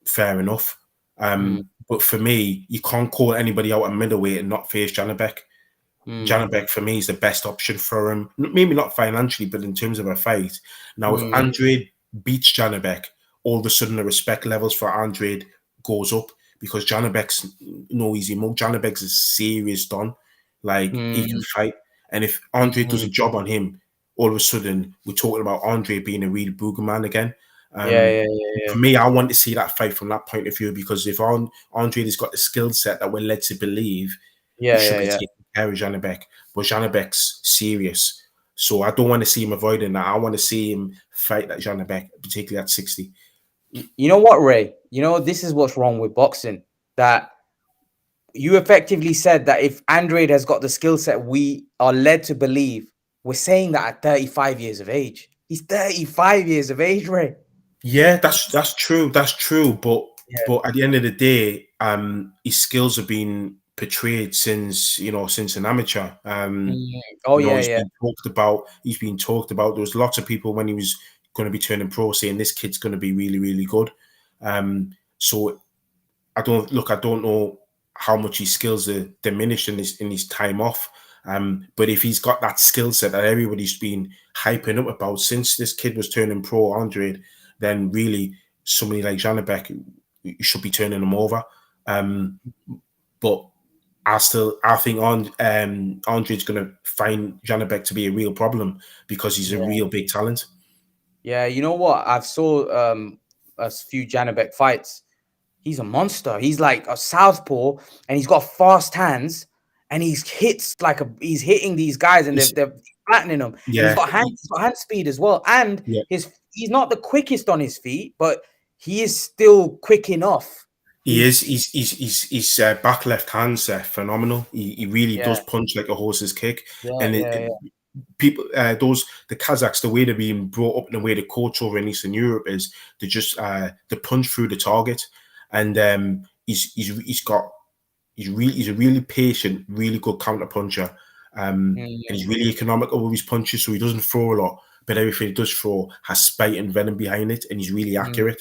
fair enough. But for me, you can't call anybody out at middleweight and not face Janabek. Janabek for me is the best option for him. Maybe not financially, but in terms of a fight. Now, if Andrade beats Janabek, all of a sudden the respect levels for Andrade goes up because Janabek's no easy move. Janabek's a serious don. Like, he can fight. And if Andrade does a job on him, all of a sudden we're talking about Andrade being a real boogerman again. For me, I want to see that fight from that point of view because if Andrade has got the skill set that we're led to believe, he should be taking care of Janabek. But Janabek's serious. So I don't want to see him avoiding that. I want to see him fight that Janabek, particularly at 60. You know what, Ray? You know, this is what's wrong with boxing. That you effectively said that if Andrade has got the skill set we are led to believe, we're saying that at 35 years of age. He's 35 years of age, Ray. Yeah, that's true. That's true. But at the end of the day, his skills have been portrayed since an amateur. He's been talked about. There was lots of people when he was going to be turning pro saying this kid's going to be really, really good. So I don't know how much his skills are diminished in his time off. But if he's got that skill set that everybody's been hyping up about since this kid was turning pro, Andrade, then really somebody like Janabek, you should be turning him over. But I think Andrade's going to find Janabek to be a real problem because he's a real big talent. Yeah, you know what? I've saw a few Janabek fights. He's a monster. He's like a southpaw, and he's got fast hands, and he's hitting these guys, and they're flattening them. Yeah, he's got hand speed as well, and he's not the quickest on his feet, but he is still quick enough. His back left hand's phenomenal. He really does punch like a horse's kick, people, the Kazakhs, the way they're being brought up and the way the coach over in Eastern Europe is they just they punch through the target, and he's a really patient, really good counter puncher, and he's really economical with his punches, so he doesn't throw a lot, but everything he does throw has spite and venom behind it, and he's really accurate.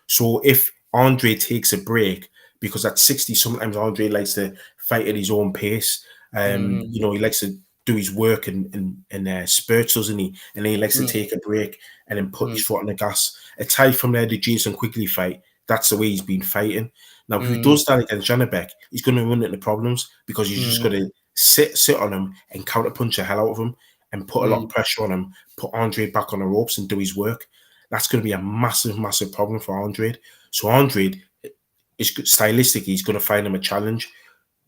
So if Andrade takes a break, because at 60 sometimes Andrade likes to fight at his own pace, he likes to do his work in spurts, doesn't he? And then he likes to take a break and then put his foot on the gas. Aside from there, the Jason Quigley fight, that's the way he's been fighting. Now, if he does that against Janabek, he's going to run into problems because he's just going to sit on him and counter punch the hell out of him and put a lot of pressure on him, put Andrade back on the ropes and do his work. That's going to be a massive, massive problem for Andrade. So Andrade, stylistically, he's going to find him a challenge.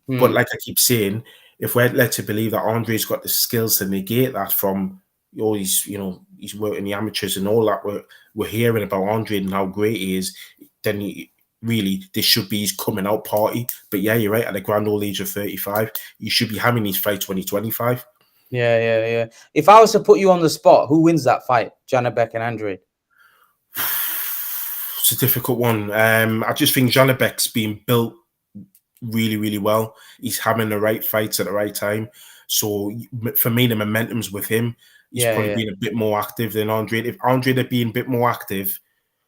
But like I keep saying, if we're led to believe that Andrade's got the skills to negate that from all his, he's work in the amateurs and all that we're hearing about Andrade and how great he is, then this should be his coming out party. But yeah, you're right, at the grand old age of 35, you should be having these fights when he's 25. Yeah. If I was to put you on the spot, who wins that fight, Janabek and Andrade? It's a difficult one. I just think Janabek's been built really, really well. He's having the right fights at the right time. So for me, the momentum's with him. He's probably been a bit more active than Andrade. If Andrade had been a bit more active,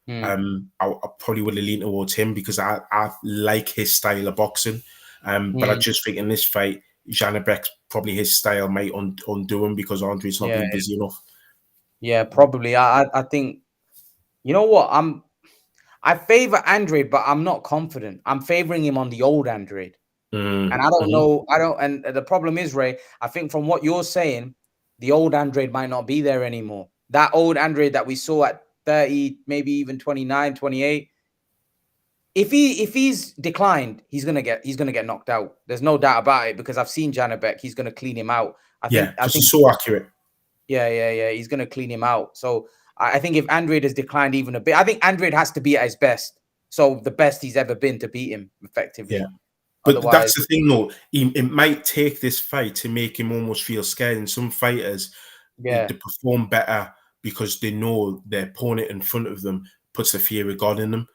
I probably would have leaned towards him because I like his style of boxing. But I just think in this fight, Janabek's probably his style might undo him because Andrade's not being busy enough. Yeah, probably. I think, you know what? I favor Andrade, but I'm not confident. I'm favoring him on the old Andrade. And I don't know. And the problem is, Ray, I think from what you're saying, the old Andrade might not be there anymore. That old Andrade that we saw at 30, maybe even 29, 28. If he's declined, he's gonna get knocked out. There's no doubt about it because I've seen Janabek. He's gonna clean him out. I think he's so accurate. Yeah. He's gonna clean him out. So I think if Andrade has declined even a bit, I think Andrade has to be at his best. So the best he's ever been to beat him effectively. Yeah. But that's the thing, though. It might take this fight to make him almost feel scared. And some fighters, they perform better because they know their opponent in front of them puts the fear of God in them.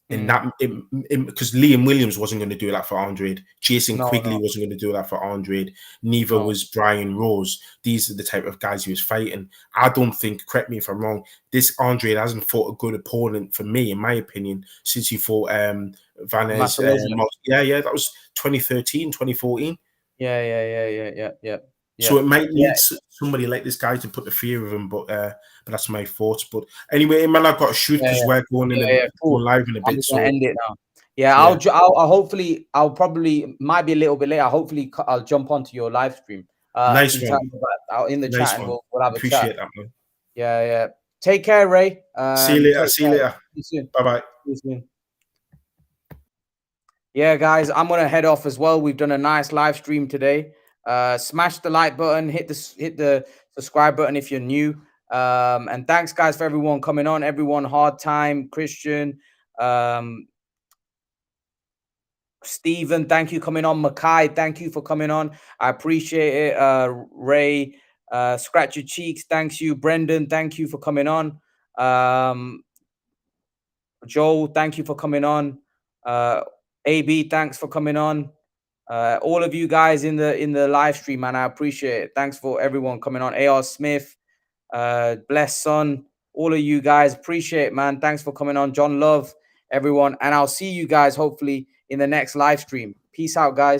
in that, because Liam Williams wasn't going to do that for Andrade. Jason Quigley wasn't going to do that for Andrade. Neither was Brian Rose. These are the type of guys he was fighting. I don't think, correct me if I'm wrong, this Andrade hasn't fought a good opponent for me, in my opinion, since he fought Vanez. That was 2013, 2014. Yeah. So it might need somebody like this guy to put the fear of him, but that's my thoughts. But anyway, man, I've got to shoot because we're going going live in a bit. So end it now. Yeah, I'll hopefully, I'll probably, might be a little bit later. Hopefully, I'll jump onto your live stream. Nice one. In the chat, and we'll have a chat. That, man. Yeah. Take care, Ray. See you later. See you later. Bye bye. See you soon. Yeah, guys, I'm gonna head off as well. We've done a nice live stream today. Smash the like button, hit the subscribe button if you're new. And thanks, guys, for everyone coming on. Everyone, Hard Time, Christian, Stephen, thank you coming on. Makai, thank you for coming on. I appreciate it. Ray, Scratch Your Cheeks, thanks you. Brendan, thank you for coming on. Joel, thank you for coming on. AB, thanks for coming on. All of you guys in the live stream, man, I appreciate it. Thanks for everyone coming on. AR Smith, Bless Son, all of you guys, appreciate it, man. Thanks for coming on. John Love, everyone, and I'll see you guys hopefully in the next live stream. Peace out, guys.